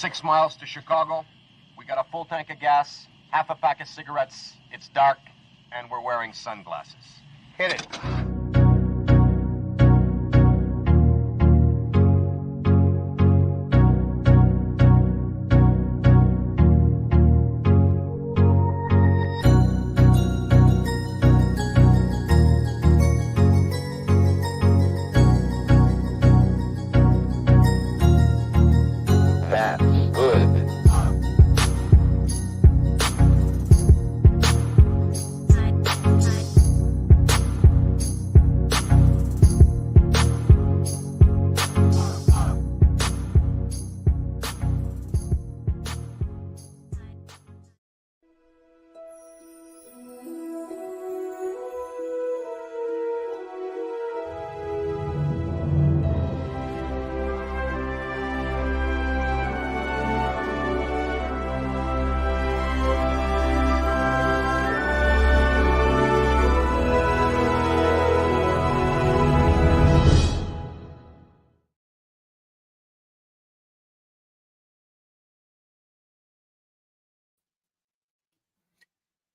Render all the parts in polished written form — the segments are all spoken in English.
6 miles to Chicago. We got a full tank of gas, half a pack of cigarettes. It's dark, and we're wearing sunglasses. Hit it.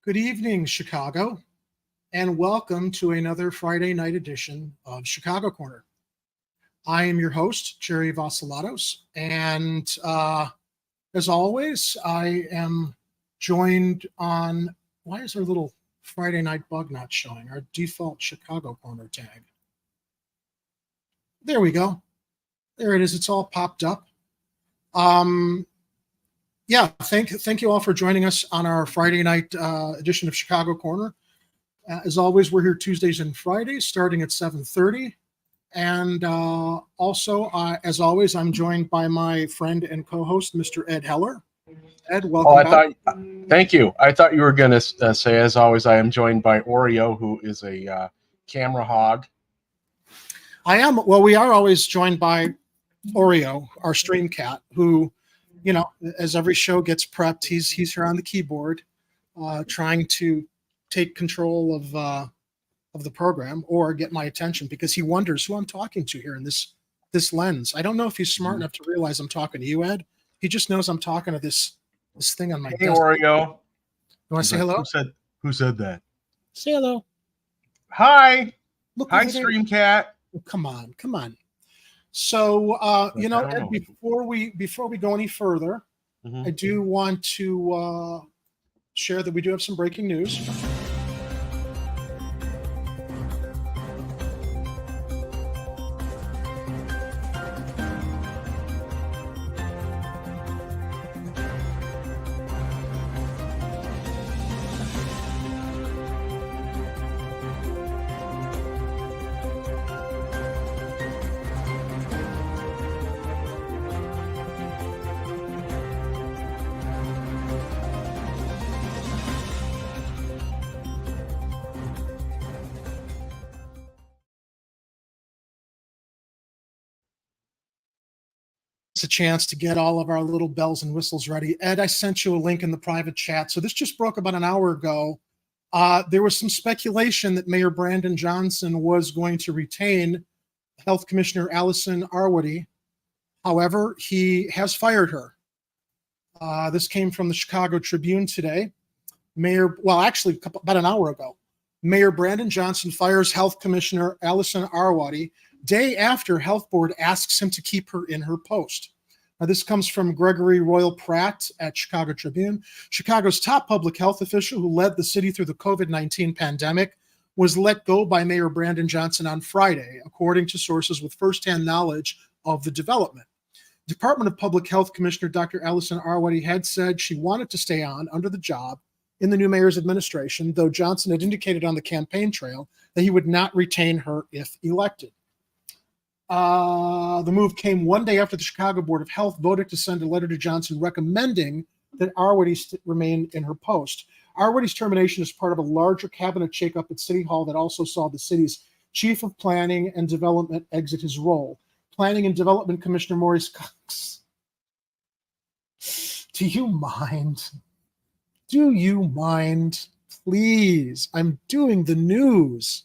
Good evening, Chicago, and welcome to another Friday night edition of Chicago Corner. I am your host, Jerry Vasilatos, and as always, I am joined on, why is our little Friday night bug not showing? Our default Chicago Corner tag. There we go. There it is. It's all popped up. Yeah, thank you all for joining us on our Friday night edition of Chicago Corner. As always, we're here Tuesdays and Fridays starting at 7:30. And also, as always, I'm joined by my friend and co-host, Mr. Ed Heller. Ed, welcome back. Thank you. I thought you were going to say, as always, I am joined by Oreo, who is a camera hog. I am. Well, we are always joined by Oreo, our stream cat, who, you know, as every show gets prepped, he's here on the keyboard, trying to take control of the program or get my attention because he wonders who I'm talking to here in this lens. I don't know if he's smart enough to realize I'm talking to you, Ed. He just knows I'm talking to this thing on my Hey, desk. Oreo. You want to say hello? Who said that? Say hello. Hi. Look Hi, over there. Stream Cat. Oh, come on. So, you know, Ed, before we go any further, I do want to share that we do have some breaking news. A chance to get all of our little bells and whistles ready. Ed, I sent you a link in the private chat. So this just broke about an hour ago. There was some speculation that Mayor Brandon Johnson was going to retain Health Commissioner Allison Arwady. However, he has fired her. This came from the Chicago Tribune today. About an hour ago. Mayor Brandon Johnson fires Health Commissioner Allison Arwady day after Health Board asks him to keep her in her post. Now, this comes from Gregory Royal Pratt at Chicago Tribune. Chicago's top public health official who led the city through the COVID-19 pandemic was let go by Mayor Brandon Johnson on Friday, according to sources with firsthand knowledge of the development. Department of Public Health Commissioner Dr. Allison Arwady had said she wanted to stay on under the job in the new mayor's administration, though Johnson had indicated on the campaign trail that he would not retain her if elected. The move came one day after the Chicago Board of Health voted to send a letter to Johnson recommending that Arwady remain in her post. Arwady's termination is part of a larger cabinet shakeup at City Hall that also saw the city's chief of planning and development exit his role. Planning and Development Commissioner Maurice Cox. Do you mind? Please, I'm doing the news.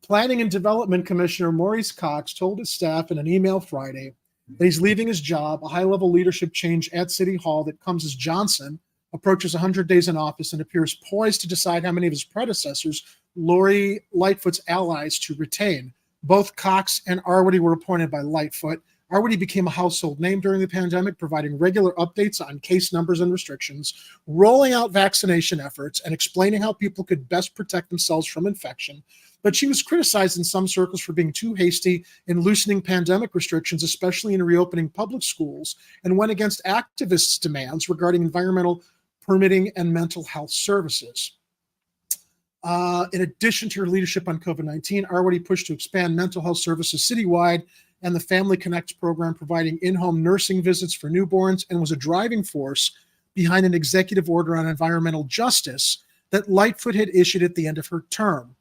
Planning and Development Commissioner Maurice Cox told his staff in an email Friday that he's leaving his job, a high-level leadership change at City Hall that comes as Johnson approaches 100 days in office and appears poised to decide how many of his predecessors Lori Lightfoot's allies to retain. Both Cox and Arwady were appointed by Lightfoot. Arwady became a household name during the pandemic, providing regular updates on case numbers and restrictions, rolling out vaccination efforts, and explaining how people could best protect themselves from infection. But she was criticized in some circles for being too hasty in loosening pandemic restrictions, especially in reopening public schools, and went against activists' demands regarding environmental permitting and mental health services. In addition to her leadership on COVID-19, Arwady pushed to expand mental health services citywide and the Family Connects program, providing in-home nursing visits for newborns, and was a driving force behind an executive order on environmental justice that Lightfoot had issued at the end of her term.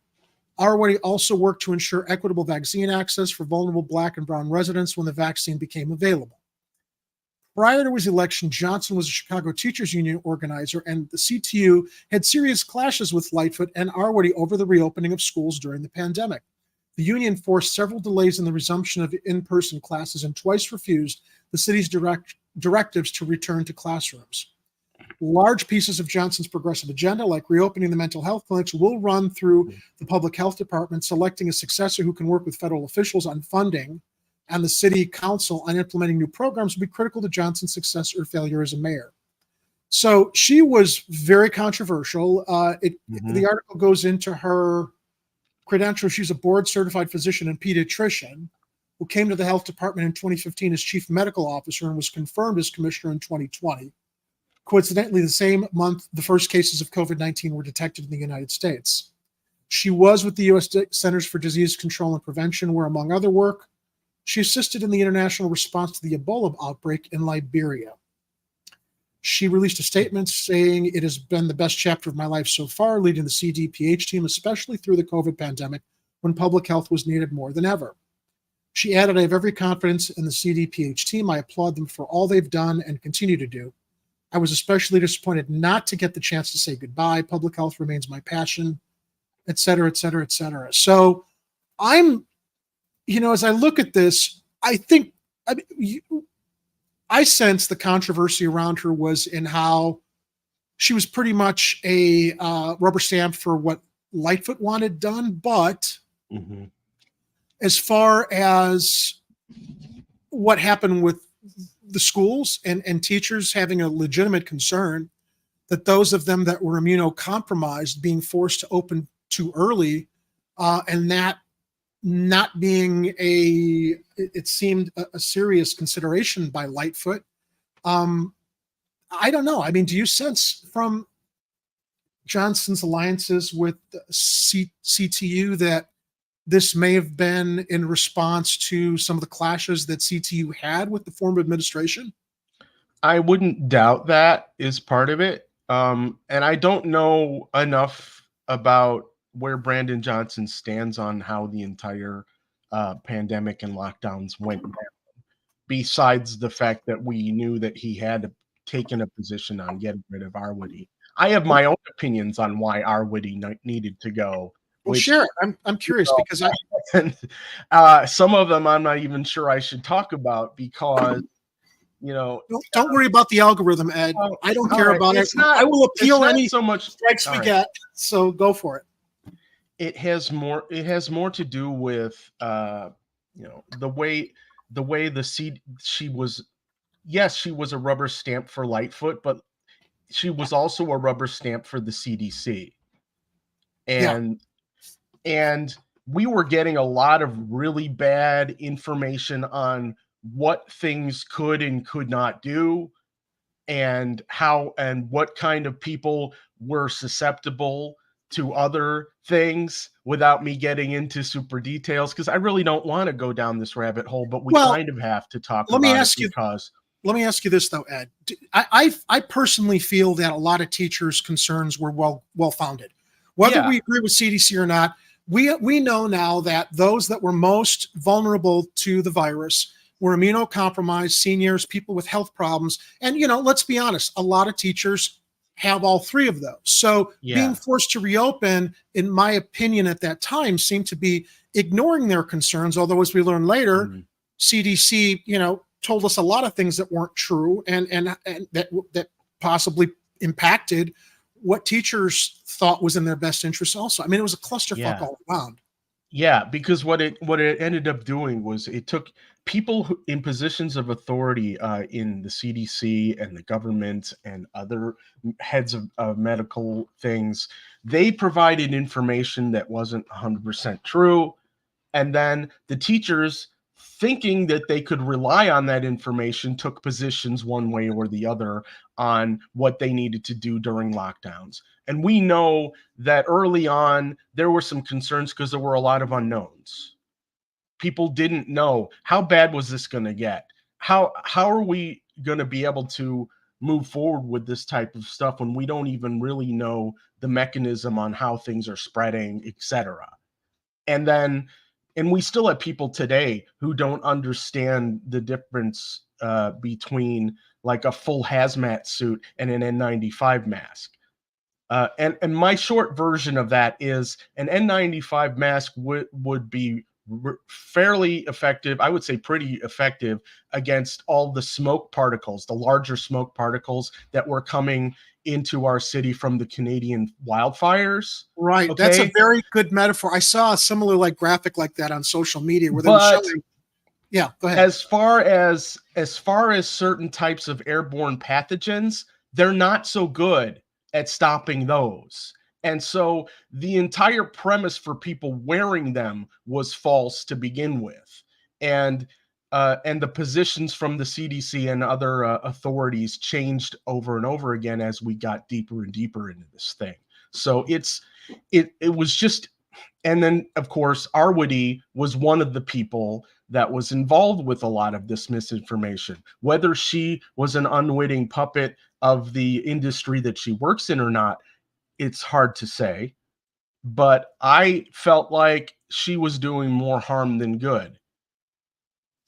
Arwady also worked to ensure equitable vaccine access for vulnerable Black and Brown residents when the vaccine became available. Prior to his election, Johnson was a Chicago Teachers Union organizer, and the CTU had serious clashes with Lightfoot and Arwady over the reopening of schools during the pandemic. The union forced several delays in the resumption of in-person classes and twice refused the city's directives to return to classrooms. Large pieces of Johnson's progressive agenda, like reopening the mental health clinics, will run through the public health department. Selecting a successor who can work with federal officials on funding and the city council on implementing new programs will be critical to Johnson's success or failure as a mayor. So she was very controversial. The article goes into her credentials. She's a board-certified physician and pediatrician who came to the health department in 2015 as chief medical officer and was confirmed as commissioner in 2020. Coincidentally, the same month, the first cases of COVID-19 were detected in the United States. She was with the U.S. Centers for Disease Control and Prevention, where, among other work, she assisted in the international response to the Ebola outbreak in Liberia. She released a statement saying, "It has been the best chapter of my life so far, leading the CDPH team, especially through the COVID pandemic when public health was needed more than ever." She added, "I have every confidence in the CDPH team. I applaud them for all they've done and continue to do. I was especially disappointed not to get the chance to say goodbye. Public health remains my passion," et cetera, et cetera, et cetera. So I'm, as I look at this, I sense the controversy around her was in how she was pretty much a rubber stamp for what Lightfoot wanted done. But as far as what happened with the schools and teachers having a legitimate concern that those of them that were immunocompromised being forced to open too early, and that not being it seemed a serious consideration by Lightfoot. I don't know. I mean, do you sense from Johnson's alliances with CTU that this may have been in response to some of the clashes that CTU had with the former administration? I wouldn't doubt that is part of it. And I don't know enough about where Brandon Johnson stands on how the entire pandemic and lockdowns went down, besides the fact that we knew that he had taken a position on getting rid of Arwady. I have my own opinions on why Arwady needed to go. Well, sure. I'm curious because some of them I'm not even sure I should talk about because, don't worry about the algorithm, Ed. I don't care about it. I will appeal any so much strikes we get. So go for it. It has more to do with the way she was a rubber stamp for Lightfoot, but she was also a rubber stamp for the CDC. And we were getting a lot of really bad information on what things could and could not do, and how and what kind of people were susceptible to other things, without me getting into super details, because I really don't want to go down this rabbit hole, but we kind of have to talk about it because. Let me ask you this though, Ed. I personally feel that a lot of teachers' concerns were well founded. Whether we agree with CDC or not, we know now that those that were most vulnerable to the virus were immunocompromised, seniors, people with health problems, and let's be honest, a lot of teachers have all three of those. So being forced to reopen, in my opinion, at that time, seemed to be ignoring their concerns. Although, as we learned later, CDC, told us a lot of things that weren't true and that possibly impacted what teachers thought was in their best interest also. I mean, it was a clusterfuck all around. Yeah, because what it ended up doing was it took people in positions of authority in the CDC and the government and other heads of medical things. They provided information that wasn't 100% true. And then the teachers, thinking that they could rely on that information, took positions one way or the other on what they needed to do during lockdowns. And we know that early on, there were some concerns because there were a lot of unknowns. People didn't know, how bad was this going to get? How are we going to be able to move forward with this type of stuff when we don't even really know the mechanism on how things are spreading, etc. And we still have people today who don't understand the difference between like a full hazmat suit and an N95 mask. And my short version of that is an N95 mask would be fairly effective. I would say pretty effective against all the smoke particles, the larger smoke particles that were coming into our city from the Canadian wildfires. Right. Okay? That's a very good metaphor. I saw a similar like graphic like that on social media where they were showing. Yeah, go ahead. As far as certain types of airborne pathogens, they're not so good at stopping those. And so the entire premise for people wearing them was false to begin with. And the positions from the CDC and other authorities changed over and over again as we got deeper and deeper into this thing. So it was just, and then of course, Arwady was one of the people that was involved with a lot of this misinformation. Whether she was an unwitting puppet of the industry that she works in or not, it's hard to say. But I felt like she was doing more harm than good.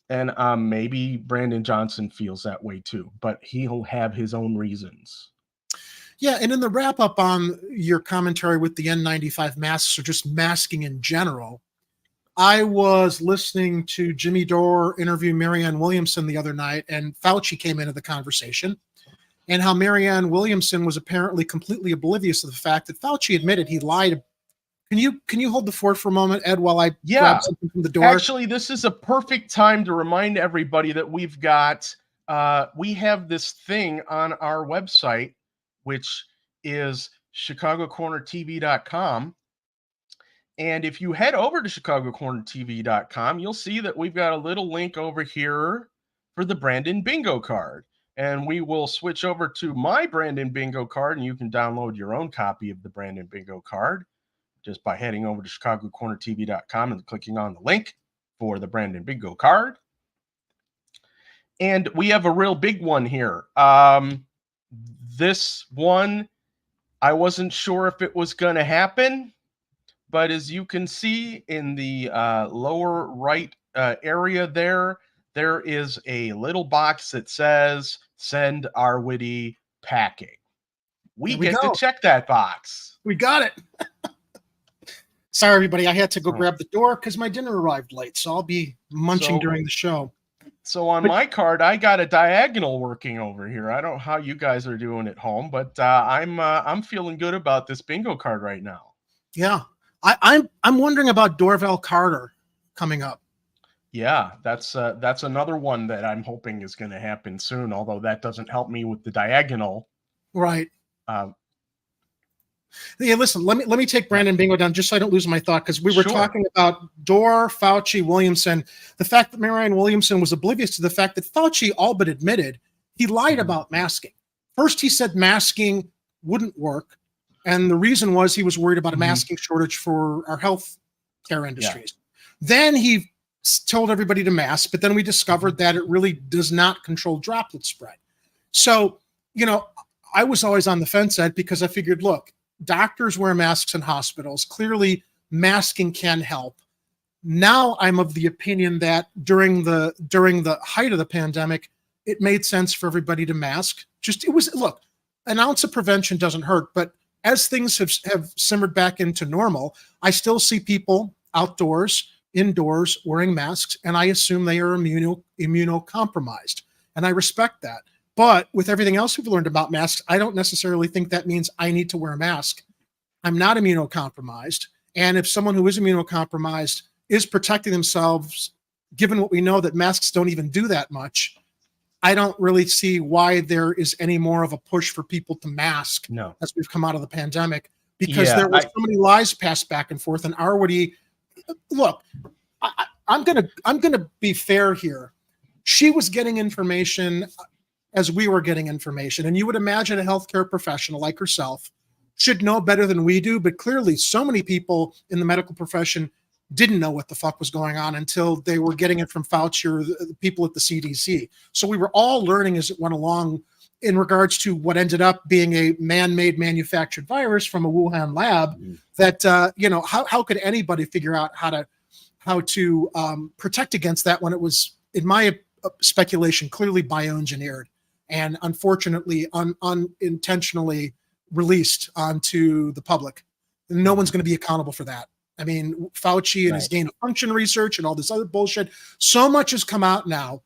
And maybe Brandon Johnson feels that way too, but he'll have his own reasons. Yeah, and in the wrap up on your commentary with the N95 masks or just masking in general, I was listening to Jimmy Dore interview Marianne Williamson the other night, and Fauci came into the conversation, and how Marianne Williamson was apparently completely oblivious to the fact that Fauci admitted he lied. Can you hold the fort for a moment, Ed, while I grab something from the door? Actually, this is a perfect time to remind everybody that we've got we have this thing on our website, which is chicagocornertv.com. And if you head over to chicagocornertv.com, you'll see that we've got a little link over here for the Brandon Bingo card. And we will switch over to my Brandon Bingo card, and you can download your own copy of the Brandon Bingo card just by heading over to chicagocornertv.com and clicking on the link for the Brandon Bingo card. And we have a real big one here. This one, I wasn't sure if it was going to happen, but as you can see in the lower right area there is a little box that says, send Arwady packing. We get to check that box. We got it. Sorry, everybody. I had to go grab the door because my dinner arrived late, so I'll be munching during the show. So on my card, I got a diagonal working over here. I don't know how you guys are doing at home, but I'm feeling good about this bingo card right now. Yeah, I'm wondering about Dorval Carter coming up. Yeah, that's another one that I'm hoping is going to happen soon. Although that doesn't help me with the diagonal. Right. Yeah, listen, let me take Brandon Bingo down just so I don't lose my thought, because we were talking about Dore, Fauci, Williamson. The fact that Marianne Williamson was oblivious to the fact that Fauci all but admitted he lied about masking. First, he said masking wouldn't work, and the reason was he was worried about a masking shortage for our health care industries. Yeah. Then he told everybody to mask, but then we discovered that it really does not control droplet spread. So, I was always on the fence, Ed, because I figured, look, doctors wear masks in hospitals. Clearly, masking can help. Now I'm of the opinion that during the height of the pandemic, it made sense for everybody to mask. Look, an ounce of prevention doesn't hurt, but as things have simmered back into normal, I still see people outdoors indoors wearing masks, and I assume they are immunocompromised. And I respect that. But with everything else we've learned about masks, I don't necessarily think that means I need to wear a mask. I'm not immunocompromised. And if someone who is immunocompromised is protecting themselves, given what we know that masks don't even do that much, I don't really see why there is any more of a push for people to mask as we've come out of the pandemic, because there was so many lies passed back and forth. And look, I'm gonna be fair here. She was getting information as we were getting information, and you would imagine a healthcare professional like herself should know better than we do. But clearly, so many people in the medical profession didn't know what the fuck was going on until they were getting it from Fauci or the people at the CDC. So we were all learning as it went along in regards to what ended up being a man-made manufactured virus from a Wuhan lab that, how could anybody figure out how to protect against that when it was, in my speculation, clearly bioengineered and unfortunately unintentionally released onto the public. No one's going to be accountable for that. I mean, Fauci and his gain of function research and all this other bullshit. So much has come out now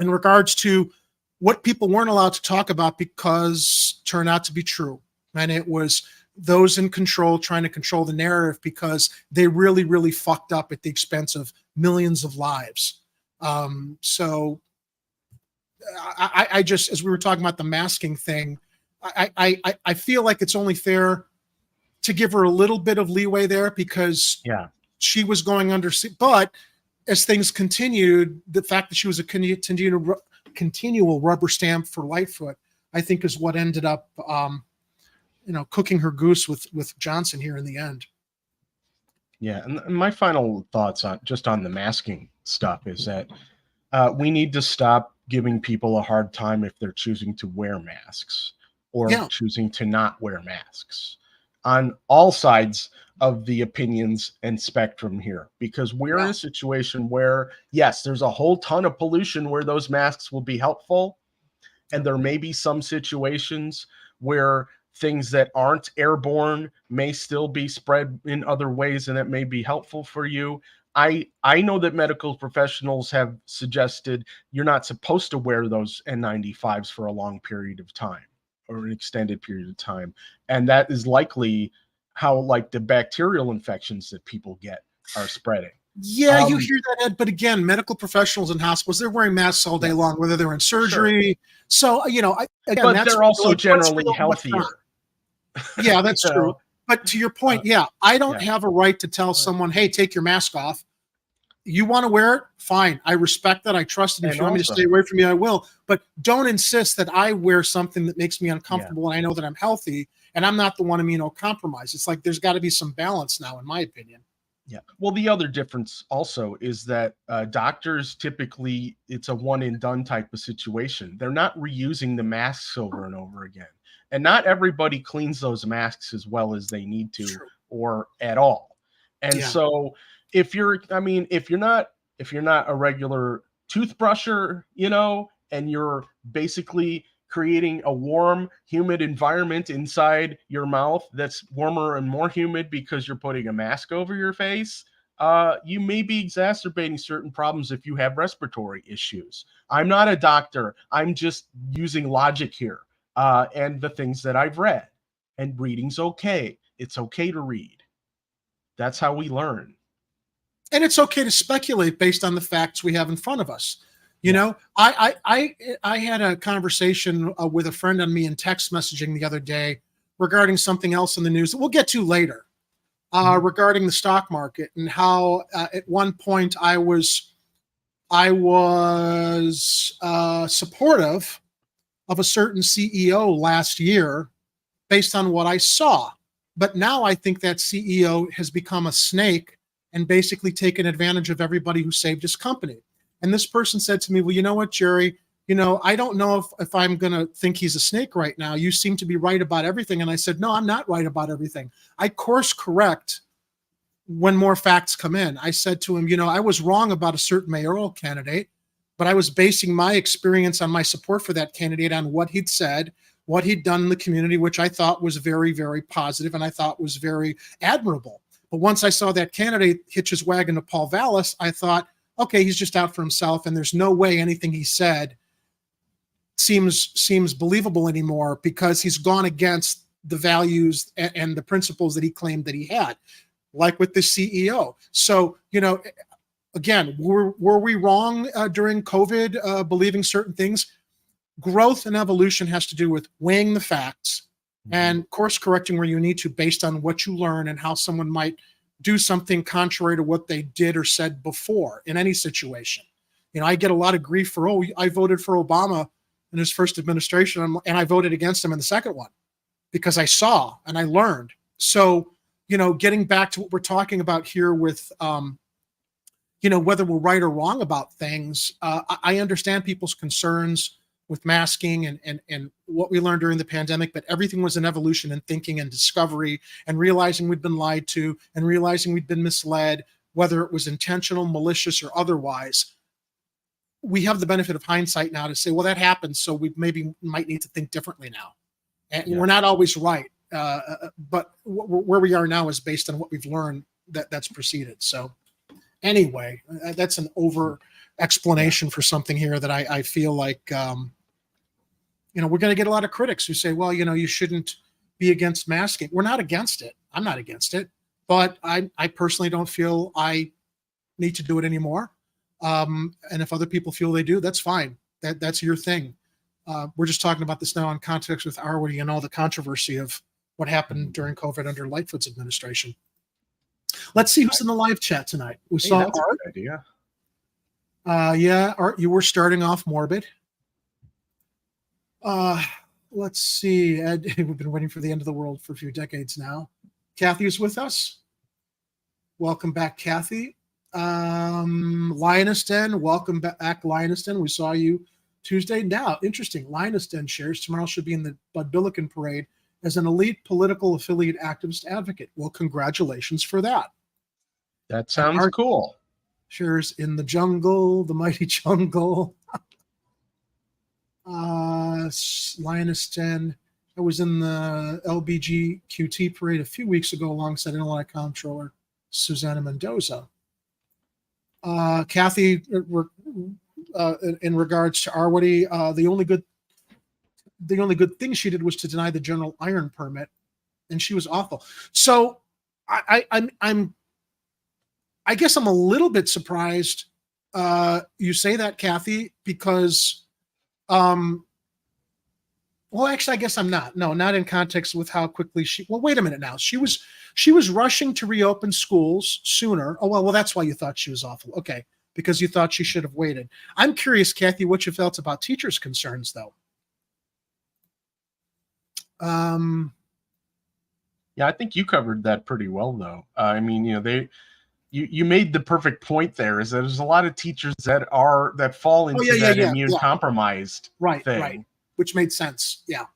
in regards to what people weren't allowed to talk about because it turned out to be true. And it was those in control trying to control the narrative because they really, really fucked up at the expense of millions of lives. So I just, as we were talking about the masking thing, I feel like it's only fair to give her a little bit of leeway there because she was going under, but as things continued, the fact that she was a continual rubber stamp for Lightfoot, I think is what ended up, cooking her goose with Johnson here in the end. Yeah. And my final thoughts on the masking stuff is that we need to stop giving people a hard time if they're choosing to wear masks or choosing to not wear masks on all sides of the opinions and spectrum here, because we're in a situation where, yes, there's a whole ton of pollution where those masks will be helpful. And there may be some situations where things that aren't airborne may still be spread in other ways, and it may be helpful for you. I know that medical professionals have suggested you're not supposed to wear those N95s for a long period of time or an extended period of time. And that is likely how the bacterial infections that people get are spreading. Yeah, you hear that, Ed, but again, medical professionals in hospitals, they're wearing masks all day long, whether they're in surgery. Sure. So, but they're also generally healthier. Yeah, that's true. But to your point, I don't have a right to tell someone, hey, take your mask off. You want to wear it? Fine. I respect that. I trust it. If you want me to stay away from you, I will. But don't insist that I wear something that makes me uncomfortable and I know that I'm healthy and I'm not the one immunocompromised. It's like there's got to be some balance now, in my opinion. Yeah. Well, the other difference also is that doctors typically, it's a one and done type of situation. They're not reusing the masks over and over again. And not everybody cleans those masks as well as they need to or at all. And so if you're not a regular toothbrusher, and you're basically creating a warm, humid environment inside your mouth that's warmer and more humid because you're putting a mask over your face, you may be exacerbating certain problems if you have respiratory issues. I'm not a doctor. I'm just using logic here and the things that I've read. And reading's okay. It's okay to read. That's how we learn. And it's okay to speculate based on the facts we have in front of us. I had a conversation with a friend on me in text messaging the other day regarding something else in the news that we'll get to later, regarding the stock market and how at one point I was supportive of a certain CEO last year based on what I saw. But now I think that CEO has become a snake and basically taken advantage of everybody who saved his company. And this person said to me, well, you know what, Jerry, I don't know if I'm going to think he's a snake right now. You seem to be right about everything. And I said, no, I'm not right about everything. I course correct when more facts come in. I said to him, I was wrong about a certain mayoral candidate, but I was basing my experience on my support for that candidate on what he'd said, what he'd done in the community, which I thought was very, very positive and I thought was very admirable. But once I saw that candidate hitch his wagon to Paul Vallis, I thought, okay, he's just out for himself, and there's no way anything he said seems believable anymore, because he's gone against the values and the principles that he claimed that he had, like with the CEO. So, again, were we wrong during COVID, believing certain things? Growth and evolution has to do with weighing the facts and course correcting where you need to, based on what you learn and how someone might do something contrary to what they did or said before in any situation. I get a lot of grief for, I voted for Obama in his first administration, and I voted against him in the second one, because I saw and I learned. So, getting back to what we're talking about here with, whether we're right or wrong about things, I understand people's concerns with masking and what we learned during the pandemic, but everything was an evolution in thinking and discovery, and realizing we'd been lied to and realizing we'd been misled, whether it was intentional, malicious, or otherwise. We have the benefit of hindsight now to say, well, that happened, so we maybe might need to think differently now. And we're not always right, but where we are now is based on what we've learned that's preceded. So anyway, that's an over explanation for something here that I feel like, we're going to get a lot of critics who say, well, you shouldn't be against masking. We're not against it. I'm not against it, but I personally don't feel I need to do it anymore. And if other people feel they do, that's fine. That's your thing. We're just talking about this now in context with Arwady and all the controversy of what happened during COVID under Lightfoot's administration. Let's see who's in the live chat tonight. We saw that's Art. A good idea. Yeah, Art, you were starting off morbid. Let's see. Ed, we've been waiting for the end of the world for a few decades now. Kathy is with us. Welcome back, Kathy. Lioness Den, welcome back, Lioness Den. We saw you Tuesday. Now, interesting. Lioness Den shares tomorrow should be in the Bud Billiken parade as an elite political affiliate activist advocate. Well, congratulations for that. That sounds cool. Shares in the jungle, the mighty jungle. Lioness Den. I was in the LBGQT parade a few weeks ago alongside NLI Comptroller Susanna Mendoza. Kathy, in regards to Arwady, the only good thing she did was to deny the general iron permit, and she was awful. So I guess I'm a little bit surprised you say that, Kathy, because well, actually, I guess I'm not. No, not in context with how quickly well, wait a minute now. She was rushing to reopen schools sooner. Oh, well, that's why you thought she was awful. Okay, because you thought she should have waited. I'm curious, Kathy, what you felt about teachers' concerns, though. Yeah, I think you covered that pretty well, though. I mean, you made the perfect point there, is that there's a lot of teachers that fall into that immune compromised thing. Right. Which made sense. Yeah.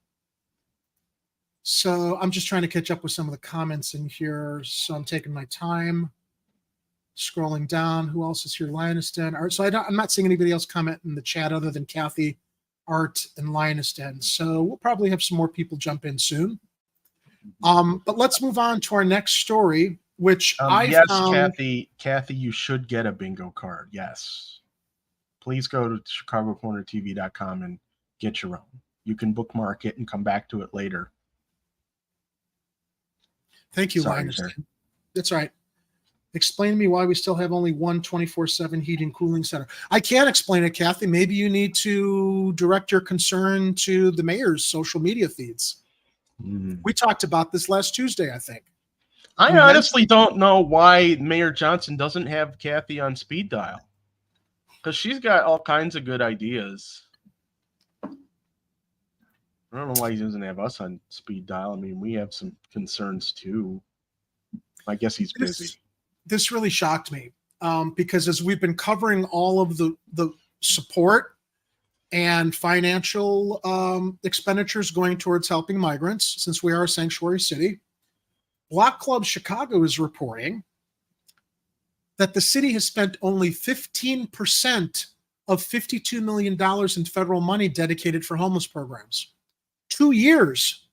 So I'm just trying to catch up with some of the comments in here. So I'm taking my time, scrolling down. Who else is here? Lioness Den. Art. So I'm not seeing anybody else comment in the chat other than Kathy, Art, and Lioness Den. So we'll probably have some more people jump in soon. But let's move on to our next story, which yes, found... Kathy, you should get a bingo card. Yes. Please go to chicagocornertv.com and get your own. You can bookmark it and come back to it later. Thank you, Linus. That's right. Explain to me why we still have only one 24/7 heating and cooling center. I can't explain it, Kathy. Maybe you need to direct your concern to the mayor's social media feeds. We talked about this last Tuesday, I think. I honestly don't know why Mayor Johnson doesn't have Kathy on speed dial, because she's got all kinds of good ideas. I don't know why he doesn't have us on speed dial. I mean, we have some concerns too. I guess he's busy. This really shocked me because as we've been covering all of the support and financial expenditures going towards helping migrants, since we are a sanctuary city, Block Club Chicago is reporting that the city has spent only 15% of $52 million in federal money dedicated for homeless programs. 2 years.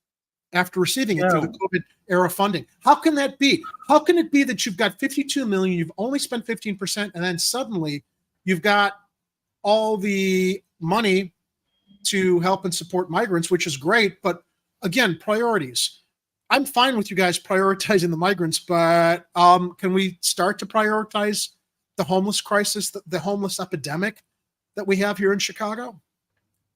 after receiving it Yeah. through the COVID era funding. How can that be? How can it be that you've got 52 million, you've only spent 15%, and then suddenly you've got all the money to help and support migrants, which is great, but again, priorities. I'm fine with you guys prioritizing the migrants, but can we start to prioritize the homeless crisis, the homeless epidemic that we have here in Chicago?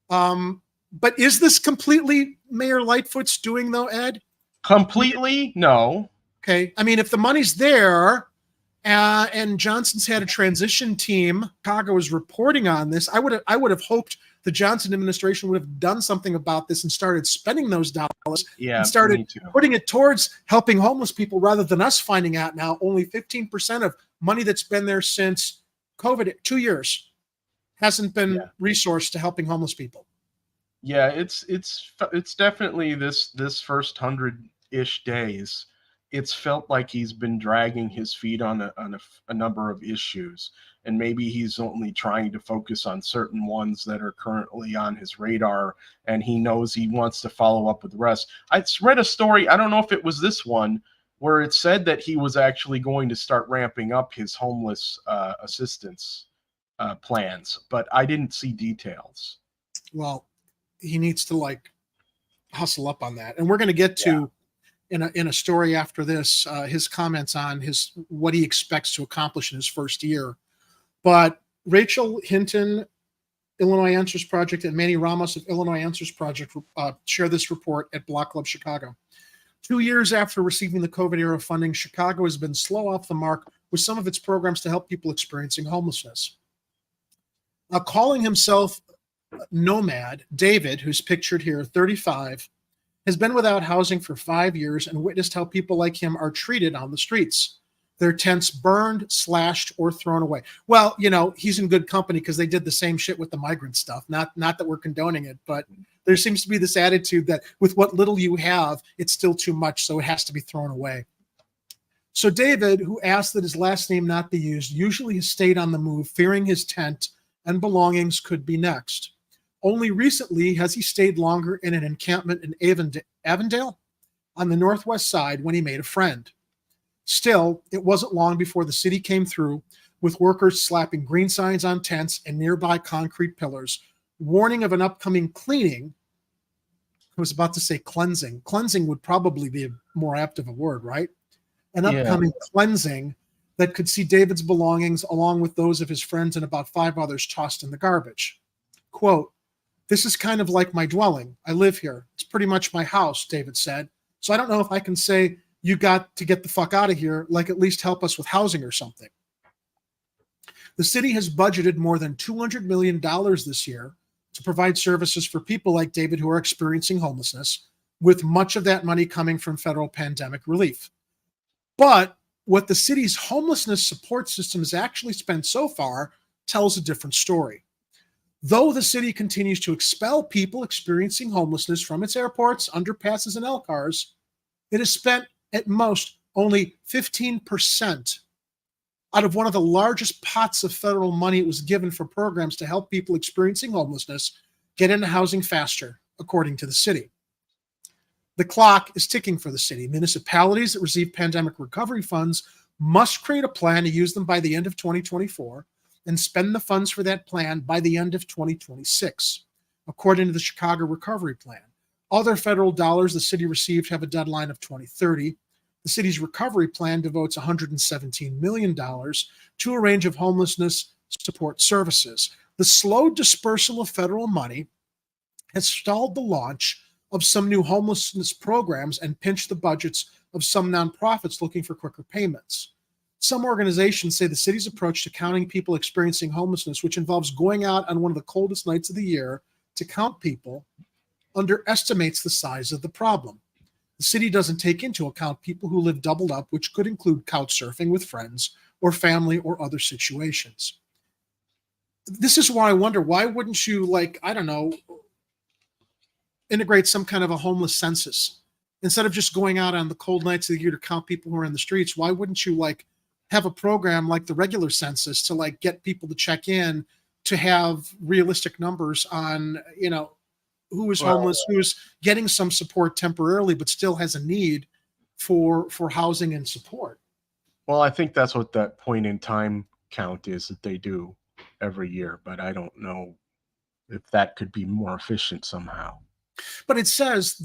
But is this completely Mayor Lightfoot's doing, though, Ed? Completely? No. Okay. I mean, if the money's there and Johnson's had a transition team, Chicago is reporting on this, I would have hoped the Johnson administration would have done something about this and started spending those dollars and started putting it towards helping homeless people rather than us finding out now only 15% of money that's been there since COVID, 2 years, hasn't been resourced to helping homeless people. Yeah, it's definitely this first 100-ish days. It's felt like he's been dragging his feet on a number of issues, and maybe he's only trying to focus on certain ones that are currently on his radar, and he knows he wants to follow up with the rest. I read a story, I don't know if it was this one, where it said that he was actually going to start ramping up his homeless assistance plans, but I didn't see details. Well, he needs to hustle up on that, and we're going to get to in a story after this his comments on what he expects to accomplish in his first year. But Rachel Hinton, Illinois Answers Project, and Manny Ramos of Illinois Answers Project share this report at Block Club Chicago. 2 years after receiving the COVID era funding, Chicago has been slow off the mark with some of its programs to help people experiencing homelessness. Calling himself Nomad, David, who's pictured here, 35, has been without housing for 5 years and witnessed how people like him are treated on the streets. Their tents burned, slashed, or thrown away. Well, he's in good company because they did the same shit with the migrant stuff. Not that we're condoning it, but there seems to be this attitude that with what little you have, it's still too much, so it has to be thrown away. So David, who asked that his last name not be used, usually has stayed on the move, fearing his tent and belongings could be next. Only recently has he stayed longer in an encampment in Avondale on the northwest side when he made a friend. Still, it wasn't long before the city came through with workers slapping green signs on tents and nearby concrete pillars, warning of an upcoming cleaning. I was about to say cleansing. Cleansing would probably be a more apt of a word, right? An upcoming cleansing that could see David's belongings along with those of his friends and about 5 others tossed in the garbage. Quote, "This is kind of like my dwelling. I live here. It's pretty much my house," David said. "So I don't know if I can say you got to get the fuck out of here, at least help us with housing or something." The city has budgeted more than $200 million this year to provide services for people like David who are experiencing homelessness, with much of that money coming from federal pandemic relief. But what the city's homelessness support system has actually spent so far tells a different story. Though the city continues to expel people experiencing homelessness from its airports, underpasses, and L cars, it has spent at most only 15% out of one of the largest pots of federal money it was given for programs to help people experiencing homelessness get into housing faster, according to the city. The clock is ticking for the city. Municipalities that receive pandemic recovery funds must create a plan to use them by the end of 2024 and spend the funds for that plan by the end of 2026, according to the Chicago Recovery Plan. Other federal dollars the city received have a deadline of 2030. The city's recovery plan devotes $117 million to a range of homelessness support services. The slow dispersal of federal money has stalled the launch of some new homelessness programs and pinched the budgets of some nonprofits looking for quicker payments. Some organizations say the city's approach to counting people experiencing homelessness, which involves going out on one of the coldest nights of the year to count people, underestimates the size of the problem. The city doesn't take into account people who live doubled up, which could include couch surfing with friends or family or other situations. This is why I wonder, why wouldn't you, integrate some kind of a homeless census? Instead of just going out on the cold nights of the year to count people who are in the streets, why wouldn't you have a program like the regular census to get people to check in, to have realistic numbers on, who is homeless, who is getting some support temporarily, but still has a need for housing and support. Well, I think that's what that point in time count is that they do every year, but I don't know if that could be more efficient somehow. But it says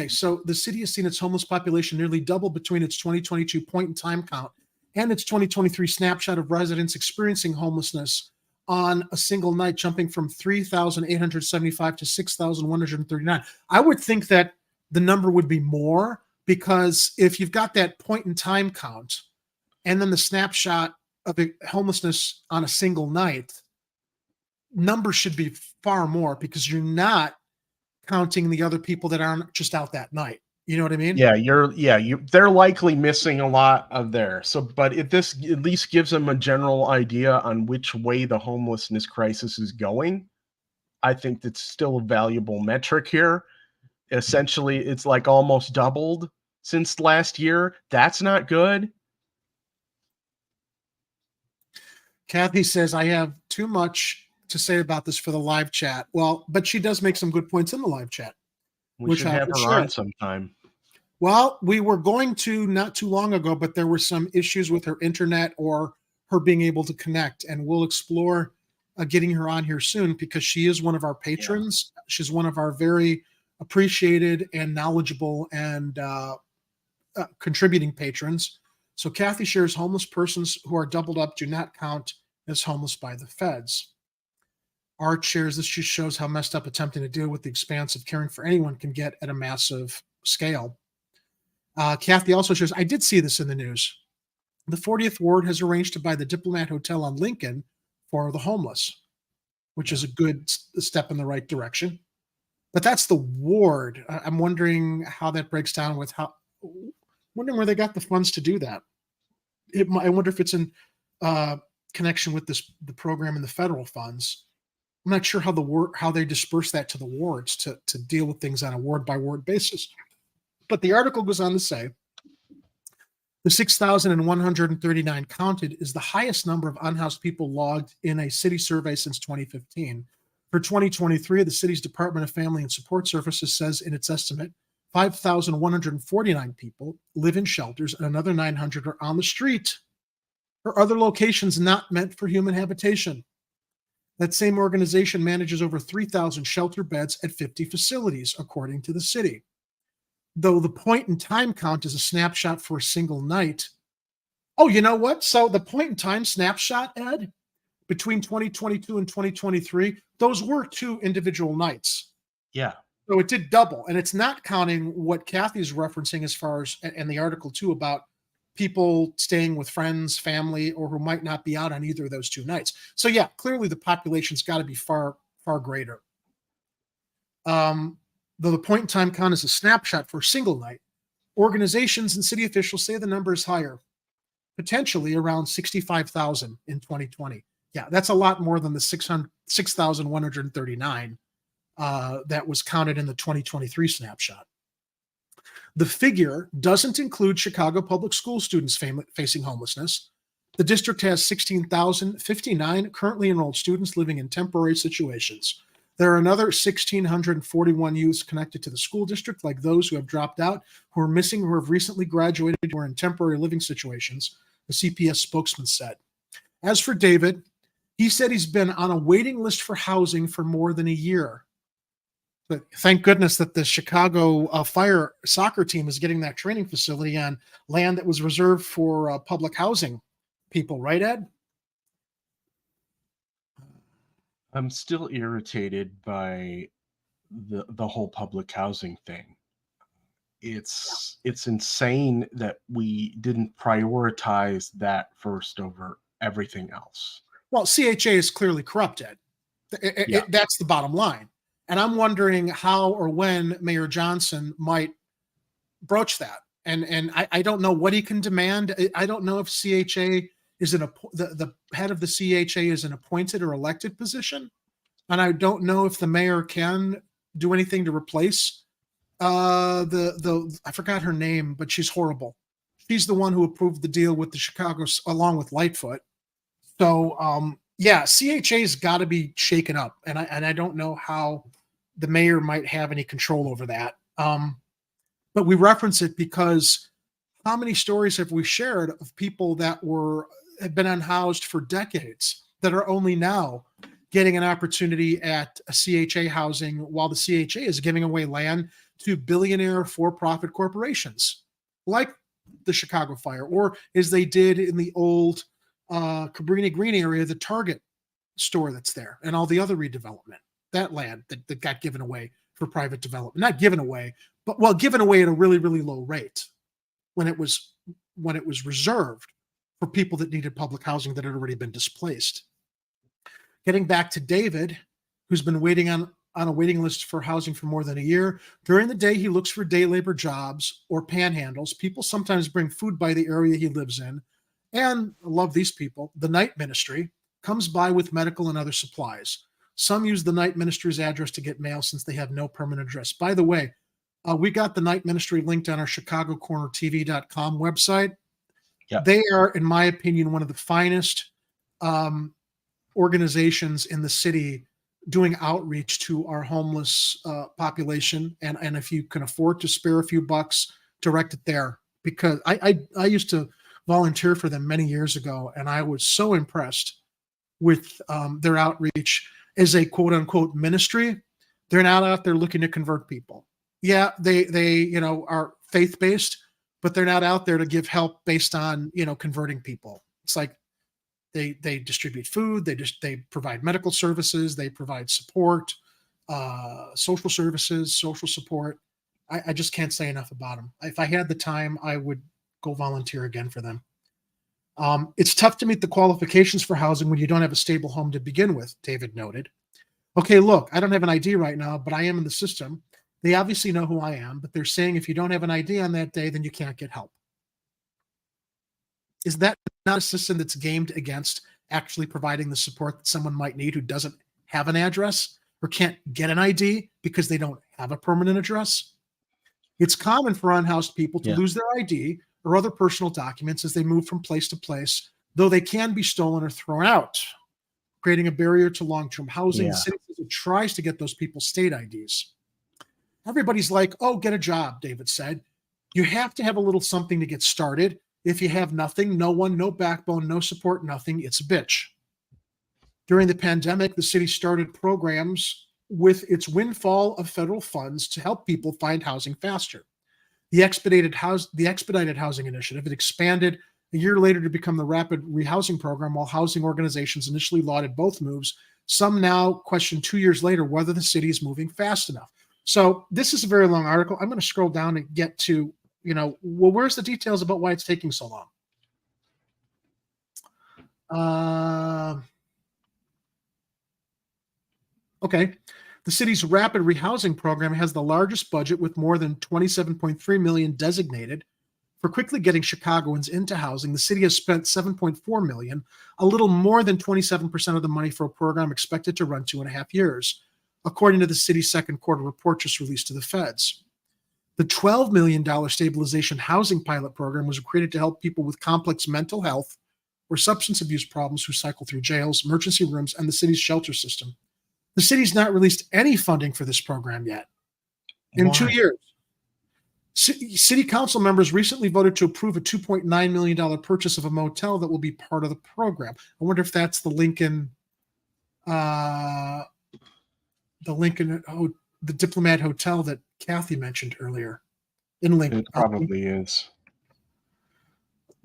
so the city has seen its homeless population nearly double between its 2022 point in time count and its 2023 snapshot of residents experiencing homelessness on a single night, jumping from 3,875 to 6,139. I would think that the number would be more, because if you've got that point in time count and then the snapshot of homelessness on a single night, numbers should be far more, because you're not counting the other people that aren't just out that night. You know what I mean? Yeah, they're likely missing a lot of there. So, but this at least gives them a general idea on which way the homelessness crisis is going. I think that's still a valuable metric here. Essentially, it's like almost doubled since last year. That's not good. Kathy says, I have too much to say about this for the live chat. Well, but she does make some good points in the live chat. We should have her on sometime. Well, we were going to not too long ago, but there were some issues with her internet or her being able to connect, and we'll explore getting her on here soon, because she is one of our patrons. Yeah. She's one of our very appreciated and knowledgeable and contributing patrons. So Kathy shares homeless persons who are doubled up do not count as homeless by the feds. Art shares this just shows how messed up attempting to deal with the expanse of caring for anyone can get at a massive scale. Kathy also shares, I did see this in the news. The 40th Ward has arranged to buy the Diplomat Hotel on Lincoln for the homeless, which is a good step in the right direction. But that's the ward. I'm wondering how that breaks down with wondering where they got the funds to do that. I wonder if it's in connection with the program and the federal funds. I'm not sure how they disperse that to the wards to deal with things on a ward by ward basis. But the article goes on to say, the 6,139 counted is the highest number of unhoused people logged in a city survey since 2015. For 2023, the city's Department of Family and Support Services says in its estimate, 5,149 people live in shelters and another 900 are on the street or other locations not meant for human habitation. That same organization manages over 3,000 shelter beds at 50 facilities, according to the city. Though the point in time count is a snapshot for a single night. Oh, you know what? So the point in time snapshot, Ed, between 2022 and 2023, those were 2 individual nights. Yeah. So it did double. And it's not counting what Kathy's referencing as far as, and the article too, about people staying with friends, family, or who might not be out on either of those 2 nights. So yeah, clearly the population's got to be far, far greater. Though the point in time count is a snapshot for a single night, organizations and city officials say the number is higher, potentially around 65,000 in 2020. Yeah, that's a lot more than the 6,139 that was counted in the 2023 snapshot. The figure doesn't include Chicago public school students facing homelessness. The district has 16,059 currently enrolled students living in temporary situations. There are another 1,641 youths connected to the school district, like those who have dropped out, who are missing, who have recently graduated, who are in temporary living situations, the CPS spokesman said. As for David, he said he's been on a waiting list for housing for more than a year. But thank goodness that the Chicago Fire soccer team is getting that training facility on land that was reserved for public housing people, right, Ed? I'm still irritated by the whole public housing thing. It's insane that we didn't prioritize that first over everything else. Well, CHA is clearly corrupted. That's the bottom line. And I'm wondering how or when Mayor Johnson might broach that. And I don't know what he can demand. I don't know if CHA is the head of the CHA is an appointed or elected position. And I don't know if the mayor can do anything to replace I forgot her name, but she's horrible. She's the one who approved the deal with the Chicago along with Lightfoot. So yeah, CHA's got to be shaken up. And I don't know how the mayor might have any control over that. But we reference it because how many stories have we shared of people that have been unhoused for decades that are only now getting an opportunity at a CHA housing while the CHA is giving away land to billionaire for-profit corporations like the Chicago Fire, or as they did in the old Cabrini Green area, the Target store that's there, and all the other redevelopment, that land that got given away for private development. Not given away, but given away at a really, really low rate when it was reserved for people that needed public housing that had already been displaced. Getting back to David, who's been waiting on a waiting list for housing for more than a year. During the day, he looks for day labor jobs or panhandles. People sometimes bring food by the area he lives in. And I love these people. The night ministry comes by with medical and other supplies. Some use the night ministry's address to get mail since they have no permanent address. By the way, we got the night ministry linked on our ChicagoCornerTV.com website. Yeah. They are, in my opinion, one of the finest organizations in the city doing outreach to our homeless population. And if you can afford to spare a few bucks, direct it there. Because I used to volunteer for them many years ago, and I was so impressed with their outreach as a quote unquote ministry. They're not out there looking to convert people. Yeah, they are faith-based, but they're not out there to give help based on, converting people. It's like they distribute food, they provide medical services, they provide support, social services, social support. I just can't say enough about them. If I had the time, I would go volunteer again for them. It's tough to meet the qualifications for housing when you don't have a stable home to begin with, David noted. Okay, look, I don't have an ID right now, but I am in the system. They obviously know who I am, but they're saying if you don't have an ID on that day, then you can't get help. Is that not a system that's gamed against actually providing the support that someone might need who doesn't have an address or can't get an ID because they don't have a permanent address? It's common for unhoused people to lose their ID or other personal documents as they move from place to place, though they can be stolen or thrown out, creating a barrier to long-term housing. The city tries to get those people state IDs. Everybody's like, oh, get a job, David said. You have to have a little something to get started. If you have nothing, no one, no backbone, no support, nothing, it's a bitch. During the pandemic, the city started programs with its windfall of federal funds to help people find housing faster. The expedited housing initiative, it expanded a year later to become the rapid rehousing program, while housing organizations initially lauded both moves. Some now question 2 years later whether the city is moving fast enough. So this is a very long article. I'm going to scroll down and get to, where's the details about why it's taking so long? Okay. The city's rapid rehousing program has the largest budget, with more than $27.3 million designated for quickly getting Chicagoans into housing. The city has spent $7.4 million, a little more than 27% of the money for a program expected to run 2.5 years, according to the city's second quarter report just released to the feds. The $12 million stabilization housing pilot program was created to help people with complex mental health or substance abuse problems who cycle through jails, emergency rooms, and the city's shelter system. The city's not released any funding for this program yet. In 2 years, city council members recently voted to approve a $2.9 million purchase of a motel that will be part of the program. I wonder if that's the Lincoln, the Diplomat Hotel that Kathy mentioned earlier in Lincoln. It probably is.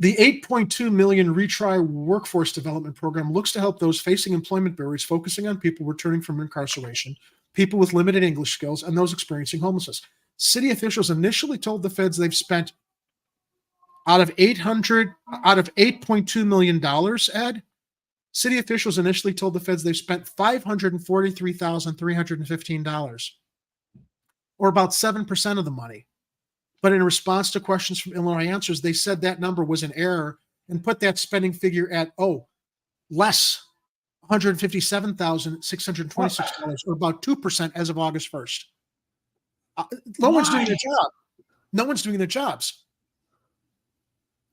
The $8.2 million retry workforce development program looks to help those facing employment barriers, focusing on people returning from incarceration, people with limited English skills, and those experiencing homelessness. City officials initially told the feds they've spent out of $8.2 million, Ed. City officials initially told the feds they've spent $543,315, or about 7% of the money. But in response to questions from Illinois Answers, they said that number was an error and put that spending figure at, less, $157,626, or about 2% as of August 1st. No one's doing their job. No one's doing their jobs.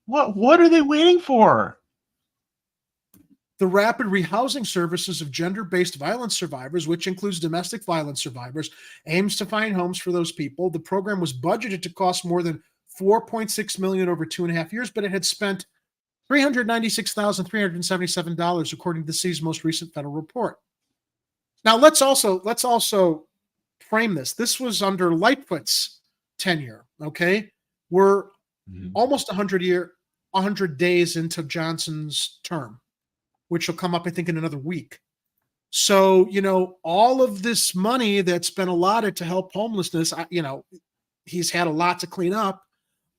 What are they waiting for? The rapid rehousing services of gender-based violence survivors, which includes domestic violence survivors, aims to find homes for those people. The program was budgeted to cost more than $4.6 million over 2.5 years, but it had spent $396,377, according to the city's most recent federal report. Now, let's also frame this. This was under Lightfoot's tenure, okay? We're almost 100 days into Johnson's term, which will come up, I think, in another week. So, all of this money that's been allotted to help homelessness, he's had a lot to clean up.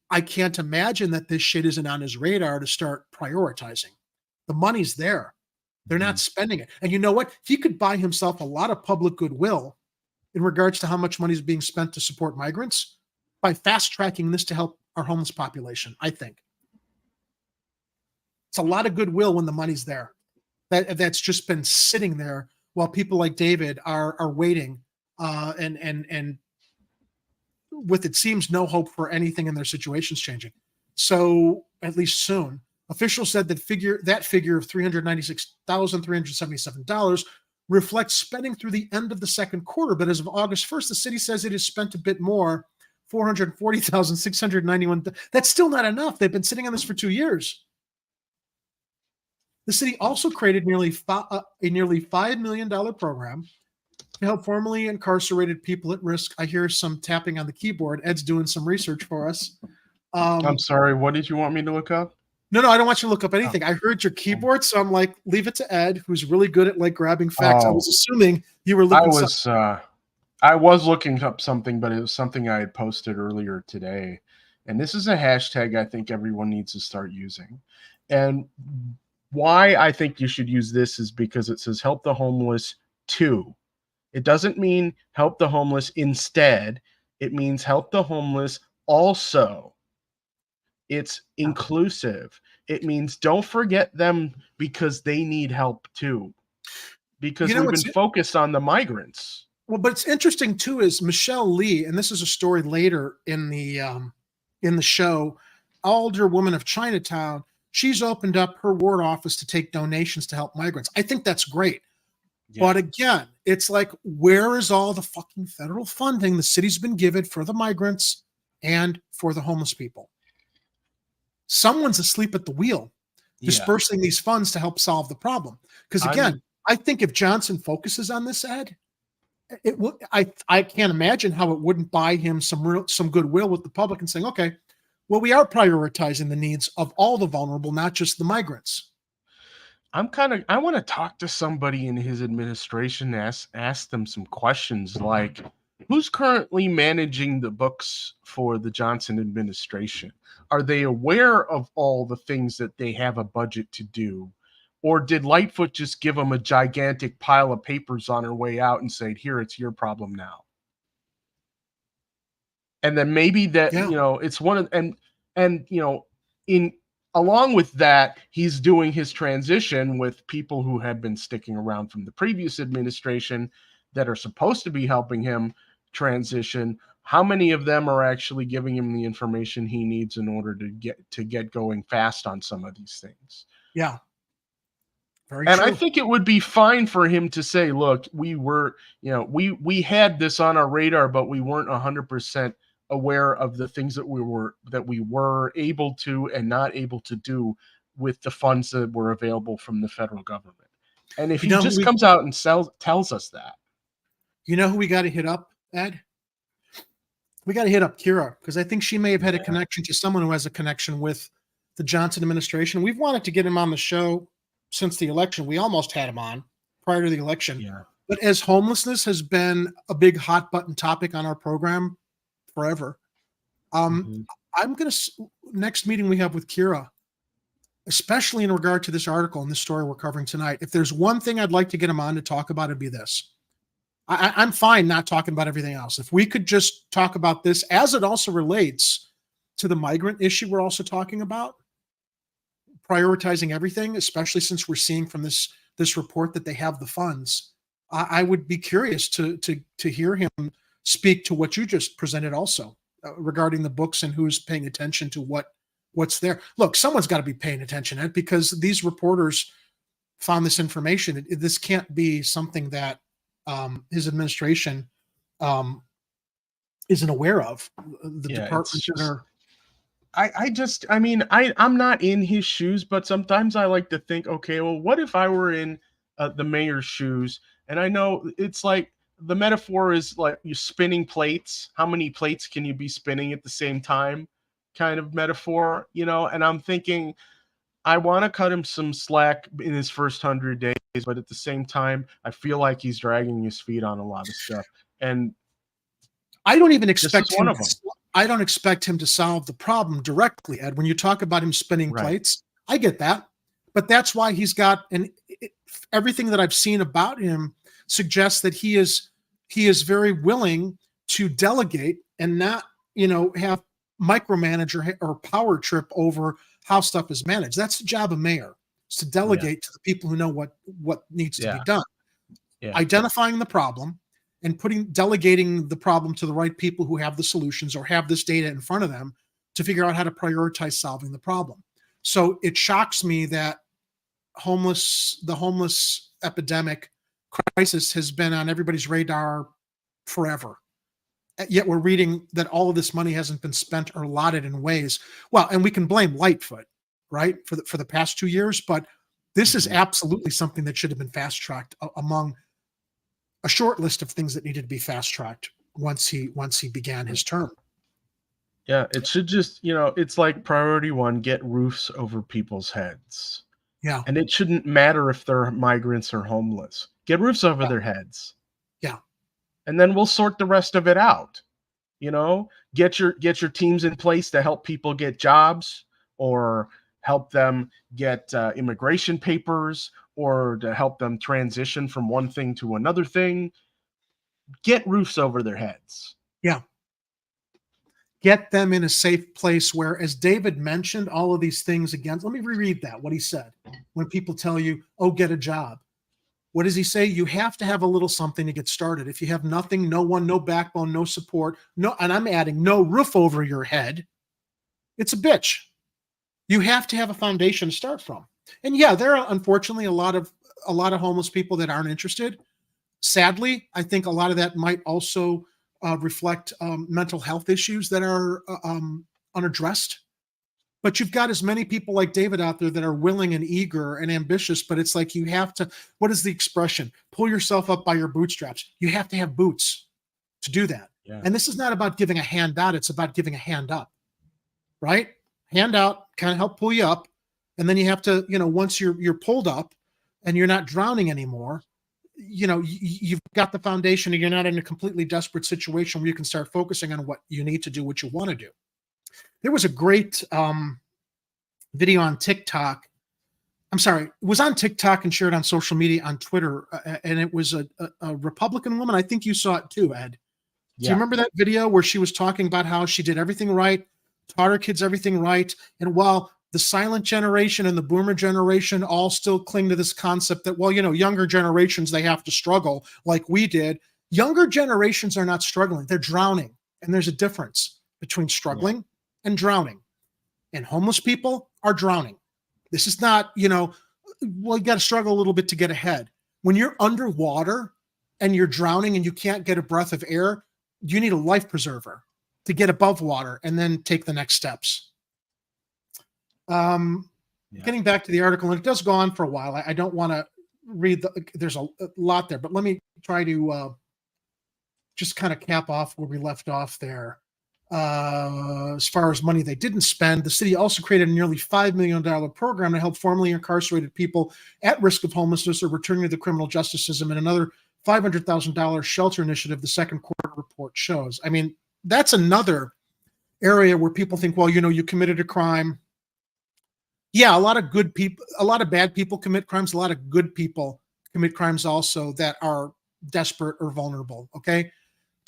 I can't imagine that this shit isn't on his radar to start prioritizing. The money's there. They're not spending it. And you know what? He could buy himself a lot of public goodwill in regards to how much money is being spent to support migrants by fast-tracking this to help our homeless population, I think. It's a lot of goodwill when the money's there. That's just been sitting there while people like David are waiting and with, it seems, no hope for anything in their situations changing. So at least soon. Officials said that figure of $396,377 reflects spending through the end of the second quarter. But as of August 1st, the city says it has spent a bit more, $440,691. That's still not enough. They've been sitting on this for 2 years. The city also created a nearly $5 million program to help formerly incarcerated people at risk. I hear some tapping on the keyboard. Ed's doing some research for us. I'm sorry, what did you want me to look up? No, I don't want you to look up anything. I heard your keyboard, so I'm like, leave it to Ed, who's really good at grabbing facts. I was assuming you were looking. I was looking up something, but it was something I had posted earlier today, and this is a hashtag I think everyone needs to start using. And why I think you should use this is because it says help the homeless too. It doesn't mean help the homeless instead. It means help the homeless also. It's inclusive. It means don't forget them because they need help too. Because we've been focused on the migrants. Well, but it's interesting too is Michelle Lee, and this is a story later in the show, alderwoman of Chinatown. She's opened up her ward office to take donations to help migrants. I think that's great. Yeah. But again, it's like, where is all the fucking federal funding the city's been given for the migrants and for the homeless people? Someone's asleep at the wheel, dispersing these funds to help solve the problem. Because again, I think if Johnson focuses on this, Ed, it will. I can't imagine how it wouldn't buy him some goodwill with the public and saying, okay, well, we are prioritizing the needs of all the vulnerable, not just the migrants. I want to talk to somebody in his administration, ask them some questions like, who's currently managing the books for the Johnson administration? Are they aware of all the things that they have a budget to do? Or did Lightfoot just give them a gigantic pile of papers on her way out and say, here, it's your problem now? And then maybe that, it's one of, and along with that, he's doing his transition with people who had been sticking around from the previous administration that are supposed to be helping him transition. How many of them are actually giving him the information he needs in order to get going fast on some of these things? Yeah. Very and true. I think it would be fine for him to say, look, we had this on our radar, but we weren't 100% aware of the things that we were able to and not able to do with the funds that were available from the federal government. And if he just comes out and tells us that. You know who we got to hit up, Ed? We got to hit up Kira, because I think she may have had a connection to someone who has a connection with the Johnson administration. We've wanted to get him on the show since the election. We almost had him on prior to the election. Yeah. But as homelessness has been a big hot button topic on our program forever, I'm going to, next meeting we have with Kira, especially in regard to this article and this story we're covering tonight, if there's one thing I'd like to get him on to talk about, it'd be this. I'm fine not talking about everything else. If we could just talk about this as it also relates to the migrant issue we're also talking about, prioritizing everything, especially since we're seeing from this report that they have the funds, I would be curious to hear him speak to what you just presented also regarding the books and who's paying attention to what's there. Look, someone's got to be paying attention, Ed, because these reporters, found this information. This can't be something that his administration isn't aware of. The department I'm not in his shoes, but sometimes I like to think, okay, well, what if I were in the mayor's shoes? And I know it's like the metaphor is like you spinning plates. How many plates can you be spinning at the same time? Kind of metaphor, and I'm thinking I want to cut him some slack in his first 100 days, but at the same time, I feel like he's dragging his feet on a lot of stuff. And I don't even expect him. I don't expect him to solve the problem directly, Ed. When you talk about him spinning plates, I get that, but that's why he's got everything that I've seen about him suggests that he is very willing to delegate and not, have micromanager or power trip over how stuff is managed. That's the job of mayor, is to delegate to the people who know what needs to be done. Identifying the problem and delegating the problem to the right people who have the solutions or have this data in front of them to figure out how to prioritize solving the problem. So it shocks me that the homeless epidemic crisis has been on everybody's radar forever. Yet we're reading that all of this money hasn't been spent or allotted in ways. Well, and we can blame Lightfoot, right, for the past 2 years, but this is absolutely something that should have been fast-tracked among a short list of things that needed to be fast-tracked once he began his term. Yeah, it should just, it's like priority one, get roofs over people's heads. Yeah. And it shouldn't matter if they're migrants or homeless. Get roofs over their heads. Yeah. And then we'll sort the rest of it out. Get your teams in place to help people get jobs or help them get immigration papers or to help them transition from one thing to another thing. Get roofs over their heads. Yeah. Get them in a safe place where, as David mentioned, all of these things again. Let me reread what he said. When people tell you, oh, get a job. What does he say? You have to have a little something to get started. If you have nothing, no one, no backbone, no support, and I'm adding no roof over your head, it's a bitch. You have to have a foundation to start from. And yeah, there are unfortunately a lot of homeless people that aren't interested. Sadly, I think a lot of that might also reflect mental health issues that are unaddressed. But you've got as many people like David out there that are willing and eager and ambitious, but it's like you have to, what is the expression? Pull yourself up by your bootstraps. You have to have boots to do that. Yeah. And this is not about giving a hand out. It's about giving a hand up, right? Hand out, kind of help pull you up. And then you have to, once you're pulled up and you're not drowning anymore, you've got the foundation and you're not in a completely desperate situation where you can start focusing on what you need to do, what you want to do. There was a great video on TikTok. I'm sorry, it was on TikTok and shared on social media on Twitter. And it was a Republican woman. I think you saw it too, Ed. Do you remember that video where she was talking about how she did everything right, taught her kids everything right? And while the silent generation and the boomer generation all still cling to this concept that, well, younger generations, they have to struggle like we did. Younger generations are not struggling. They're drowning. And there's a difference between struggling and drowning. And homeless people are drowning. This is not, you got to struggle a little bit to get ahead. When you're underwater and you're drowning and you can't get a breath of air, you need a life preserver to get above water and then take the next steps. Getting back to the article, and it does go on for a while. I don't want to read there's a lot there, but let me try to just kind of cap off where we left off there. As far as money they didn't spend, the city also created a nearly $5 million program to help formerly incarcerated people at risk of homelessness or returning to the criminal justice system, and another $500,000 shelter initiative, the second quarter report shows. I mean, that's another area where people think, well, you committed a crime. Yeah, a lot of bad people commit crimes. A lot of good people commit crimes also that are desperate or vulnerable. Okay.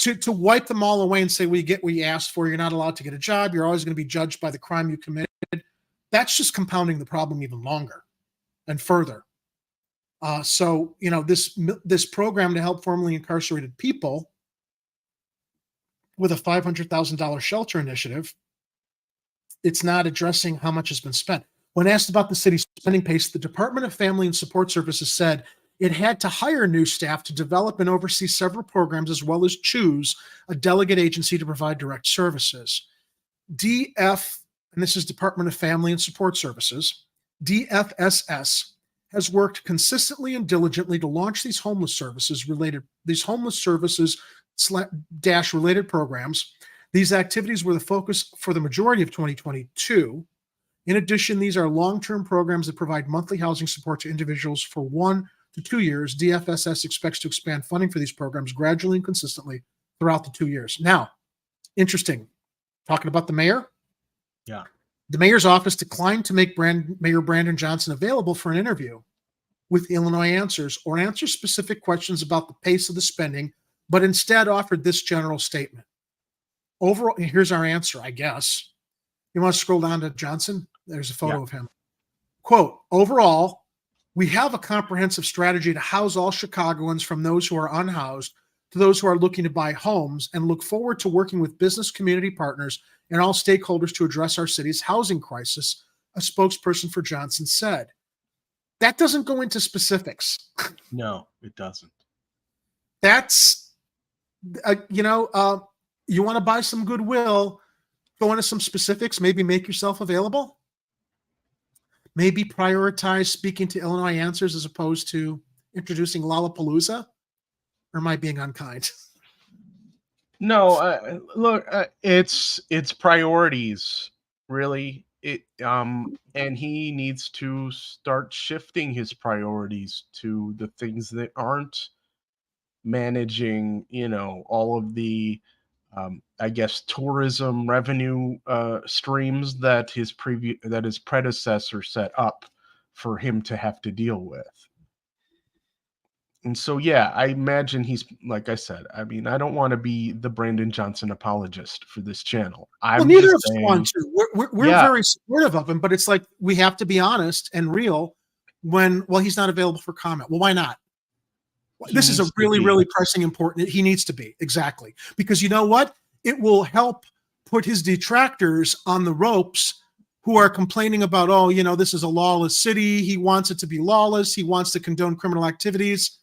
To wipe them all away and say, well, you get what you asked for. You're not allowed to get a job. You're always going to be judged by the crime you committed. That's just compounding the problem even longer and further. So, this program to help formerly incarcerated people with a $500,000 shelter initiative, it's not addressing how much has been spent. When asked about the city's spending pace, the Department of Family and Support Services said it had to hire new staff to develop and oversee several programs, as well as choose a delegate agency to provide direct services. DF, and this is Department of Family and Support Services, DFSS, has worked consistently and diligently to launch these homeless services related programs. These activities were the focus for the majority of 2022. In addition, these are long-term programs that provide monthly housing support to individuals for 1 to 2 years. DFSS expects to expand funding for these programs gradually and consistently throughout the 2 years. Now, interesting. Talking about the mayor. Yeah. The mayor's office declined to make Mayor Brandon Johnson available for an interview with Illinois Answers or answer specific questions about the pace of the spending, but instead offered this general statement. Overall, here's our answer, I guess. You want to scroll down to Johnson? There's a photo of him. Quote, overall, we have a comprehensive strategy to house all Chicagoans, from those who are unhoused to those who are looking to buy homes, and look forward to working with business community partners and all stakeholders to address our city's housing crisis, a spokesperson for Johnson said. That doesn't go into specifics. No, it doesn't. That's, you want to buy some goodwill, go into some specifics, maybe make yourself available. Maybe prioritize speaking to Illinois Answers as opposed to introducing Lollapalooza. Or am I being unkind? No, look, it's priorities, really. And he needs to start shifting his priorities to the things that aren't managing, all of the, I guess, tourism revenue streams that his predecessor set up for him to have to deal with. And so, yeah, I imagine he's, like I said, I mean, I don't want to be the Brandon Johnson apologist for this channel. Neither of us want to. We're very supportive of him, but it's like we have to be honest and real when, he's not available for comment. Well, why not? This is a really, really pressing important. He needs to be, exactly. Because you know what? It will help put his detractors on the ropes who are complaining about, this is a lawless city. He wants it to be lawless. He wants to condone criminal activities.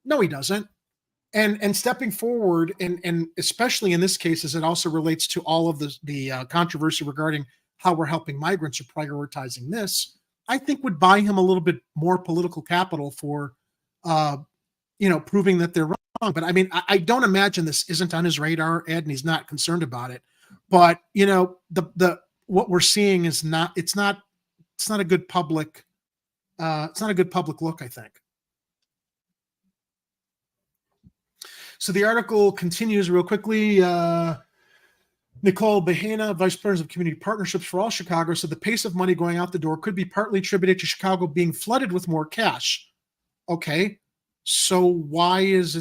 No, he doesn't. And stepping forward, and especially in this case, as it also relates to all of the controversy regarding how we're helping migrants or prioritizing this, I think would buy him a little bit more political capital for, proving that they're wrong. But I mean, I don't imagine this isn't on his radar, Ed, and he's not concerned about it. But what we're seeing is it's not a good public, it's not a good public look, I think. So the article continues real quickly. Nicole Behena, Vice President of Community Partnerships for All Chicago, said the pace of money going out the door could be partly attributed to Chicago being flooded with more cash. Okay, so why is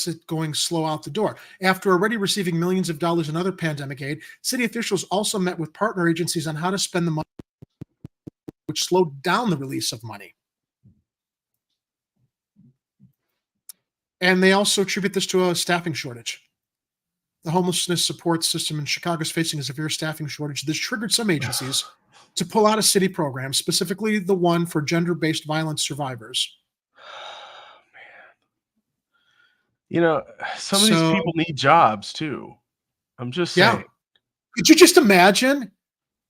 it going slow out the door? After already receiving millions of dollars in other pandemic aid, city officials also met with partner agencies on how to spend the money, which slowed down the release of money. And they also attribute this to a staffing shortage. The homelessness support system in Chicago is facing a severe staffing shortage. This triggered some agencies to pull out a city program, specifically the one for gender-based violence survivors. Some of these people need jobs too. I'm just saying. Could you just imagine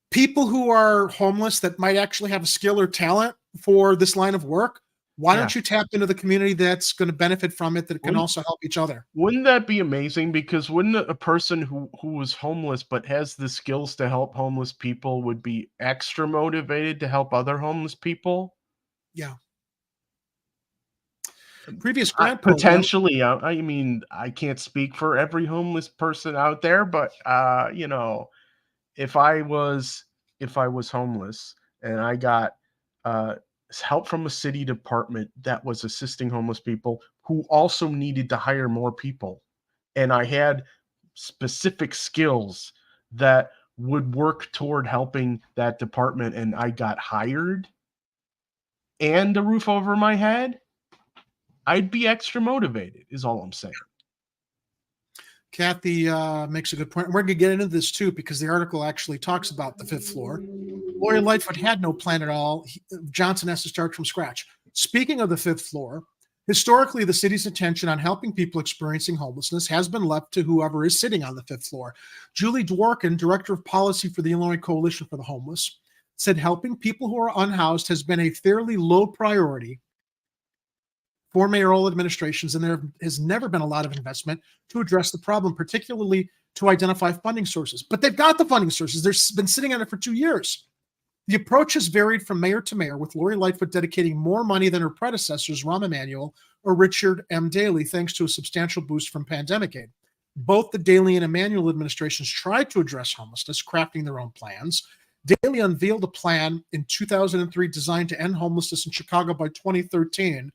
people who are homeless that might actually have a skill or talent for this line of work? Why don't you tap into the community that's going to benefit from it, that can also help each other? Wouldn't that be amazing? Because wouldn't a person who was homeless but has the skills to help homeless people would be extra motivated to help other homeless people? Yeah. Previous grant potentially. I mean, I can't speak for every homeless person out there, but if I was homeless and I got help from a city department that was assisting homeless people who also needed to hire more people, and I had specific skills that would work toward helping that department, and I got hired and a roof over my head, I'd be extra motivated, is all I'm saying. Kathy makes a good point. We're going to get into this too, because the article actually talks about the fifth floor. Lori Lightfoot had no plan at all. Johnson has to start from scratch. Speaking of the fifth floor, historically, the city's attention on helping people experiencing homelessness has been left to whoever is sitting on the fifth floor. Julie Dworkin, director of policy for the Illinois Coalition for the Homeless, said helping people who are unhoused has been a fairly low priority for mayoral administrations, and there has never been a lot of investment to address the problem, particularly to identify funding sources. But they've got the funding sources. They've been sitting on it for 2 years. The approach has varied from mayor to mayor, with Lori Lightfoot dedicating more money than her predecessors, Rahm Emanuel or Richard M. Daley, thanks to a substantial boost from pandemic aid. Both the Daley and Emanuel administrations tried to address homelessness, crafting their own plans. Daley unveiled a plan in 2003 designed to end homelessness in Chicago by 2013,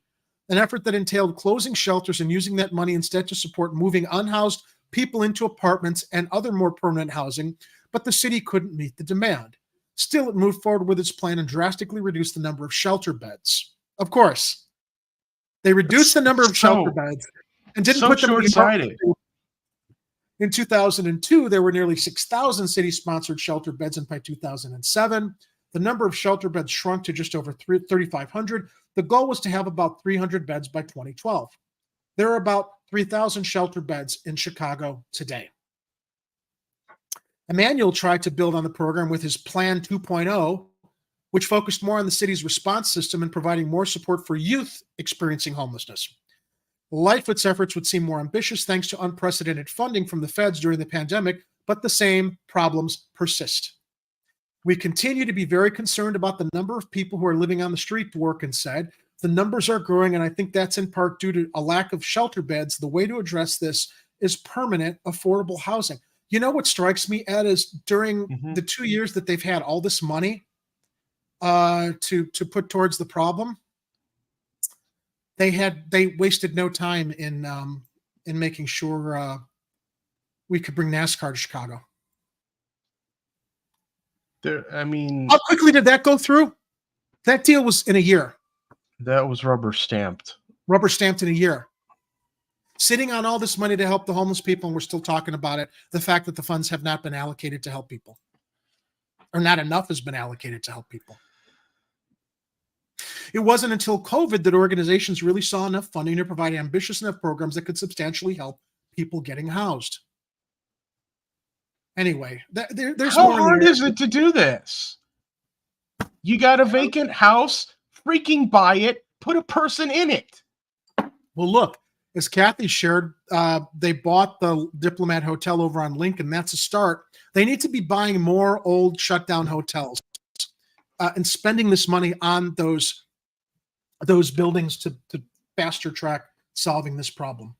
an effort that entailed closing shelters and using that money instead to support moving unhoused people into apartments and other more permanent housing, but the city couldn't meet the demand. Still, it moved forward with its plan and drastically reduced the number of shelter beds. Of course, they reduced the number of shelter beds and didn't put them short-sighted. In 2002, there were nearly 6,000 city-sponsored shelter beds, and by 2007, the number of shelter beds shrunk to just over 3,500. The goal was to have about 300 beds by 2012. There are about 3,000 shelter beds in Chicago today. Emanuel tried to build on the program with his Plan 2.0, which focused more on the city's response system and providing more support for youth experiencing homelessness. Lightfoot's efforts would seem more ambitious thanks to unprecedented funding from the feds during the pandemic, but the same problems persist. We continue to be very concerned about the number of people who are living on the street, Dworkin said. The numbers are growing, and I think that's in part due to a lack of shelter beds. The way to address this is permanent, affordable housing. You know what strikes me, Ed, is during the 2 years that they've had all this money to put towards the problem, they wasted no time in making sure we could bring NASCAR to Chicago. How quickly did that go through? That deal was in a year. That was rubber stamped. Rubber stamped in a year. Sitting on all this money to help the homeless people, and we're still talking about it. The fact that the funds have not been allocated to help people, or not enough has been allocated to help people. It wasn't until COVID that organizations really saw enough funding to provide ambitious enough programs that could substantially help people getting housed. Anyway, there's how more. Hard is it to do this? You got a vacant house, freaking buy it, put a person in it. Well, look, as Kathy shared, they bought the Diplomat Hotel over on Lincoln. That's a start. They need to be buying more old shutdown hotels and spending this money on those buildings to faster track solving this problem.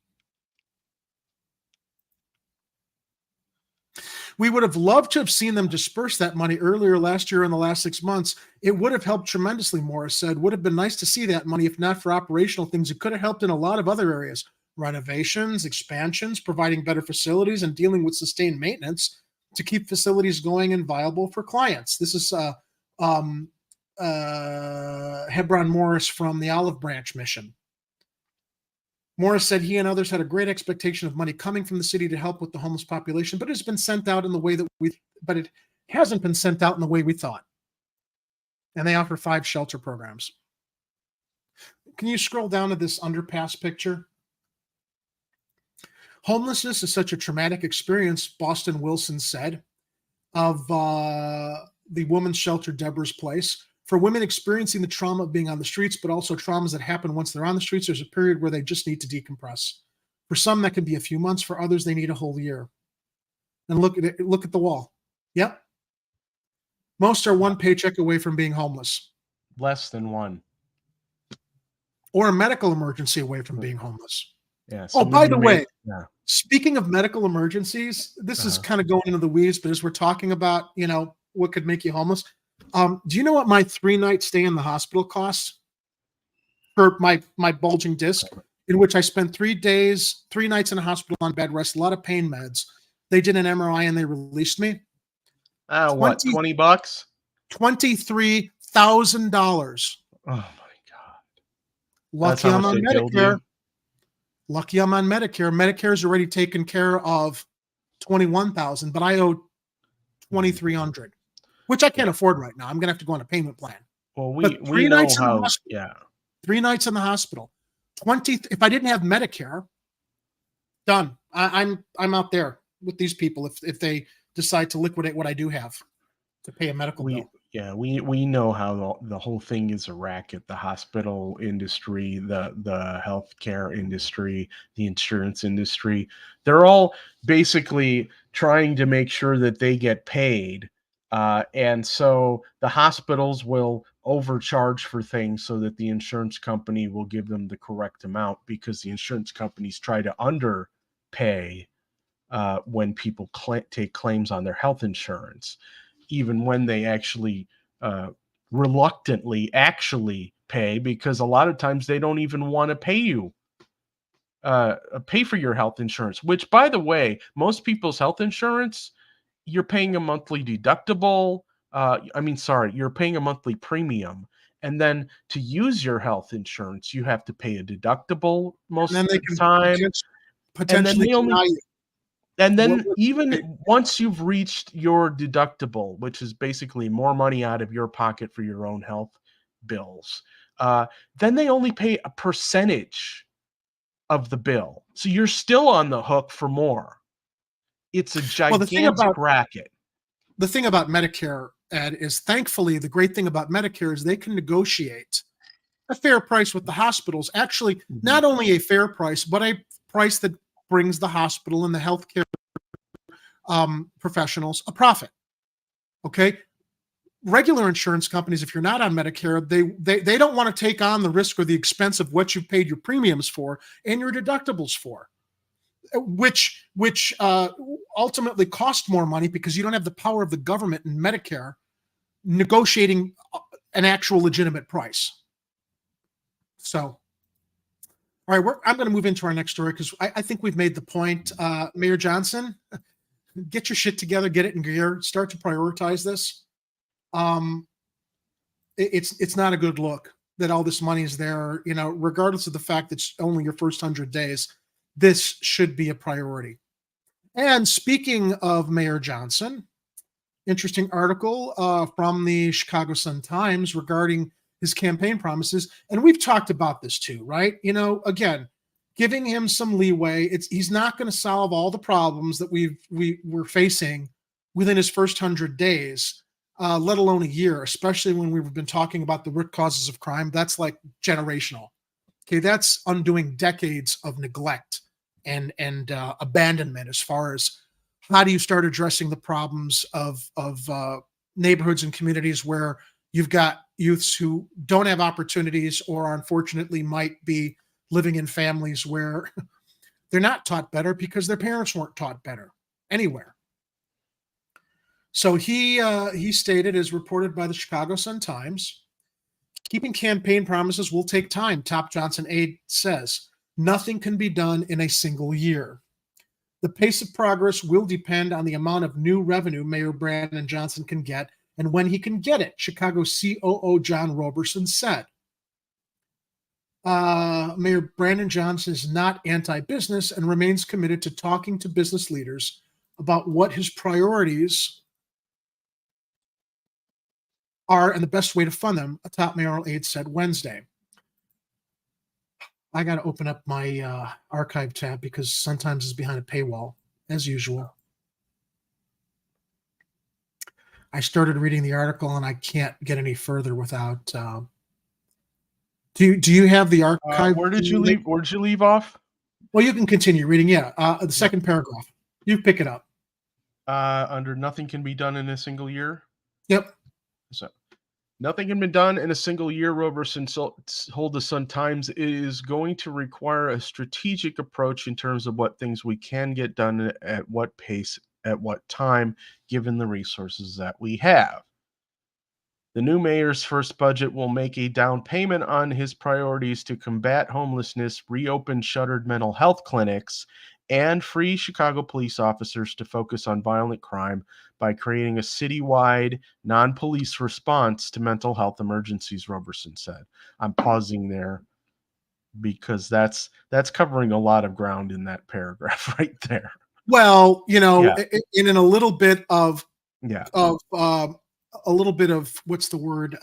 We would have loved to have seen them disperse that money earlier last year in the last 6 months. It would have helped tremendously, Morris said. Would have been nice to see that money, if not for operational things. It could have helped in a lot of other areas. Renovations, expansions, providing better facilities, and dealing with sustained maintenance to keep facilities going and viable for clients. This is Hebron Morris from the Olive Branch Mission. Morris said he and others had a great expectation of money coming from the city to help with the homeless population, but it hasn't been sent out in the way we thought. And they offer 5 shelter programs. Can you scroll down to this underpass picture? Homelessness is such a traumatic experience, Boston Wilson said, of the women's shelter Deborah's Place. For women experiencing the trauma of being on the streets, but also traumas that happen once they're on the streets, there's a period where they just need to decompress. For some, that can be a few months. For others, they need a whole year. And look at it. Look at the wall. Yep. Most are one paycheck away from being homeless. Less than one. Or a medical emergency away from being homeless. Yeah. Oh, by the way, speaking of medical emergencies, this is kind of going into the weeds, but as we're talking about, what could make you homeless, do you know what my 3-night stay in the hospital costs for my bulging disc, in which I spent 3 nights in a hospital on bed rest, a lot of pain meds. They did an MRI and they released me. What, $20? $23,000. Oh my God. Lucky I'm on Medicare. Lucky I'm on Medicare. Medicare's already taken care of $21,000, but I owe $2,300. which I can't afford right now. I'm going to have to go on a payment plan. Well, But we know how. Yeah. 3 nights in the hospital. 20. If I didn't have Medicare, done. I'm out there with these people if they decide to liquidate what I do have to pay a medical bill. Yeah, we know how the whole thing is a racket. The hospital industry, the healthcare industry, the insurance industry, they're all basically trying to make sure that they get paid. And so the hospitals will overcharge for things so that the insurance company will give them the correct amount, because the insurance companies try to underpay when people take claims on their health insurance, even when they actually reluctantly actually pay, because a lot of times they don't even want to pay for your health insurance, which, by the way, most people's health insurance, you're paying a monthly deductible. You're paying a monthly premium. And then to use your health insurance, you have to pay a deductible most of the time. Potentially deny you. And then even once you've reached your deductible, which is basically more money out of your pocket for your own health bills, then they only pay a percentage of the bill. So you're still on the hook for more. It's a gigantic racket. The thing about Medicare, Ed, is thankfully the great thing about Medicare is they can negotiate a fair price with the hospitals. Actually, not only a fair price, but a price that brings the hospital and the healthcare professionals a profit. Okay, regular insurance companies, if you're not on Medicare, they don't want to take on the risk or the expense of what you paid your premiums for and your deductibles for, which ultimately cost more money because you don't have the power of the government and Medicare negotiating an actual legitimate price. So. All right, I'm going to move into our next story because I think we've made the point. Mayor Johnson, get your shit together, get it in gear, start to prioritize this. It's not a good look that all this money is there, regardless of the fact that it's only your first 100 days. This should be a priority. And speaking of Mayor Johnson, interesting article from the Chicago Sun-Times regarding his campaign promises. And we've talked about this too, right? Again, giving him some leeway. He's not going to solve all the problems that we're facing within his first 100 days, let alone a year, especially when we've been talking about the root causes of crime. That's like generational. Okay, that's undoing decades of neglect and abandonment as far as how do you start addressing the problems of neighborhoods and communities where you've got youths who don't have opportunities or unfortunately might be living in families where they're not taught better because their parents weren't taught better anywhere. So he stated, as reported by the Chicago Sun-Times, keeping campaign promises will take time, top Johnson aide says. Nothing can be done in a single year. The pace of progress will depend on the amount of new revenue Mayor Brandon Johnson can get and when he can get it, Chicago COO John Roberson said. Mayor Brandon Johnson is not anti-business and remains committed to talking to business leaders about what his priorities are and the best way to fund them, a top mayoral aide said Wednesday. I got to open up my archive tab because sometimes it's behind a paywall, as usual. I started reading the article and I can't get any further without. Do you have the archive? Where did you leave? Where did you leave off? Well, you can continue reading. Yeah, the second paragraph. You pick it up. Under nothing can be done in a single year. Yep. So, nothing can be done in a single year, Roberson told the Sun-Times. It is going to require a strategic approach in terms of what things we can get done at what pace, at what time, given the resources that we have. The new mayor's first budget will make a down payment on his priorities to combat homelessness, reopen shuttered mental health clinics, and free Chicago police officers to focus on violent crime by creating a citywide non-police response to mental health emergencies, Roberson said. I'm pausing there because that's covering a lot of ground in that paragraph right there. Well, in a little bit of a little bit of what's the word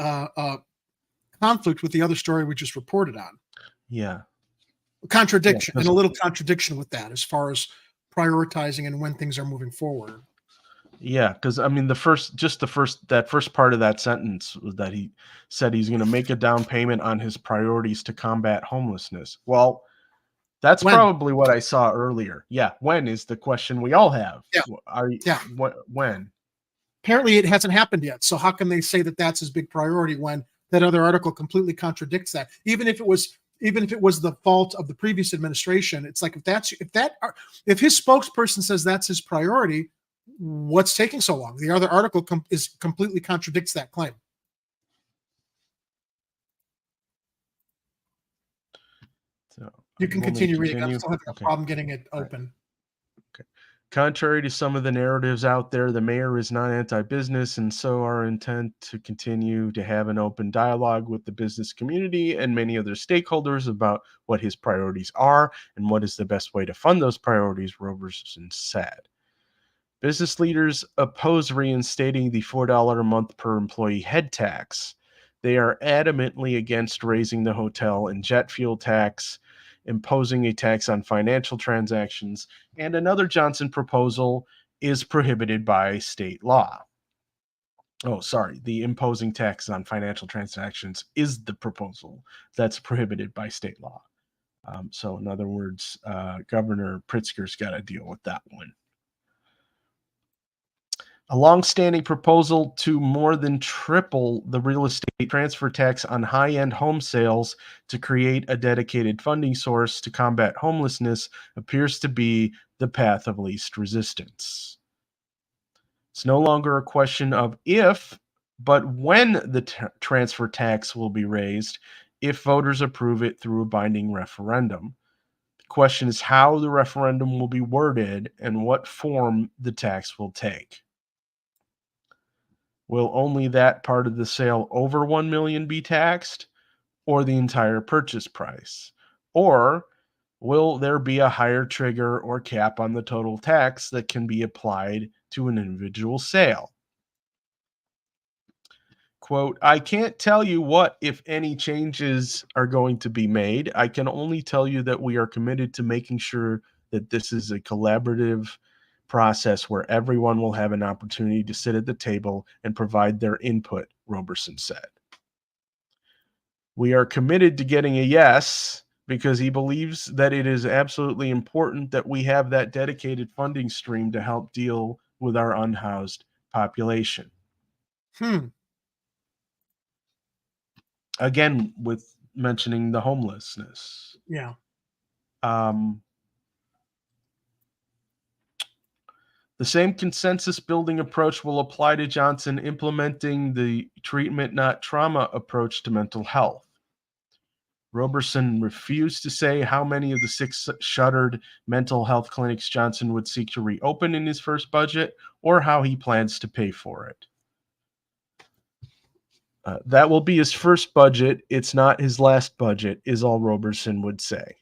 conflict with the other story we just reported on. Yeah. Contradiction, Yeah, and a little contradiction with that as far as prioritizing and when things are moving forward. Yeah, because I mean, that first part of that sentence was that he said he's going to make a down payment on his priorities to combat homelessness. Well, that's When? probably what I saw earlier. Yeah, when is the question we all have? Yeah. Are you, Yeah. when? Apparently, it hasn't happened yet. So how can they say that that's his big priority when that other article completely contradicts that? Even if it was the fault of the previous administration, it's like if his spokesperson says that's his priority, what's taking so long? The other article completely contradicts that claim. So You can continue reading. I'm still having a Okay. problem getting it open. Okay. Contrary to some of the narratives out there, the mayor is not anti-business, and so our intent to continue to have an open dialogue with the business community and many other stakeholders about what his priorities are and what is the best way to fund those priorities, Roberson said. Business leaders oppose reinstating the $4 a month per employee head tax. They are adamantly against raising the hotel and jet fuel tax, imposing a tax on financial transactions, and another Johnson proposal is prohibited by state law. Oh, sorry. The imposing tax on financial transactions is the proposal that's prohibited by state law. So, in other words, Governor Pritzker's got to deal with that one. A long-standing proposal to more than triple the real estate transfer tax on high-end home sales to create a dedicated funding source to combat homelessness appears to be the path of least resistance. It's no longer a question of if, but when the transfer tax will be raised if voters approve it through a binding referendum. The question is how the referendum will be worded and what form the tax will take. Will only that part of the sale over $1 million be taxed, or the entire purchase price? Or will there be a higher trigger or cap on the total tax that can be applied to an individual sale? Quote, I can't tell you what, if any, changes are going to be made. I can only tell you that we are committed to making sure that this is a collaborative process where everyone will have an opportunity to sit at the table and provide their input, Roberson said. We are committed to getting a yes because he believes that it is absolutely important that we have that dedicated funding stream to help deal with our unhoused population. Again, with mentioning the homelessness. Yeah. The same consensus building approach will apply to Johnson implementing the treatment, not trauma approach to mental health. Roberson refused to say how many of the 6 shuttered mental health clinics Johnson would seek to reopen in his first budget or how he plans to pay for it. That will be his first budget. It's not his last budget, is all Roberson would say.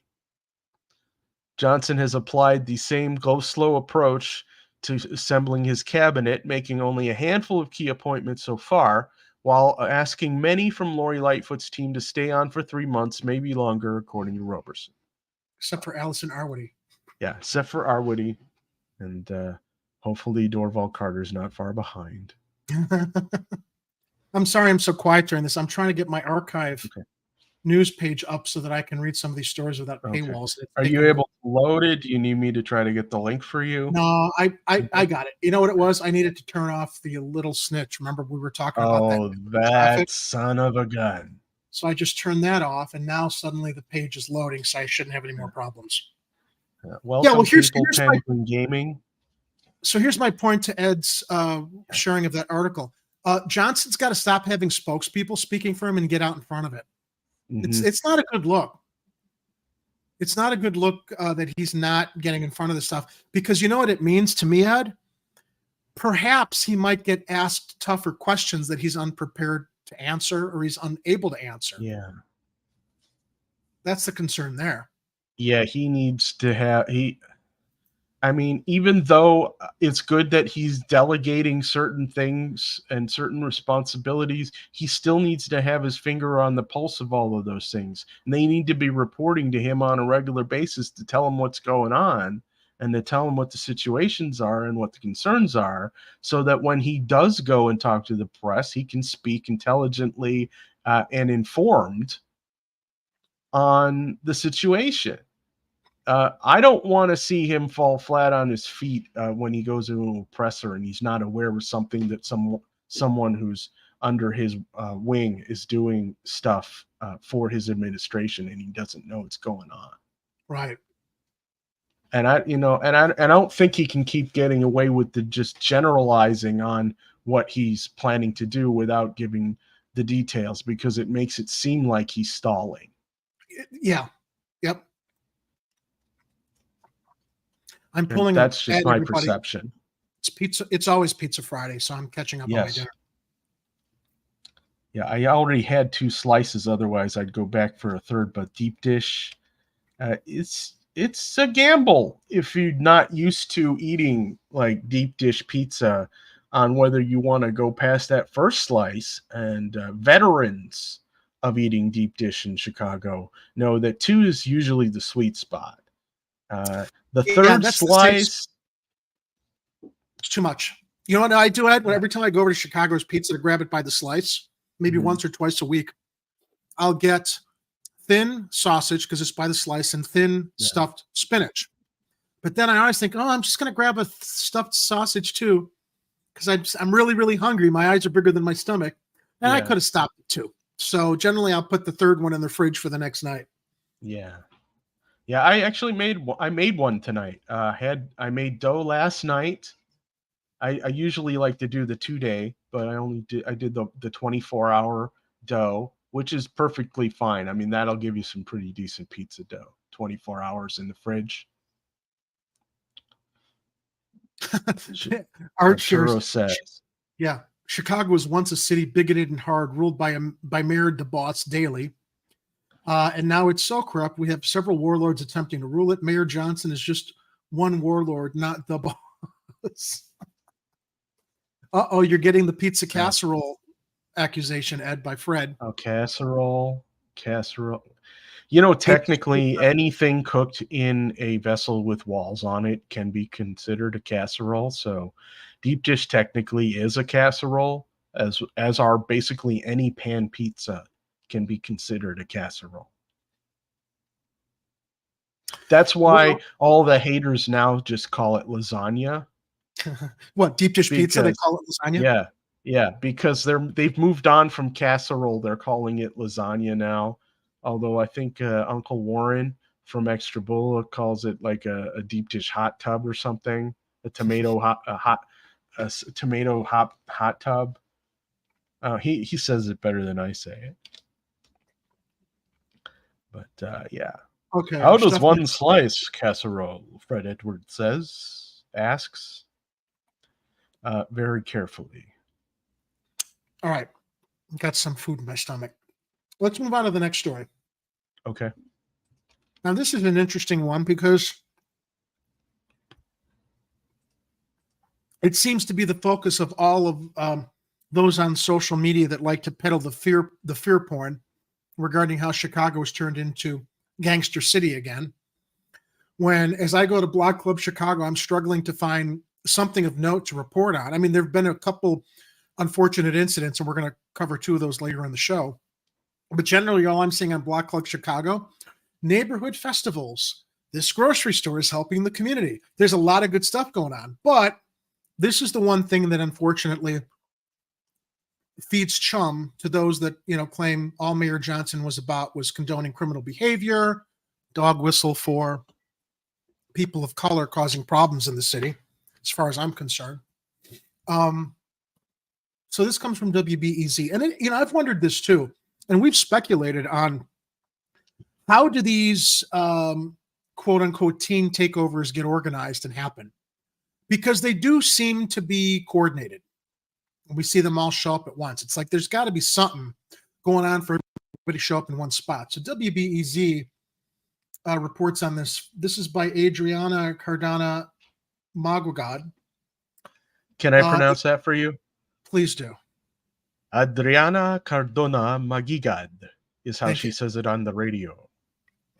Johnson has applied the same go-slow approach to assembling his cabinet, making only a handful of key appointments so far, while asking many from Lori Lightfoot's team to stay on for 3 months, maybe longer, according to Roberson. Except for Allison Arwady. Yeah, except for Arwady. And hopefully Dorval Carter's not far behind. I'm sorry I'm so quiet during this. I'm trying to get my archive news page up so that I can read some of these stories without paywalls. Are you able to load it? Do you need me to try to get the link for you? No, I got it. You know what it was? I needed to turn off the little snitch. Remember we were talking about that? Oh, that son of a gun. So I just turned that off, and now suddenly the page is loading, so I shouldn't have any more problems. Welcome, here's Penguin Gaming. So here's my point to Ed's sharing of that article. Johnson's got to stop having spokespeople speaking for him and get out in front of it. It's not a good look. It's not a good look that he's not getting in front of this stuff, because you know what it means to me, Ed? Perhaps he might get asked tougher questions that he's unprepared to answer or he's unable to answer. Yeah. That's the concern there. Yeah, he needs to have I mean, even though it's good that he's delegating certain things and certain responsibilities, he still needs to have his finger on the pulse of all of those things. And they need to be reporting to him on a regular basis to tell him what's going on and to tell him what the situations are and what the concerns are, so that when he does go and talk to the press, he can speak intelligently and informed on the situation. I don't want to see him fall flat on his feet when he goes into a presser and he's not aware of something that someone who's under his wing is doing stuff for his administration and he doesn't know what's going on. Right. And I don't think he can keep getting away with the just generalizing on what he's planning to do without giving the details, because it makes it seem like he's stalling. Yeah. Yep. I'm pulling. That's just my perception. It's pizza. It's always Pizza Friday, so I'm catching up on my dinner. Yeah, I already had 2 slices. Otherwise, I'd go back for a third. But deep dish, it's a gamble if you're not used to eating like deep dish pizza on whether you want to go past that first slice. And veterans of eating deep dish in Chicago know that 2 is usually the sweet spot. The third slice, it's too much. You know what I do? Every time I go over to Chicago's Pizza to grab it by the slice, maybe once or twice a week, I'll get thin sausage because it's by the slice and thin stuffed spinach. But then I always think, oh, I'm just going to grab a stuffed sausage too, because I'm really, really hungry. My eyes are bigger than my stomach, and I could have stopped it too. So generally, I'll put the third one in the fridge for the next night. Yeah. Yeah, I actually made one tonight. I made dough last night. I usually like to do the 2-day, but I did the 24-hour dough, which is perfectly fine. I mean, that'll give you some pretty decent pizza dough. 24 hours in the fridge. Art shares says, yeah, Chicago was once a city bigoted and hard, ruled by Mayor DeBoss Daley. And now it's so corrupt, we have several warlords attempting to rule it. Mayor Johnson is just one warlord, not the boss. Uh-oh, you're getting the pizza casserole accusation, Ed, by Fred. Oh, casserole. You know, technically, anything cooked in a vessel with walls on it can be considered a casserole. So deep dish technically is a casserole, as are basically any pan pizza can be considered a casserole. That's why all the haters now just call it lasagna. What, deep dish pizza? They call it lasagna? Yeah, because they've moved on from casserole. They're calling it lasagna now. Although I think Uncle Warren from Extra Bulla calls it like a deep dish hot tub or something. A tomato hot tub. He says it better than I say it. But yeah. Okay. How does one slice casserole? Fred Edwards asks very carefully. All right. Got some food in my stomach. Let's move on to the next story. Okay. Now, this is an interesting one because it seems to be the focus of all of those on social media that like to peddle the fear porn regarding how Chicago was turned into gangster city again. When, as I go to Block Club Chicago, I'm struggling to find something of note to report on. I mean, there have been a couple unfortunate incidents, and we're going to cover 2 of those later in the show. But generally, all I'm seeing on Block Club Chicago, neighborhood festivals. This grocery store is helping the community. There's a lot of good stuff going on. But this is the one thing that unfortunately feeds chum to those that, claim all Mayor Johnson was about was condoning criminal behavior, dog whistle for people of color causing problems in the city, as far as I'm concerned. So this comes from WBEZ. And, I've wondered this too. And we've speculated on how do these quote unquote teen takeovers get organized and happen? Because they do seem to be coordinated. We see them all show up at once. It's like there's got to be something going on for everybody to show up in one spot. So WBEZ reports on this. This is by Adriana Cardana Magugad. Can I pronounce that for you? Please do. Adriana Cardona Magigad is how Thank she you. says it on the radio,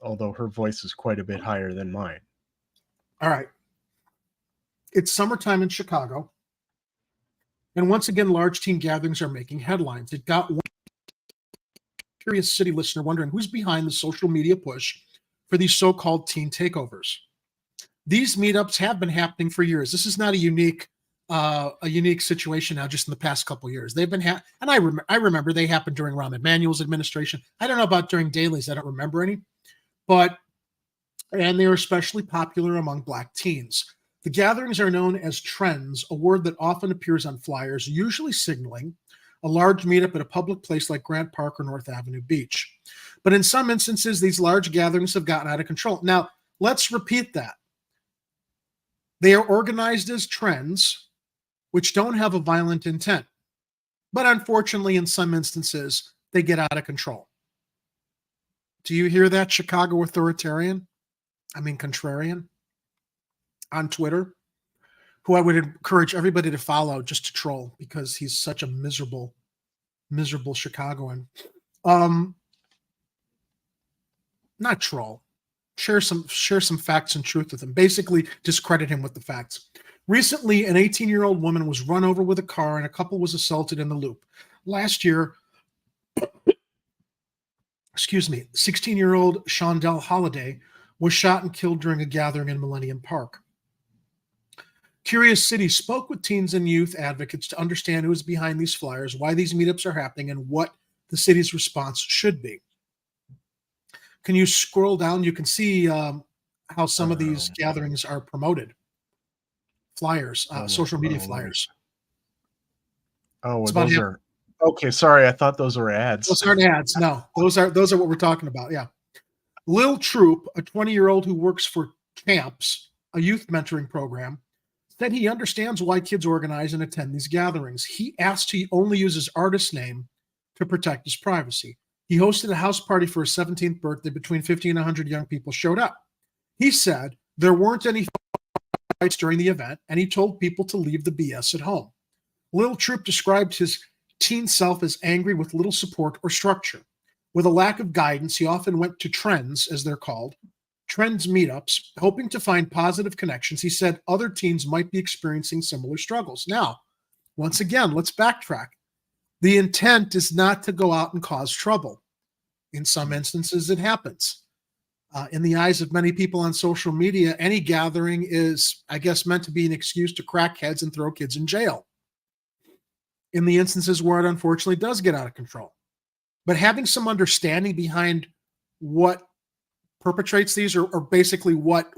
although her voice is quite a bit higher than mine. All right. It's summertime in Chicago. And once again, large teen gatherings are making headlines. It got one curious city listener wondering who's behind the social media push for these so-called teen takeovers. These meetups have been happening for years. This is not a unique situation now, just in the past couple of years. They've been and I remember they happened during Rahm Emanuel's administration. I don't know about during Daley's. I don't remember any, and they are especially popular among Black teens. The gatherings are known as trends, a word that often appears on flyers, usually signaling a large meetup at a public place like Grant Park or North Avenue Beach. But in some instances, these large gatherings have gotten out of control. Now, let's repeat that. They are organized as trends, which don't have a violent intent. But unfortunately, in some instances, they get out of control. Do you hear that, Chicago authoritarian? I mean, contrarian? On Twitter, who I would encourage everybody to follow just to troll because he's such a miserable Chicagoan. Not troll. Share some facts and truth with him. Basically, discredit him with the facts. Recently, an 18-year-old woman was run over with a car and a couple was assaulted in the Loop. Last year, 16-year-old Shondell Holiday was shot and killed during a gathering in Millennium Park. Curious City spoke with teens and youth advocates to understand who is behind these flyers, why these meetups are happening, and what the city's response should be. Can you scroll down? You can see how some of these gatherings are promoted. Flyers, social media flyers. Oh, those are okay. Sorry, I thought those were ads. Those aren't ads. No, those are what we're talking about. Yeah, Lil Troop, a 20-year-old who works for Champs, a youth mentoring program, said he understands why kids organize and attend these gatherings. He asked to only use his artist name to protect his privacy. He hosted a house party for his 17th birthday. Between 50 and 100 young people showed up. He said there weren't any fights during the event, and he told people to leave the BS at home. Lil Troop described his teen self as angry with little support or structure. With a lack of guidance, he often went to trends, as they're called, trends meetups, hoping to find positive connections. He said other teens might be experiencing similar struggles. Now, once again, let's backtrack. The intent is not to go out and cause trouble. In some instances, it happens. In the eyes of many people on social media, any gathering is, I guess, meant to be an excuse to crack heads and throw kids in jail. In the instances where it unfortunately does get out of control. But having some understanding behind what perpetrates these or basically what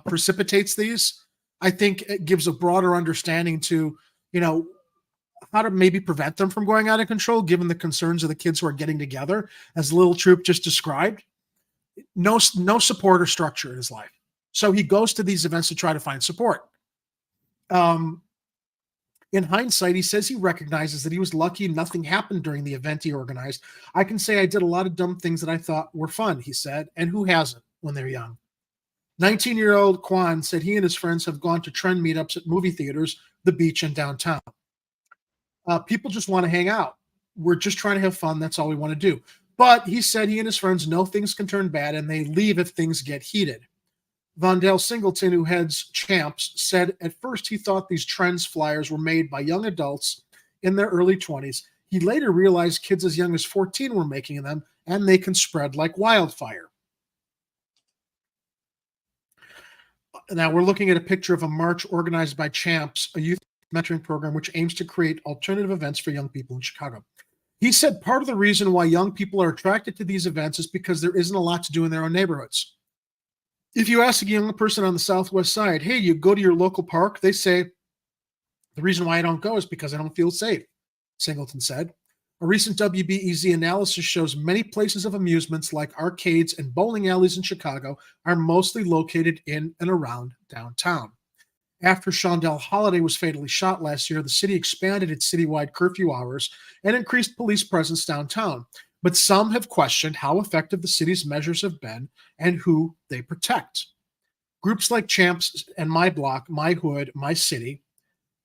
precipitates these, I think it gives a broader understanding to, how to maybe prevent them from going out of control, given the concerns of the kids who are getting together, as Little Troop just described. No support or structure in his life. So he goes to these events to try to find support. In hindsight, he says he recognizes that he was lucky nothing happened during the event he organized. I can say I did a lot of dumb things that I thought were fun, he said, and who hasn't when they're young? 19-year-old Kwan said he and his friends have gone to trend meetups at movie theaters, the beach, and downtown. People just want to hang out. We're just trying to have fun. That's all we want to do. But he said he and his friends know things can turn bad, and they leave if things get heated. Vondell Singleton, who heads Champs, said at first he thought these trends flyers were made by young adults in their early 20s. He later realized kids as young as 14 were making them, and they can spread like wildfire. Now we're looking at a picture of a march organized by Champs, a youth mentoring program which aims to create alternative events for young people in Chicago. He said part of the reason why young people are attracted to these events is because there isn't a lot to do in their own neighborhoods. If you ask a young person on the Southwest side, hey, you go to your local park, they say, the reason why I don't go is because I don't feel safe, Singleton said. A recent WBEZ analysis shows many places of amusements like arcades and bowling alleys in Chicago are mostly located in and around downtown. After Shondell Holiday was fatally shot last year, the city expanded its citywide curfew hours and increased police presence downtown. But some have questioned how effective the city's measures have been and who they protect. Groups like Champs and My Block, My Hood, My City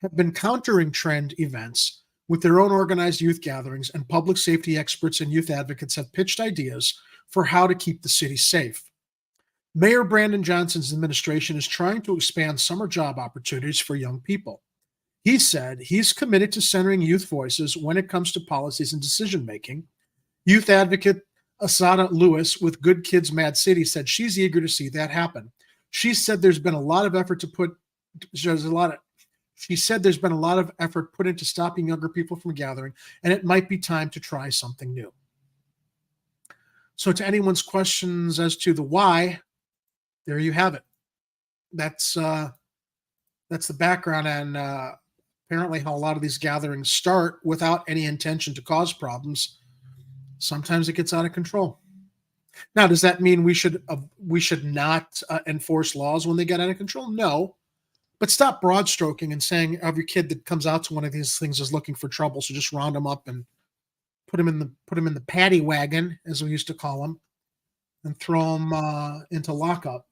have been countering trend events with their own organized youth gatherings, and public safety experts and youth advocates have pitched ideas for how to keep the city safe. Mayor Brandon Johnson's administration is trying to expand summer job opportunities for young people. He said he's committed to centering youth voices when it comes to policies and decision-making. Youth advocate Asada Lewis with Good Kids Mad City said she's eager to see that happen. She said there's been a lot of effort put into stopping younger people from gathering, and it might be time to try something new. So to anyone's questions as to the why, there you have it. That's the background, and apparently how a lot of these gatherings start without any intention to cause problems. Sometimes it gets out of control. Now, does that mean we should not enforce laws when they get out of control? No, but stop broad stroking and saying every kid that comes out to one of these things is looking for trouble. So just round them up and put them in the paddy wagon, as we used to call them, and throw them into lockup.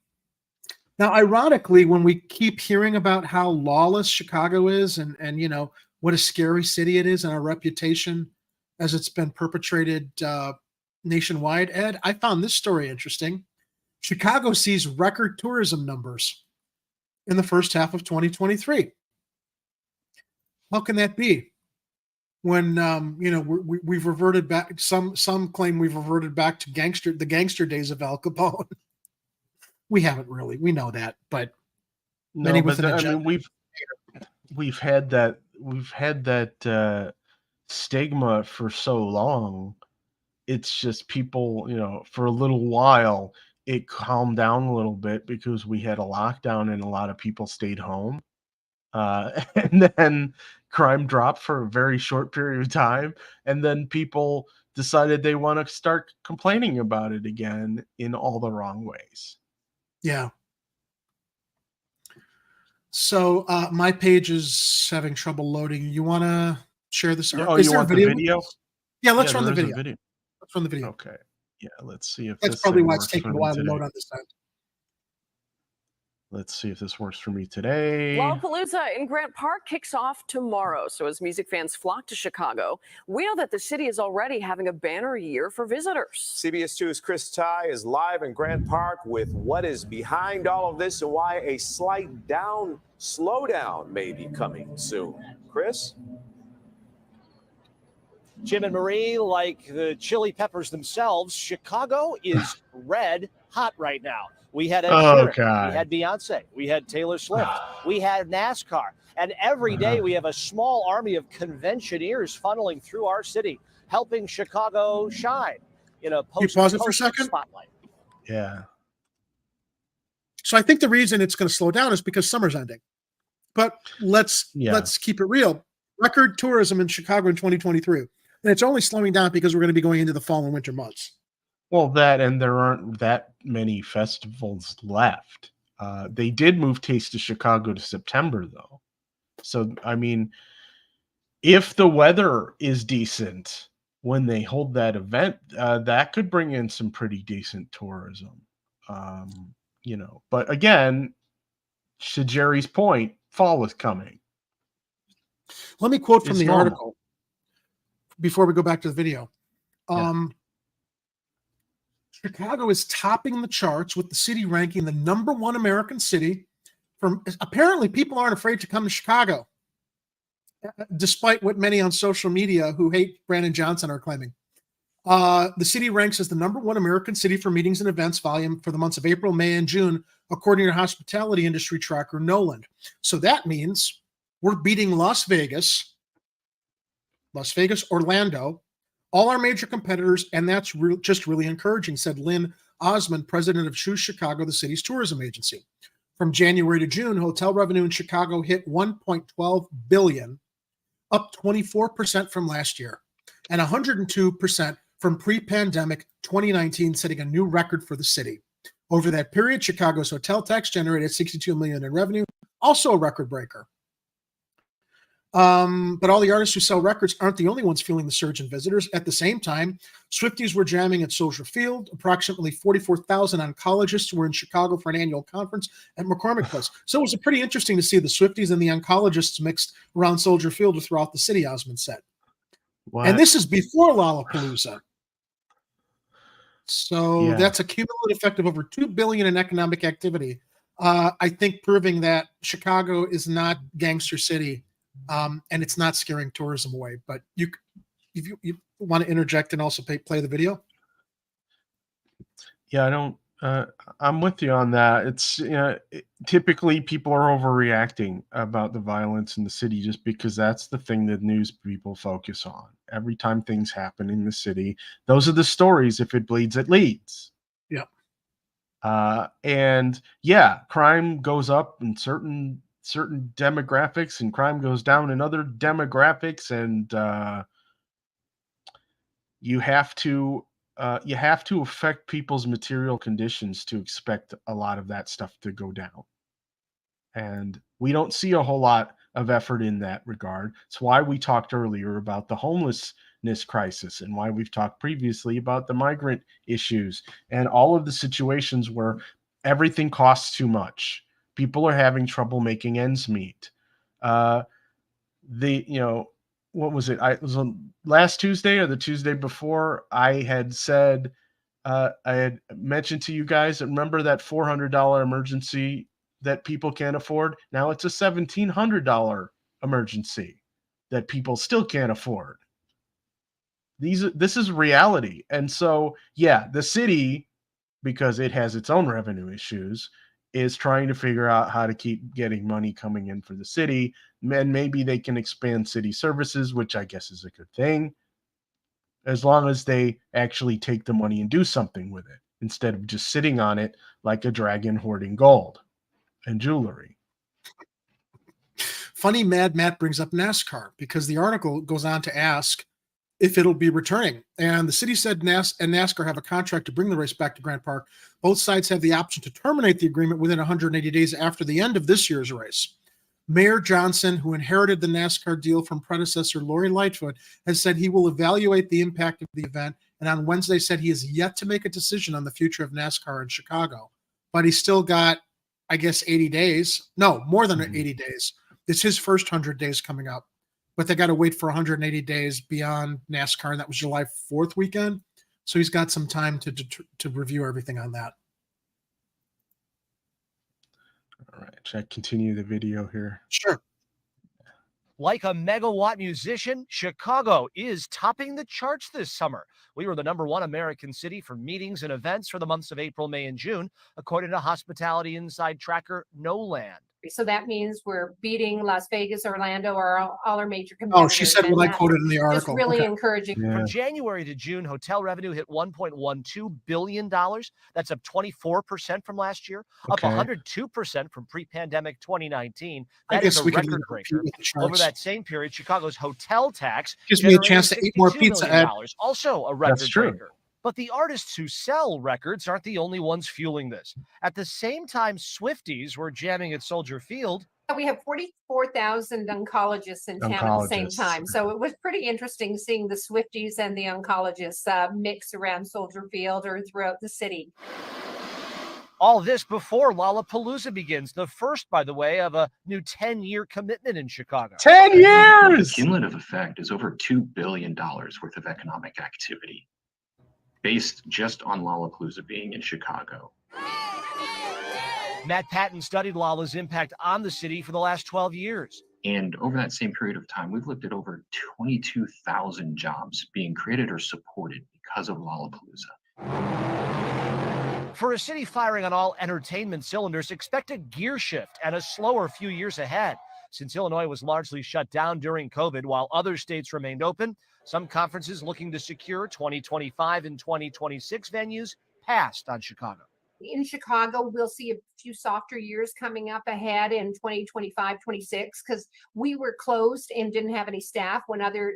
Now, ironically, when we keep hearing about how lawless Chicago is, and what a scary city it is, and our reputation as it's been perpetrated nationwide, Ed, I found this story interesting. Chicago sees record tourism numbers in the first half of 2023. How can that be? When we've reverted back. Some claim we've reverted back to the gangster days of Al Capone. We haven't really. We know that, but no. But I mean, we've had that stigma for so long. It's just people, for a little while, it calmed down a little bit because we had a lockdown and a lot of people stayed home. And then crime dropped for a very short period of time. And then people decided they want to start complaining about it again in all the wrong ways. Yeah. So my page is having trouble loading. You want to share this? Oh, you want the video? Yeah, let's run the video. Let's run the video. Okay. Yeah, let's see if that's probably why it's taking a while to load on this end. Let's see if this works for me today. Lollapalooza in Grant Park kicks off tomorrow. So as music fans flock to Chicago, we know that the city is already having a banner year for visitors. CBS 2's Chris Ty is live in Grant Park with what is behind all of this and why a slight slowdown may be coming soon. Chris? Jim and Marie, like the Chili Peppers themselves, Chicago is red hot right now. We had Ed Sheeran, we had Beyonce, we had Taylor Swift, we had NASCAR, and every day we have a small army of conventioneers funneling through our city, helping Chicago shine in a post. You pause it for a second? Spotlight. Yeah. So I think the reason it's going to slow down is because summer's ending. But let's keep it real. Record tourism in Chicago in 2023. And it's only slowing down because we're going to be going into the fall and winter months. Well, that, and there aren't that many festivals left. They did move Taste of Chicago to September, though. So, I mean, if the weather is decent when they hold that event, that could bring in some pretty decent tourism. But again, to Jerry's point, fall is coming. Let me quote from the article before we go back to the video. Chicago is topping the charts, with the city ranking the #1 American city. Apparently, people aren't afraid to come to Chicago, despite what many on social media who hate Brandon Johnson are claiming. The city ranks as the #1 American city for meetings and events volume for the months of April, May, and June, according to hospitality industry tracker Noland. So that means we're beating Las Vegas, Orlando, all our major competitors, and that's just really encouraging, said Lynn Osmond, president of Choose Chicago, the city's tourism agency. From January to June, hotel revenue in Chicago hit $1.12 billion, up 24% from last year, and 102% from pre-pandemic 2019, setting a new record for the city. Over that period, Chicago's hotel tax generated $62 million in revenue, also a record breaker. But all the artists who sell records aren't the only ones feeling the surge in visitors. At the same time, Swifties were jamming at Soldier Field. Approximately 44,000 oncologists were in Chicago for an annual conference at McCormick Place. So it was pretty interesting to see the Swifties and the oncologists mixed around Soldier Field or throughout the city, Osmond said. What? And this is before Lollapalooza. So that's a cumulative effect of over $2 billion in economic activity. I think proving that Chicago is not gangster city. And it's not scaring tourism away. But if you want to interject and also play the video. Yeah, I don't. I'm with you on that. It's typically people are overreacting about the violence in the city just because that's the thing that news people focus on. Every time things happen in the city, those are the stories. If it bleeds, it leads. Yeah. And yeah, crime goes up in certain demographics and crime goes down in other demographics, and you have to affect people's material conditions to expect a lot of that stuff to go down. And we don't see a whole lot of effort in that regard. It's why we talked earlier about the homelessness crisis and why we've talked previously about the migrant issues and all of the situations where everything costs too much. People are having trouble making ends meet. What was it? It was on last Tuesday or the Tuesday before. I had said, I had mentioned to you guys, remember that $400 emergency that people can't afford? Now it's a $1,700 emergency that people still can't afford. This is reality. And so, yeah, the city, because it has its own revenue issues, is trying to figure out how to keep getting money coming in for the city. And maybe they can expand city services, which I guess is a good thing, as long as they actually take the money and do something with it instead of just sitting on it like a dragon hoarding gold and jewelry. Funny, Mad Matt brings up NASCAR because the article goes on to ask if it'll be returning. And the city said NASCAR have a contract to bring the race back to Grant Park. Both sides have the option to terminate the agreement within 180 days after the end of this year's race. Mayor Johnson, who inherited the NASCAR deal from predecessor Lori Lightfoot, has said he will evaluate the impact of the event, and on Wednesday said he has yet to make a decision on the future of NASCAR in Chicago. But he's still got, I guess, 80 days. No, more than 80 days. It's his first 100 days coming up. But they got to wait for 180 days beyond NASCAR, and that was July 4th weekend. So he's got some time to review everything on that. All right, should I continue the video here? Sure. Like a megawatt musician, Chicago is topping the charts this summer. We were the #1 American city for meetings and events for the months of April, May, and June, according to hospitality inside tracker Noland. So that means we're beating Las Vegas, Orlando, or all our major competitors. Oh, she said what I quoted in the article. Just really encouraging. Yeah. From January to June, hotel revenue hit $1.12 billion. That's up 24% from last year, up 102% from pre-pandemic 2019. That is a record breaker. Over that same period, Chicago's hotel tax gives me a chance to eat more pizza, Ed. Also a record That's true. breaker. But the artists who sell records aren't the only ones fueling this. At the same time, Swifties were jamming at Soldier Field. We have 44,000 oncologists in town at the same time. So it was pretty interesting seeing the Swifties and the oncologists mix around Soldier Field or throughout the city. All this before Lollapalooza begins. The first, by the way, of a new 10-year commitment in Chicago. 10 years! The cumulative effect is over $2 billion worth of economic activity, based just on Lollapalooza being in Chicago. Matt Patton studied Lolla's impact on the city for the last 12 years. And over that same period of time, we've looked at over 22,000 jobs being created or supported because of Lollapalooza. For a city firing on all entertainment cylinders, expect a gear shift and a slower few years ahead. Since Illinois was largely shut down during COVID while other states remained open, some conferences looking to secure 2025 and 2026 venues passed on Chicago. In Chicago, we'll see a few softer years coming up ahead in 2025, 26, because we were closed and didn't have any staff when other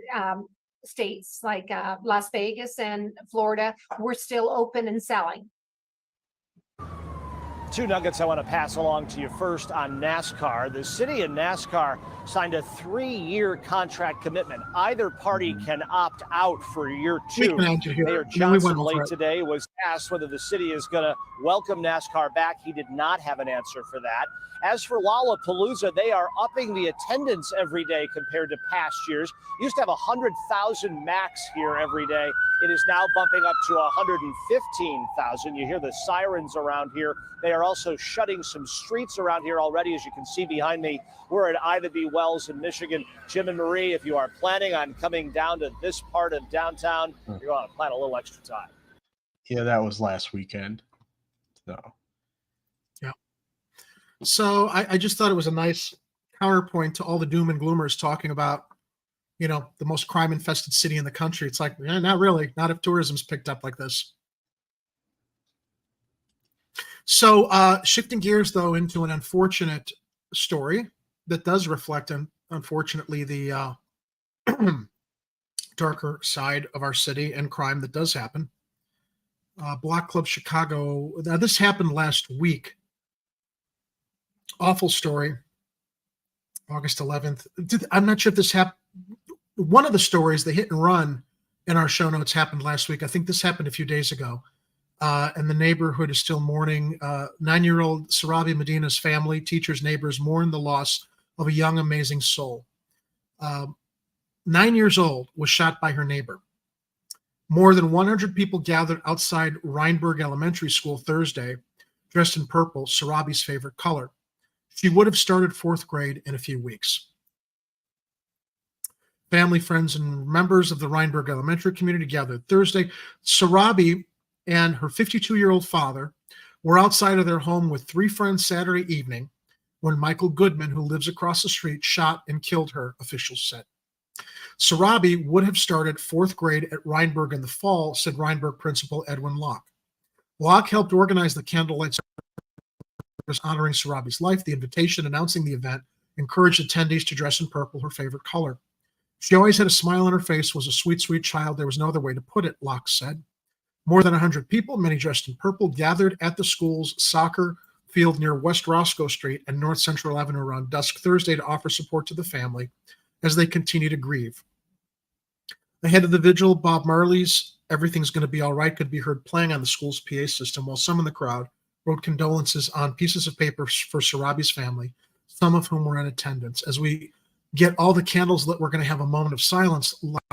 states like Las Vegas and Florida were still open and selling. Two nuggets I want to pass along to you. First, on NASCAR. The city and NASCAR signed a 3-year contract commitment. Either party can opt out for year 2. Mayor Johnson late today was asked whether the city is going to welcome NASCAR back. He did not have an answer for that. As for Lollapalooza, they are upping the attendance every day compared to past years. Used to have 100,000 max here every day. It is now bumping up to 115,000. You hear the sirens around here. They are also shutting some streets around here already. As you can see behind me, we're at Ida B. Wells in Michigan. Jim and Marie, if you are planning on coming down to this part of downtown, you're going to plan a little extra time. Yeah, that was last weekend. So. Yeah. So I just thought it was a nice counterpoint to all the doom and gloomers talking about, you know, the most crime-infested city in the country. It's like, not really. Not if tourism's picked up like this. So shifting gears, though, into an unfortunate story that does reflect, unfortunately, the darker side of our city and crime that does happen. Block Club Chicago. Now, this happened last week. Awful story. August 11th. I'm not sure if this happened. One of the stories, the hit and run in our show notes, happened last week. I think this happened a few days ago. And the neighborhood is still mourning. 9-year-old Sarabi Medina's family, teachers, neighbors mourn the loss of a young, amazing soul. 9 years old, was shot by her neighbor. More than 100 people gathered outside Rheinberg Elementary School Thursday, dressed in purple, Sarabi's favorite color. She would have started 4th grade in a few weeks. Family, friends, and members of the Rheinberg Elementary community gathered Thursday. Sarabi and her 52-year-old father were outside of their home with 3 friends Saturday evening when Michael Goodman, who lives across the street, shot and killed her, officials said. Sarabi would have started 4th grade at Rheinberg in the fall, said Rheinberg principal Edwin Locke. Locke helped organize the candlelight service honoring Sarabi's life. The invitation announcing the event encouraged attendees to dress in purple, her favorite color. She always had a smile on her face, was a sweet, sweet child. There was no other way to put it, Locke said. More than 100 people, many dressed in purple, gathered at the school's soccer field near West Roscoe Street and North Central Avenue around dusk Thursday to offer support to the family as they continue to grieve. The head of the vigil, Bob Marley's "Everything's Gonna Be All Right" could be heard playing on the school's PA system, while some in the crowd wrote condolences on pieces of paper for Sarabi's family, some of whom were in attendance. As we get all the candles lit, we're going to have a moment of silence. Like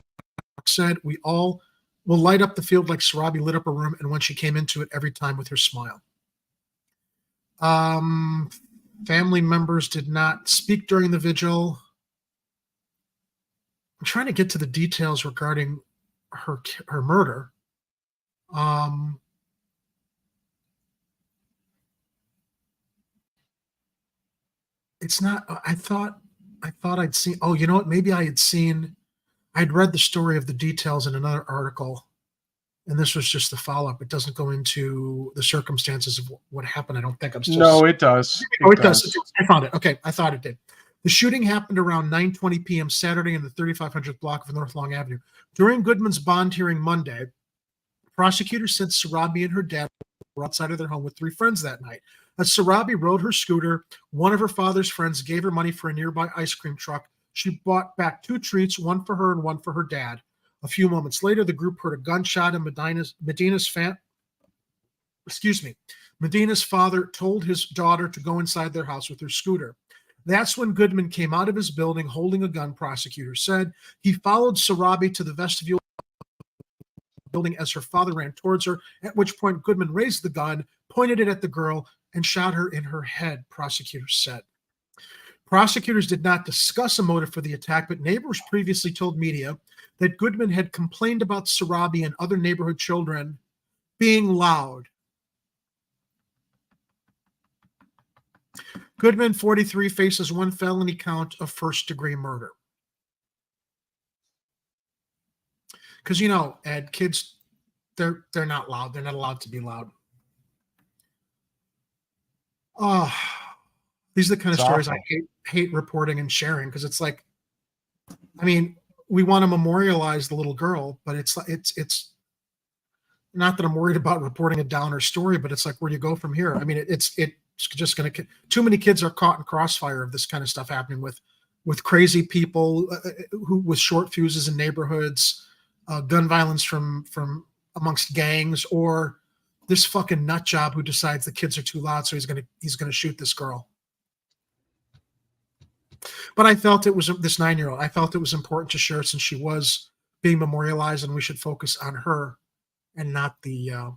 said, we all will light up the field like Sarabi lit up a room, and when she came into it every time with her smile. Family members did not speak during the vigil. I'm trying to get to the details regarding her murder. It's not. I thought I'd seen. Oh, you know what? Maybe I'd read the story of the details in another article, and this was just the follow-up. It doesn't go into the circumstances of what happened. I don't think. I'm still. No, it does. It does. I found it. Okay, I thought it did. The shooting happened around 9:20 p.m. Saturday in the 3500th block of North Long Avenue. During Goodman's bond hearing Monday, prosecutors said Sarabi and her dad were outside of their home with 3 friends that night. As Sarabi rode her scooter, one of her father's friends gave her money for a nearby ice cream truck. She bought back 2 treats, one for her and one for her dad. A few moments later, the group heard a gunshot, and Medina's father told his daughter to go inside their house with her scooter. That's when Goodman came out of his building holding a gun, prosecutors said. He followed Sarabi to the vestibule building as her father ran towards her, at which point Goodman raised the gun, pointed it at the girl, and shot her in her head, prosecutors said. Prosecutors did not discuss a motive for the attack, but neighbors previously told media that Goodman had complained about Sarabi and other neighborhood children being loud. Goodman, 43, faces 1 felony count of first-degree murder. Because, you know, Ed, kids, they're not loud. They're not allowed to be loud. Oh, these are the kind of stories I hate reporting and sharing, because it's like, I mean, we want to memorialize the little girl, but it's not that I'm worried about reporting a downer story, but it's like, where do you go from here? I mean, it's just going to, too many kids are caught in crossfire of this kind of stuff happening with crazy people who with short fuses in neighborhoods, gun violence from amongst gangs, or this fucking nut job who decides the kids are too loud, so he's gonna shoot this girl. But I felt it was this 9-year-old. I felt it was important to share since she was being memorialized, and we should focus on her and not the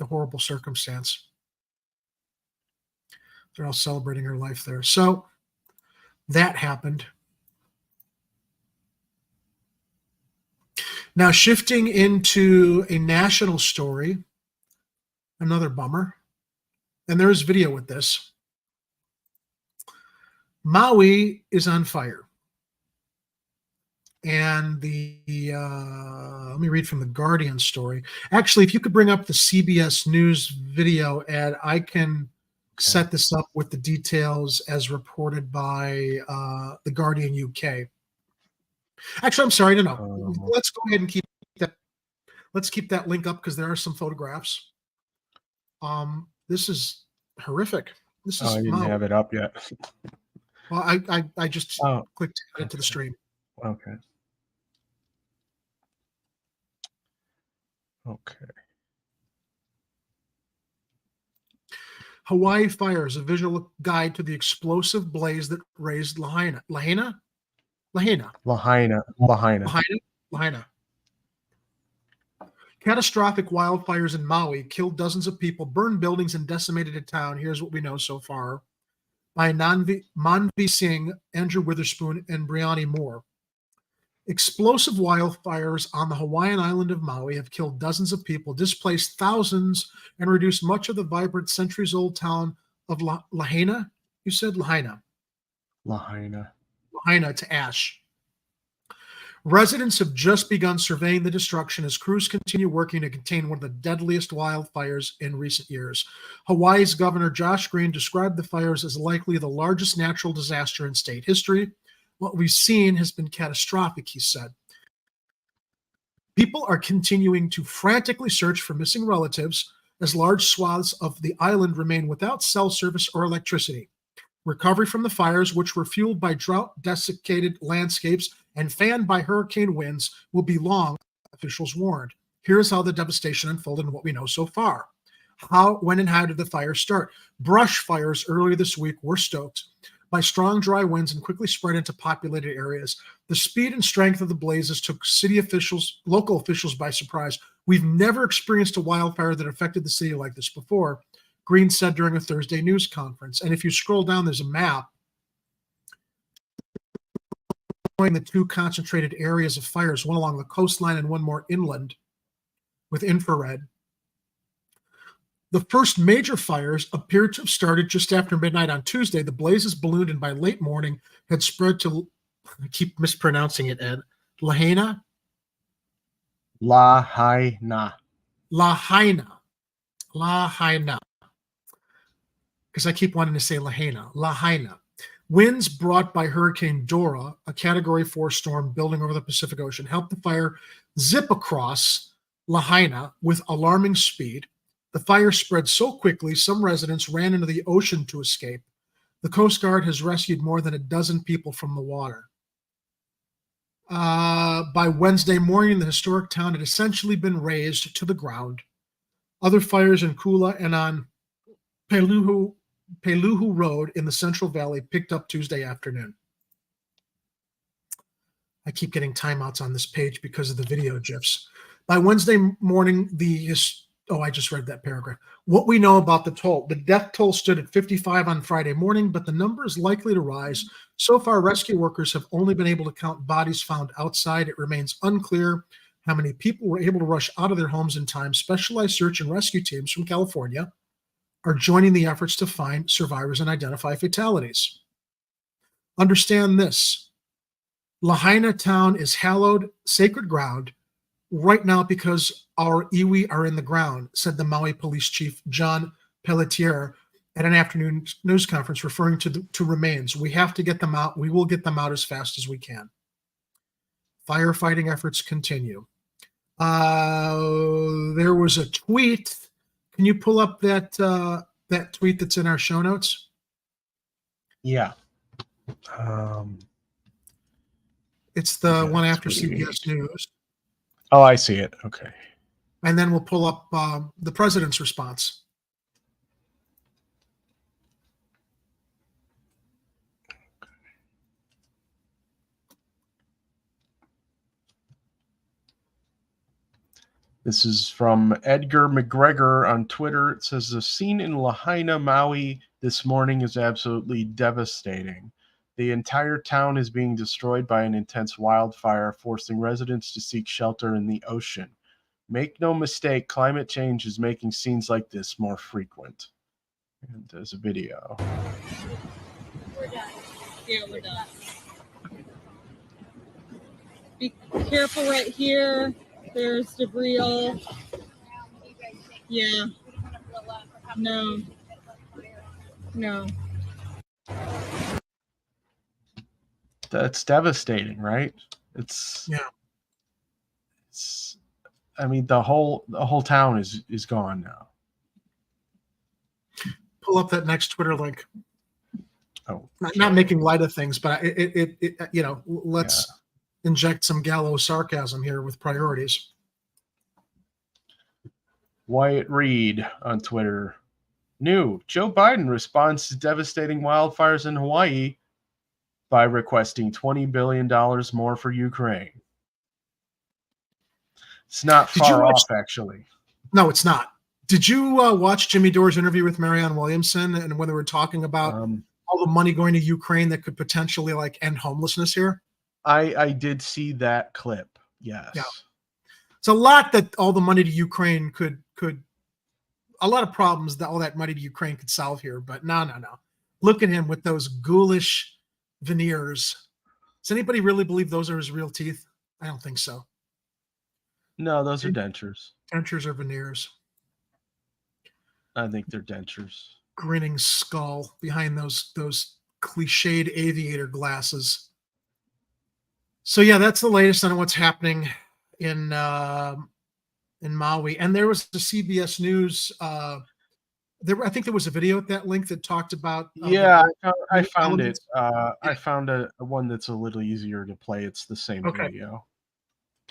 horrible circumstance. They're all celebrating her life there. So that happened. Now, shifting into a national story, another bummer, and there is video with this. Maui is on fire. And let me read from the Guardian story. Actually, if you could bring up the CBS News video, Ed, I can set this up with the details as reported by the Guardian UK. Actually, I'm sorry, no. Let's go ahead and keep that. Let's keep that link up because there are some photographs. This is horrific. This is. I didn't have it up yet. Well, I just clicked into the stream. Okay. Okay. Hawaii fires, a visual guide to the explosive blaze that razed Lahaina. Lahaina. Catastrophic wildfires in Maui killed dozens of people, burned buildings, and decimated a town. Here's what we know so far by Manvi Singh, Andrew Witherspoon, and Brianni Moore. Explosive wildfires on the Hawaiian island of Maui have killed dozens of people, displaced thousands, and reduced much of the vibrant centuries-old town of Lahaina. You said Lahaina. Lahaina to ash. Residents have just begun surveying the destruction as crews continue working to contain one of the deadliest wildfires in recent years. Hawaii's Governor Josh Green described the fires as likely the largest natural disaster in state history. What we've seen has been catastrophic, he said. People are continuing to frantically search for missing relatives as large swaths of the island remain without cell service or electricity. Recovery from the fires, which were fueled by drought-desiccated landscapes and fanned by hurricane winds, will be long, officials warned. Here's how the devastation unfolded and what we know so far. When and how did the fire start? Brush fires earlier this week were stoked by strong, dry winds and quickly spread into populated areas. The speed and strength of the blazes took local officials by surprise. We've never experienced a wildfire that affected the city like this before, Green said during a Thursday news conference. And if you scroll down, there's a map showing the two concentrated areas of fires, one along the coastline and one more inland with infrared. The first major fires appeared to have started just after midnight on Tuesday. The blazes ballooned and by late morning had spread to, I keep mispronouncing it, Ed, Lahaina. Because I keep wanting to say Lahaina. Winds brought by Hurricane Dora, a Category 4 storm building over the Pacific Ocean, helped the fire zip across Lahaina with alarming speed. The fire spread so quickly, some residents ran into the ocean to escape. The Coast Guard has rescued more than a dozen people from the water. By Wednesday morning, the historic town had essentially been razed to the ground. Other fires in Kula and on Peluhu Road in the Central Valley picked up Tuesday afternoon. I keep getting timeouts on this page because of the video GIFs. By Wednesday morning, I just read that paragraph. What we know about the toll. The death toll stood at 55 on Friday morning, but the number is likely to rise. So far, rescue workers have only been able to count bodies found outside. It remains unclear how many people were able to rush out of their homes in time. Specialized search and rescue teams from California are joining the efforts to find survivors and identify fatalities. Understand this. Lahaina town is hallowed, sacred ground right now because our iwi are in the ground, said the Maui Police Chief John Pelletier at an afternoon news conference referring to remains. We have to get them out. We will get them out as fast as we can. Firefighting efforts continue. There was a tweet. Can you pull up that that tweet that's in our show notes? Yeah. It's the one after CBS News. Oh, I see it. Okay. And then we'll pull up the president's response. This is from Edgar McGregor on Twitter. It says, the scene in Lahaina, Maui this morning is absolutely devastating. The entire town is being destroyed by an intense wildfire, forcing residents to seek shelter in the ocean. Make no mistake, climate change is making scenes like this more frequent. And there's a video. We're done. Yeah, we're done. Be careful right here. There's debris all. Yeah. No. No. That's devastating, right? It's I mean, the whole town is gone now. Pull up that next Twitter link. Oh, not making light of things, but it you know, let's inject some gallows sarcasm here with priorities. Wyatt Reed on Twitter. New, Joe Biden responds to devastating wildfires in Hawaii by requesting $20 billion more for Ukraine. It's not far off, actually. No, it's not. Did you watch Jimmy Dore's interview with Marianne Williamson, and when they were talking about all the money going to Ukraine that could potentially like end homelessness here? I did see that clip. Yes. Yeah. It's a lot that all the money to Ukraine could a lot of problems that all that money to Ukraine could solve here, but no. Look at him with those ghoulish veneers. Does anybody really believe those are his real teeth? I don't think so. No, those are dentures. Dentures are veneers. I think they're dentures. Grinning skull behind those cliched aviator glasses. So yeah, that's the latest on what's happening in Maui. And there was the CBS News. I think there was a video at that link that talked about. I found it. I found a one that's a little easier to play. It's the same video.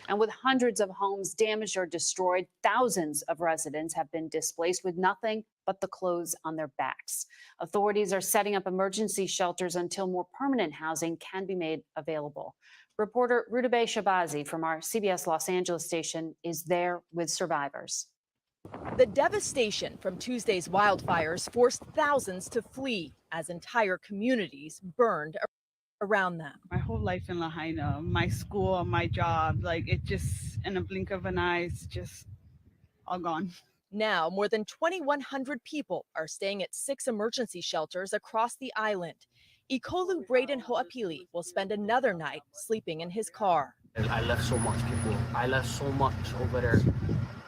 And with hundreds of homes damaged or destroyed, thousands of residents have been displaced with nothing but the clothes on their backs. Authorities are setting up emergency shelters until more permanent housing can be made available. Reporter Rudabeh Shabazi from our CBS Los Angeles station is there with survivors. The devastation from Tuesday's wildfires forced thousands to flee as entire communities burned around them. My whole life in Lahaina, my school, my job, like it just in a blink of an eye, it's just all gone. Now, more than 2,100 people are staying at 6 emergency shelters across the island. Ikolu Braden Ho'apili will spend another night sleeping in his car. I left so much people. I left so much over there.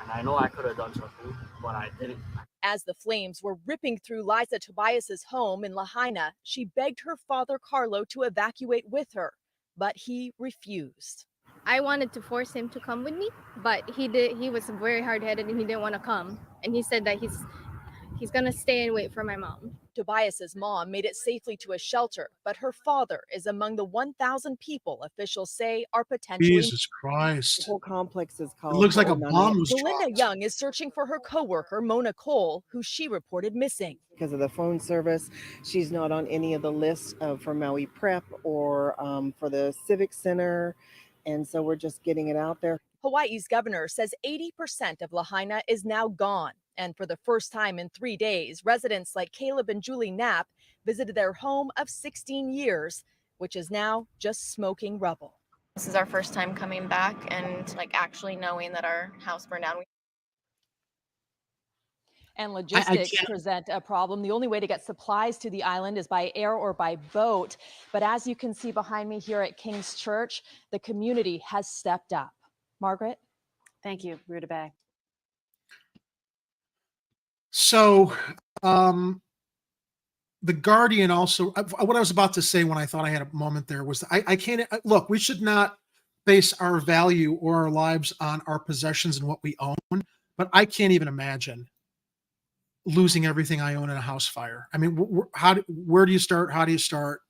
And I know I could have done something, but I didn't. As the flames were ripping through Liza Tobias's home in Lahaina, she begged her father Carlo to evacuate with her, but he refused. I wanted to force him to come with me, but he was very hard-headed and he didn't want to come. And he said that he's gonna stay and wait for my mom. Tobias's mom made it safely to a shelter, but her father is among the 1,000 people officials say are potentially. Jesus Christ! The whole complex is called. It looks like a bomb was Belinda dropped. Young is searching for her coworker Mona Cole, who she reported missing. Because of the phone service, she's not on any of the lists for Maui Prep or for the Civic Center, and so we're just getting it out there. Hawaii's governor says 80% of Lahaina is now gone. And for the first time in 3 days, residents like Caleb and Julie Knapp visited their home of 16 years, which is now just smoking rubble. This is our first time coming back and actually knowing that our house burned down. And logistics present a problem. The only way to get supplies to the island is by air or by boat. But as you can see behind me here at King's Church, the community has stepped up. Margaret? Thank you, Rudabeh. So, The Guardian also, what I was about to say when I thought I had a moment there was I can't look, we should not base our value or our lives on our possessions and what we own, but I can't even imagine losing everything I own in a house fire. I mean, where do you start? How do you start?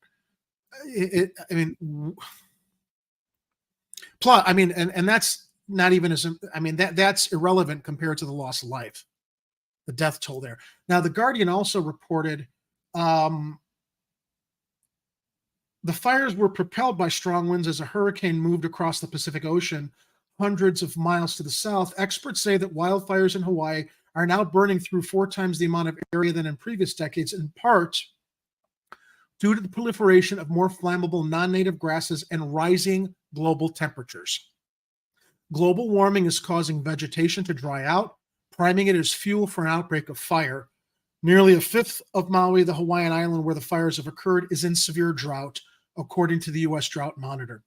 Plus, I mean, and that's not even as, I mean, that's irrelevant compared to the loss of life, the death toll there. Now, the Guardian also reported the fires were propelled by strong winds as a hurricane moved across the Pacific Ocean hundreds of miles to the south. Experts say that wildfires in Hawaii are now burning through 4 times the amount of area than in previous decades, in part due to the proliferation of more flammable non-native grasses and rising global temperatures. Global warming is causing vegetation to dry out, priming it as fuel for an outbreak of fire. Nearly a fifth of Maui, the Hawaiian island where the fires have occurred, is in severe drought, according to the U.S. Drought Monitor.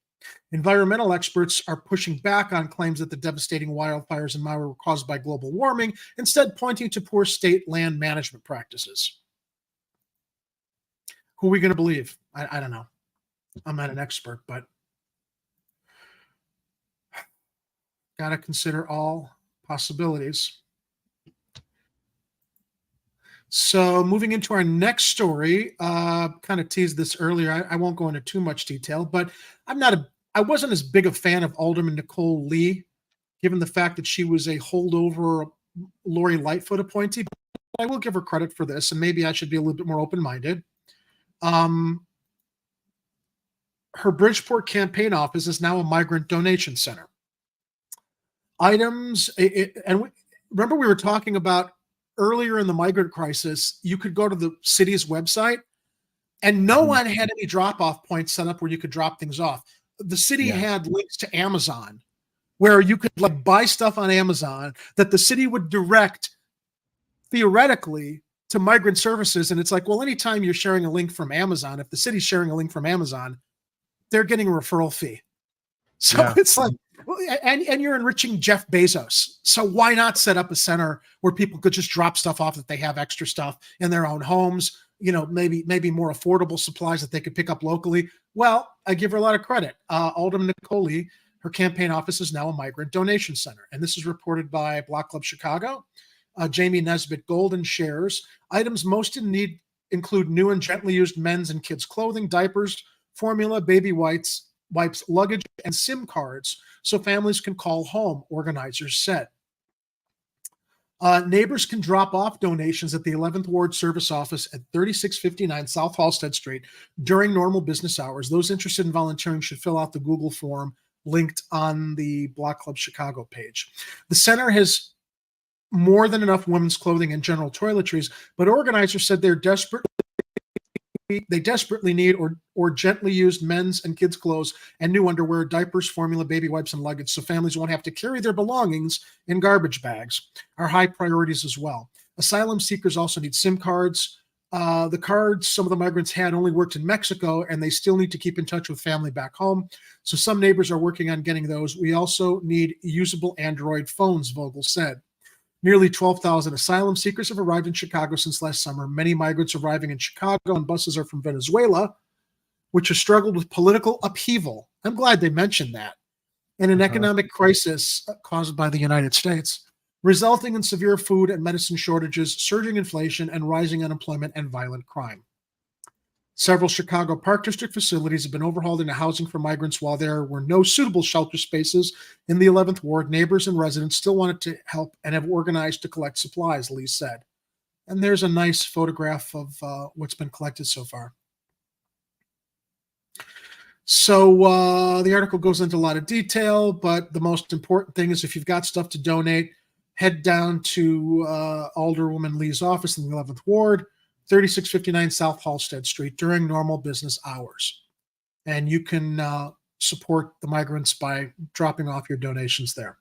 Environmental experts are pushing back on claims that the devastating wildfires in Maui were caused by global warming, instead pointing to poor state land management practices. Who are we going to believe? I don't know. I'm not an expert, but got to consider all possibilities. So moving into our next story, kind of teased this earlier. I won't go into too much detail, but I wasn't as big a fan of Alderman Nicole Lee, given the fact that she was a holdover Lori Lightfoot appointee. But I will give her credit for this, and maybe I should be a little bit more open-minded. Her Bridgeport campaign office is now a migrant donation center. Items, and remember we were talking about earlier in the migrant crisis, you could go to the city's website and no one had any drop-off points set up where you could drop things off. The city had links to Amazon where you could like buy stuff on Amazon that the city would direct theoretically to migrant services. And it's like, well, anytime you're sharing a link from Amazon, if the city's sharing a link from Amazon, they're getting a referral fee. So it's like, and you're enriching Jeff Bezos. So why not set up a center where people could just drop stuff off that they have extra stuff in their own homes, you know, maybe more affordable supplies that they could pick up locally. Well, I give her a lot of credit. Alderman Nicole Lee, her campaign office is now a migrant donation center. And this is reported by Block Club Chicago. Jamie Nesbitt Golden shares items most in need include new and gently used men's and kids' clothing, diapers, formula, baby wipes, luggage, and SIM cards so families can call home, organizers said. Neighbors can drop off donations at the 11th Ward Service Office at 3659 South Halstead Street during normal business hours. Those interested in volunteering should fill out the Google form linked on the Block Club Chicago page. The center has more than enough women's clothing and general toiletries, but organizers said they desperately need or gently used men's and kids' clothes and new underwear, diapers, formula, baby wipes, and luggage, so families won't have to carry their belongings in garbage bags, are high priorities as well. Asylum seekers also need SIM cards. The cards some of the migrants had only worked in Mexico, and they still need to keep in touch with family back home. So some neighbors are working on getting those. We also need usable Android phones, Vogel said. Nearly 12,000 asylum seekers have arrived in Chicago since last summer. Many migrants arriving in Chicago on buses are from Venezuela, which has struggled with political upheaval. I'm glad they mentioned that. And an economic crisis caused by the United States, resulting in severe food and medicine shortages, surging inflation, and rising unemployment and violent crime. Several Chicago Park District facilities have been overhauled into housing for migrants. While there were no suitable shelter spaces in the 11th Ward, neighbors and residents still wanted to help and have organized to collect supplies, Lee said. And there's a nice photograph of what's been collected so far. So the article goes into a lot of detail, but the most important thing is if you've got stuff to donate, head down to Alderwoman Lee's office in the 11th Ward, 3659 South Halstead Street during normal business hours. And you can support the migrants by dropping off your donations there.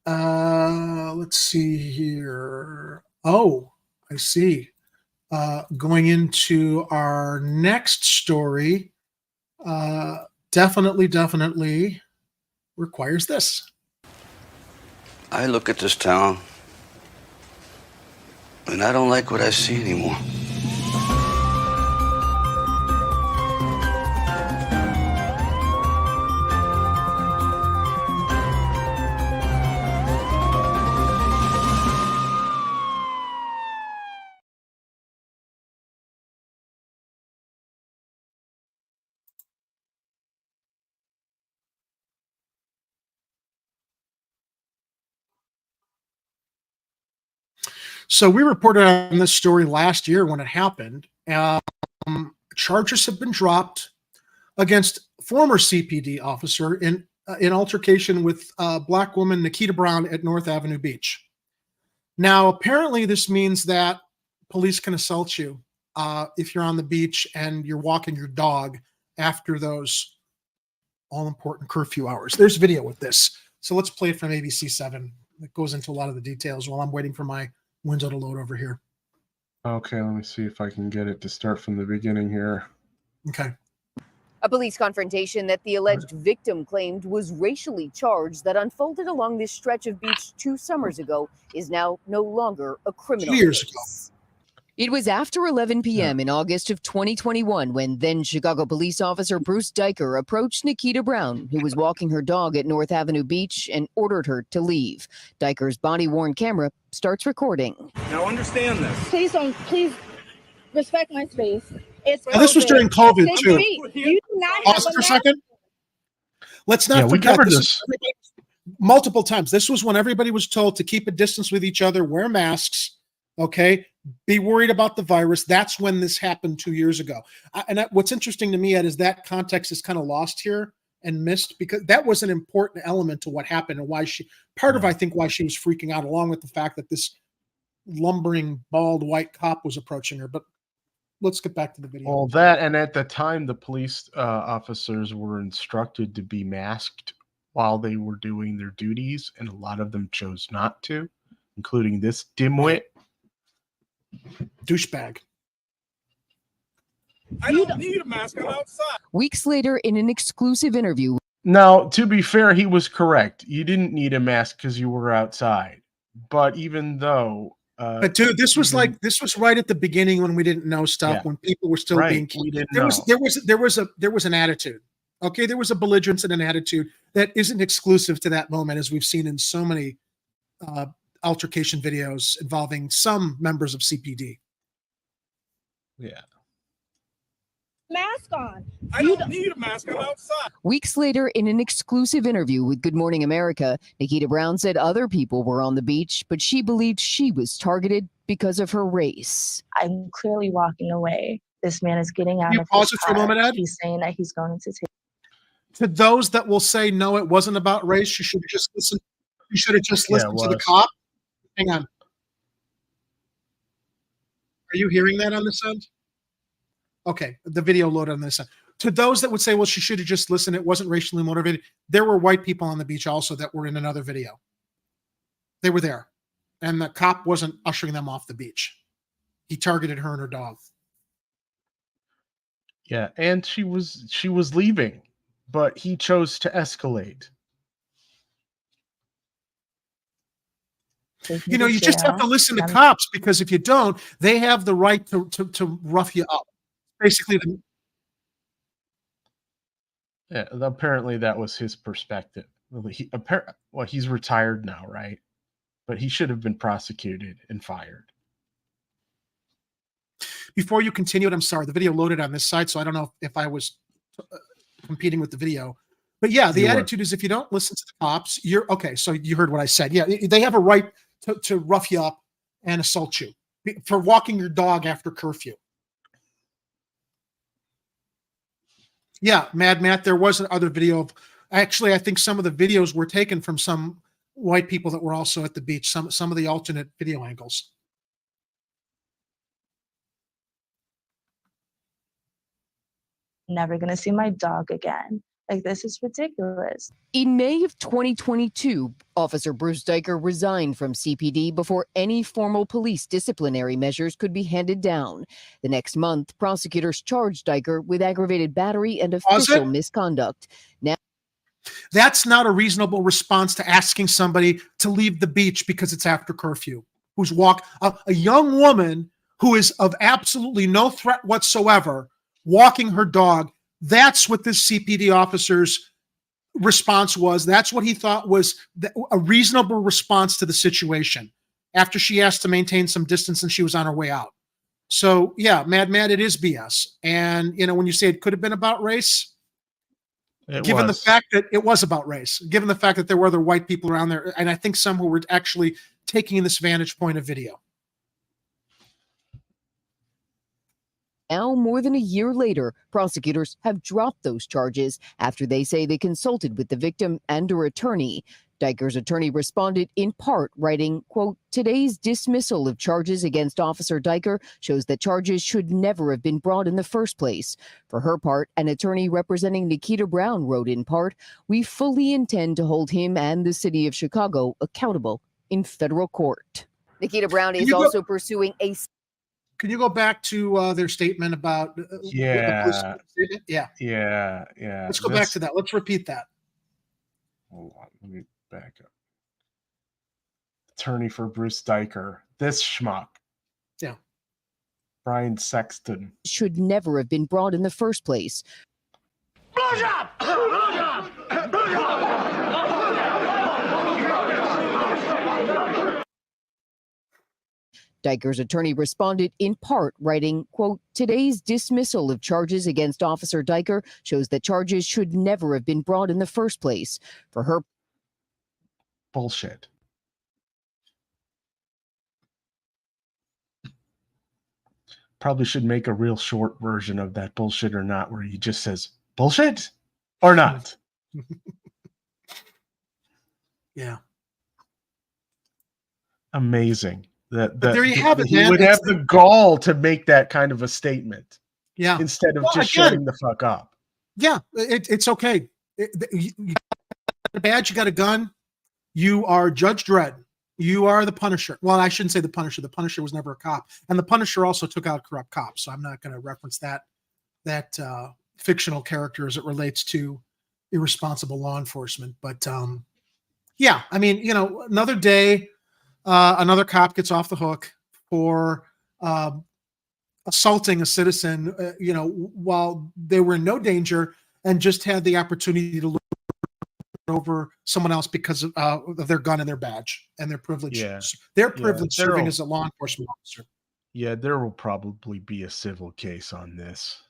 Let's see here. Oh, I see. Going into our next story, definitely requires this. I look at this town and I don't like what I see anymore. So we reported on this story last year when it happened. Charges have been dropped against former CPD officer in altercation with Black woman Nikita Brown at North Avenue Beach. Now, apparently this means that police can assault you if you're on the beach and you're walking your dog after those all-important curfew hours. There's video with this. So let's play it from ABC 7. It goes into a lot of the details while I'm waiting for my window to load over here. Okay, let me see if I can get it to start from the beginning here. Okay. A police confrontation that the alleged victim claimed was racially charged that unfolded along this stretch of beach 2 summers ago is now no longer a criminal 2 years ago. case. It was after 11 p.m. in August of 2021 when then Chicago police officer Bruce Diker approached Nikita Brown, who was walking her dog at North Avenue Beach, and ordered her to leave. Diker's body-worn camera starts recording. Now understand this. Please respect my space. It's Now, this was during COVID, 6 too. feet. You do not Pause have it for a mask. second. Let's not we forget covered this. this. Multiple times. This was when everybody was told to keep a distance with each other, wear masks, okay? Be worried about the virus. That's when this happened 2 years ago. What's interesting to me, Ed, is that context is kind of lost here and missed, because that was an important element to what happened and why I think why she was freaking out, along with the fact that this lumbering, bald, white cop was approaching her. But let's get back to the video. Well, that, and at the time, the police officers were instructed to be masked while they were doing their duties, and a lot of them chose not to, including this dimwit. Douchebag. I don't need a mask. I'm outside. Weeks later, in an exclusive interview. Now, to be fair, he was correct. You didn't need a mask because you were outside. But even though... but dude, this was right at the beginning when we didn't know stuff, when people were still being killed. There was an attitude. Okay, there was a belligerence and an attitude that isn't exclusive to that moment, as we've seen in so many altercation videos involving some members of CPD. Yeah. Mask on. I don't need a mask. I'm outside. Weeks later, in an exclusive interview with Good Morning America, Nikita Brown said other people were on the beach, but she believed she was targeted because of her race. I'm clearly walking away. This man is getting out Can you of pause his it for a car. moment, Ed? He's saying that he's going to take. To those that will say no, it wasn't about race, you should have just listened. You should have just listened to the cop. Hang on. Are you hearing that on this end? Okay, the video loaded on this end. To those that would say, well, she should have just listened, it wasn't racially motivated, there were white people on the beach also that were in another video. They were there. And the cop wasn't ushering them off the beach. He targeted her and her dog. Yeah, and she was leaving, but he chose to escalate. You know, you just have to listen to cops, because if you don't, they have the right to rough you up. Basically, Yeah, apparently that was his perspective. Well, he's retired now, right? But he should have been prosecuted and fired. Before you continue it, I'm sorry, the video loaded on this side, so I don't know if I was competing with the video. But yeah, the attitude is if you don't listen to the cops, you're okay. So you heard what I said. Yeah, they have a right to rough you up and assault you for walking your dog after curfew. Yeah, Mad Matt, there was another video of, actually, I think some of the videos were taken from some white people that were also at the beach, some of the alternate video angles. Never going to see my dog again. Like, this is ridiculous. In May of 2022, Officer Bruce Diker resigned from CPD before any formal police disciplinary measures could be handed down. The next month, prosecutors charged Diker with aggravated battery and official misconduct. Now, that's not a reasonable response to asking somebody to leave the beach because it's after curfew. A young woman who is of absolutely no threat whatsoever, walking her dog. That's what this CPD officer's response was. That's what he thought was a reasonable response to the situation after she asked to maintain some distance and she was on her way out. So yeah, Mad, it is BS. And you know, when you say it could have been about race, given the fact that it was about race, given the fact that there were other white people around there, and I think some who were actually taking this vantage point of video. Now, more than a year later, prosecutors have dropped those charges after they say they consulted with the victim and her attorney. Diker's attorney responded in part, writing, quote, "Today's dismissal of charges against Officer Diker shows that charges should never have been brought in the first place." For her part, an attorney representing Nikita Brown wrote in part, "We fully intend to hold him and the city of Chicago accountable in federal court." Nikita Brown is also pursuing a... Can you go back to their statement about Yeah. Yeah. Yeah. Let's go back to that. Let's repeat that. Hold on. Let me back up. Attorney for Bruce Diker. This schmuck. Yeah. Brian Sexton. Should never have been brought in the first place. Blowjob! Blowjob! Diker's attorney responded in part, writing, quote, "Today's dismissal of charges against Officer Diker shows that charges should never have been brought in the first place." For her... Bullshit. Probably should make a real short version of that bullshit or not, where he just says, bullshit or not. Yeah. Amazing. That there you have it, he man. would have the gall to make that kind of a statement. Yeah. Instead of just shutting the fuck up. Yeah, it's okay. You got a badge, you got a gun. You are Judge Dredd. You are the Punisher. Well, I shouldn't say the Punisher. The Punisher was never a cop, and the Punisher also took out corrupt cops. So I'm not going to reference that fictional character as it relates to irresponsible law enforcement. But yeah, I mean, another day. Another cop gets off the hook for assaulting a citizen, while they were in no danger and just had the opportunity to look over someone else because of their gun and their badge and their privilege. Yeah. Their privilege serving as a law enforcement officer. Yeah, there will probably be a civil case on this.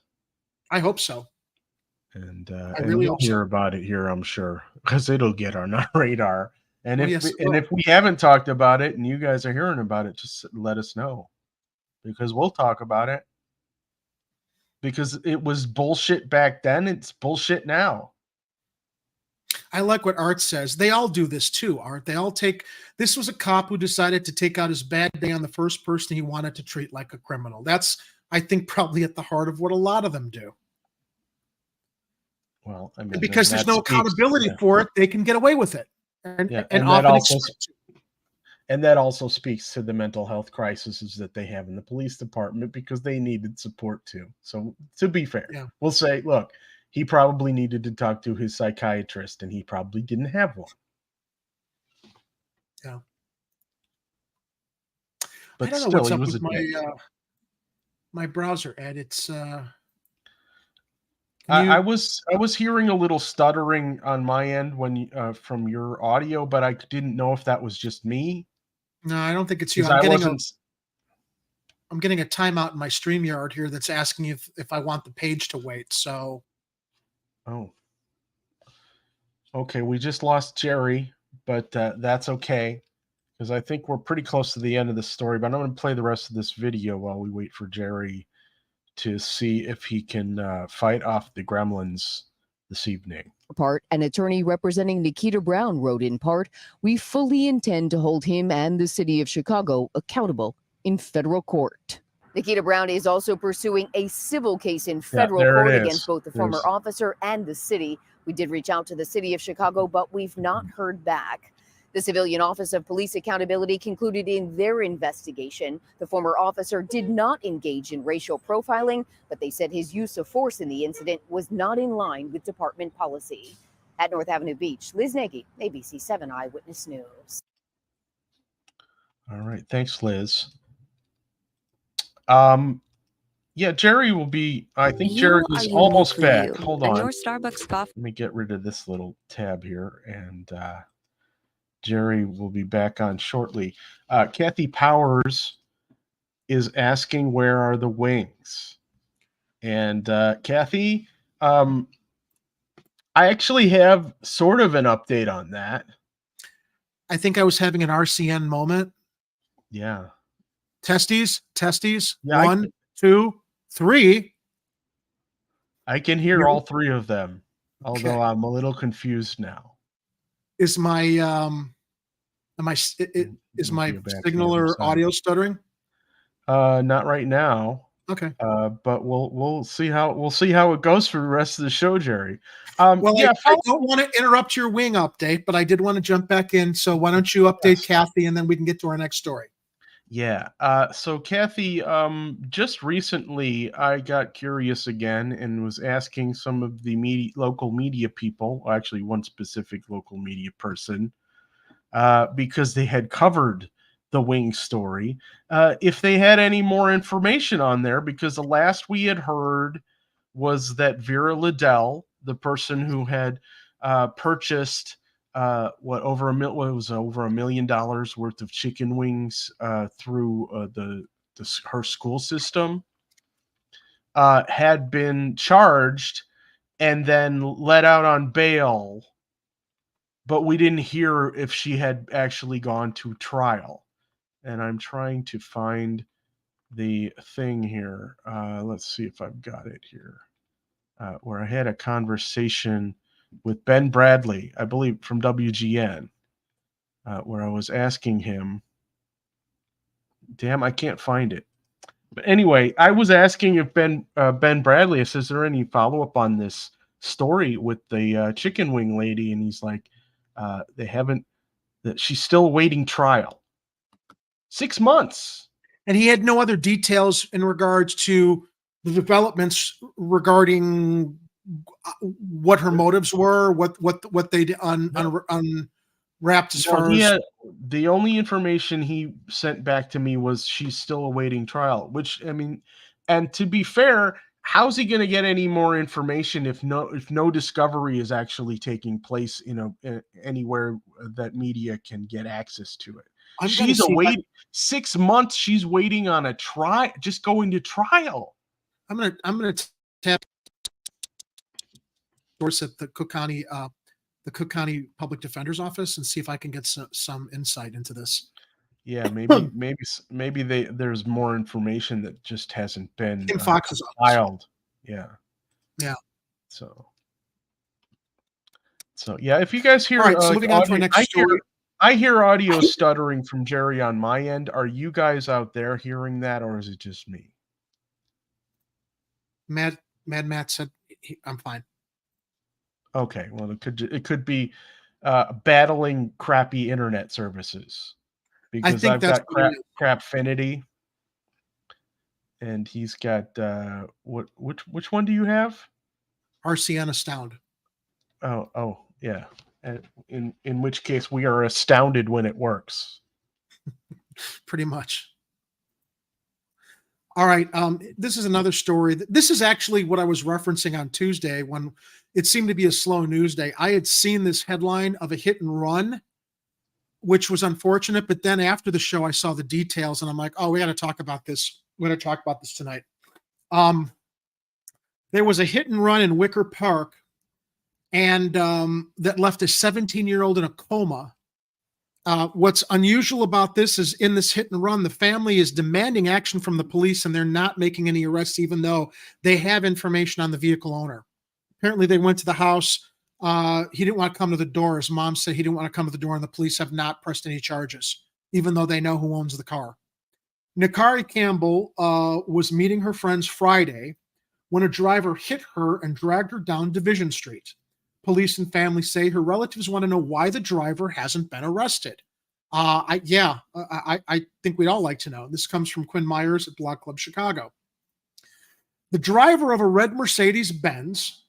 I hope so. And I really you'll hope so. hear about it here, I'm sure, because it'll get on our radar. And Oh, if yes, if we haven't talked about it and you guys are hearing about it, just let us know, because we'll talk about it. Because it was bullshit back then, it's bullshit now. I like what Art says. They all do this too, Art. This was a cop who decided to take out his bad day on the first person he wanted to treat like a criminal. That's, I think, probably at the heart of what a lot of them do. Well, I mean, because there's no accountability for it, they can get away with it. And that also speaks to the mental health crises that they have in the police department, because they needed support too. So to be fair, we'll say, look, he probably needed to talk to his psychiatrist and he probably didn't have one. Yeah. But I don't know still, what's he up was with my browser, Ed. It's I was hearing a little stuttering on my end when from your audio, but I didn't know if that was just me. No, I don't think it's you. I'm getting a timeout in my StreamYard here that's asking if I want the page to wait. So, okay, we just lost Jerry, but that's okay, because I think we're pretty close to the end of the story. But I'm going to play the rest of this video while we wait for Jerry to see if he can fight off the gremlins this evening. Part, an attorney representing Nikita Brown wrote in part, "We fully intend to hold him and the city of Chicago accountable in federal court." Nikita Brown is also pursuing a civil case in federal court against both the former officer and the city. We did reach out to the city of Chicago, but we've not heard back. The Civilian Office of Police Accountability concluded in their investigation the former officer did not engage in racial profiling, but they said his use of force in the incident was not in line with department policy. At North Avenue Beach, Liz Nagy, ABC 7 Eyewitness News. All right. Thanks, Liz. Yeah, Jerry will be, I think Jerry is almost back. Hold on. Your Starbucks coffee. Let me get rid of this little tab here, and Jerry will be back on shortly. Kathy Powers is asking, where are the wings? And Kathy, I actually have sort of an update on that. I think I was having an RCN moment. Yeah. Testes. Yeah, 1, 2, 3. I can hear all 3 of them, although I'm a little confused now. Is my is my signal or audio stuttering? Not right now. Okay. But we'll see how it goes for the rest of the show, Jerry. Well, yeah, I don't want to interrupt your wing update, but I did want to jump back in. So why don't you update Kathy, and then we can get to our next story. Yeah. So Kathy, just recently I got curious again and was asking some of the local media people, actually one specific local media person, because they had covered the wing story, if they had any more information on there, because the last we had heard was that Vera Liddell, the person who had purchased over $1 million worth of chicken wings through her school system, had been charged and then let out on bail, but we didn't hear if she had actually gone to trial. And I'm trying to find the thing here. Let's see if I've got it here. Where I had a conversation with Ben Bradley, I believe from WGN, where I was asking him. Damn, I can't find it. But anyway, I was asking if Ben Bradley says, is there any follow-up on this story with the chicken wing lady? And he's like, they haven't, that she's still awaiting trial. 6 months. And he had no other details in regards to the developments regarding what her motives were, what they unwrapped as far as. The only information he sent back to me was she's still awaiting trial, which, I mean, and to be fair, how's he going to get any more information if no discovery is actually taking place anywhere that media can get access to it? She's awaiting 6 months. She's waiting on a trial, just going to trial. I'm gonna tap source at the Cook County Public Defender's Office and see if I can get some insight into this. Yeah, maybe there's more information that just hasn't been filed. Yeah. So yeah, if you guys hear, all right, so moving on to our next story. I hear audio stuttering from Jerry on my end. Are you guys out there hearing that, or is it just me? Matt said, I'm fine. Okay, well, it could be battling crappy internet services, because I've got Crapfinity, and he's got which one do you have? RCN Astound. Oh yeah. In which case we are astounded when it works. Pretty much. All right. This is another story. This is actually what I was referencing on Tuesday when it seemed to be a slow news day. I had seen this headline of a hit and run, which was unfortunate. But then after the show, I saw the details and I'm like, oh, we got to talk about this. We're going to talk about this tonight. There was a hit and run in Wicker Park, and that left a 17-year-old in a coma. What's unusual about this is in this hit and run, the family is demanding action from the police, and they're not making any arrests, even though they have information on the vehicle owner. Apparently, they went to the house. He didn't want to come to the door. His mom said he didn't want to come to the door, and the police have not pressed any charges, even though they know who owns the car. Nakari Campbell was meeting her friends Friday when a driver hit her and dragged her down Division Street. Police and family say her relatives want to know why the driver hasn't been arrested. I think we'd all like to know. This comes from Quinn Myers at Blog Club Chicago. The driver of a red Mercedes-Benz,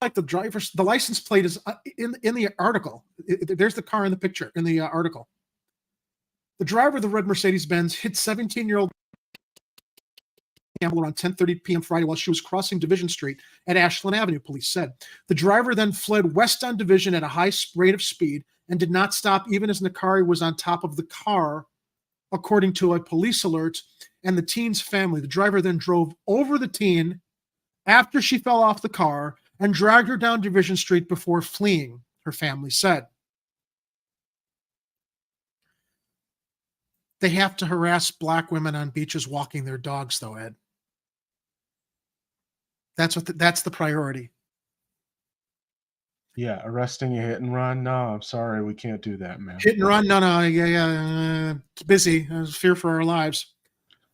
like the license plate is in the article. There's the car in the picture in the article. The driver of the red Mercedes-Benz hit 17-year-old Campbell around 10:30 p.m. Friday while she was crossing Division Street at Ashland Avenue, police said. The driver then fled west on Division at a high rate of speed and did not stop even as Nakari was on top of the car, according to a police alert and the teen's family. The driver then drove over the teen after she fell off the car and dragged her down Division Street before fleeing, her family said. They have to harass black women on beaches walking their dogs, though, Ed. That's the priority. Yeah, arresting a hit and run. No, I'm sorry, we can't do that, man. Hit and run? No, yeah. It's busy. There's fear for our lives.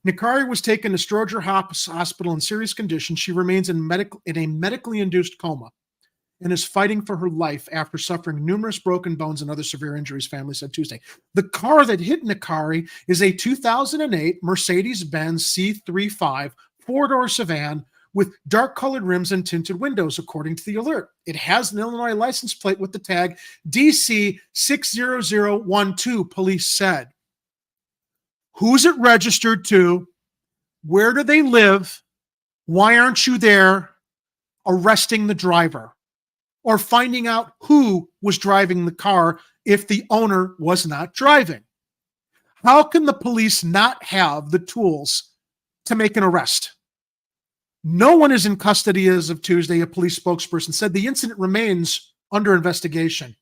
Nikari was taken to Stroger Hospital in serious condition. She remains in a medically induced coma and is fighting for her life after suffering numerous broken bones and other severe injuries, family said Tuesday. The car that hit Nikari is a 2008 Mercedes-Benz C35 four-door sedan with dark-colored rims and tinted windows, according to the alert. It has an Illinois license plate with the tag DC 60012, police said. Who's it registered to? Where do they live? Why aren't you there arresting the driver or finding out who was driving the car if the owner was not driving? How can the police not have the tools to make an arrest? No one is in custody as of Tuesday, a police spokesperson said. The incident remains under investigation.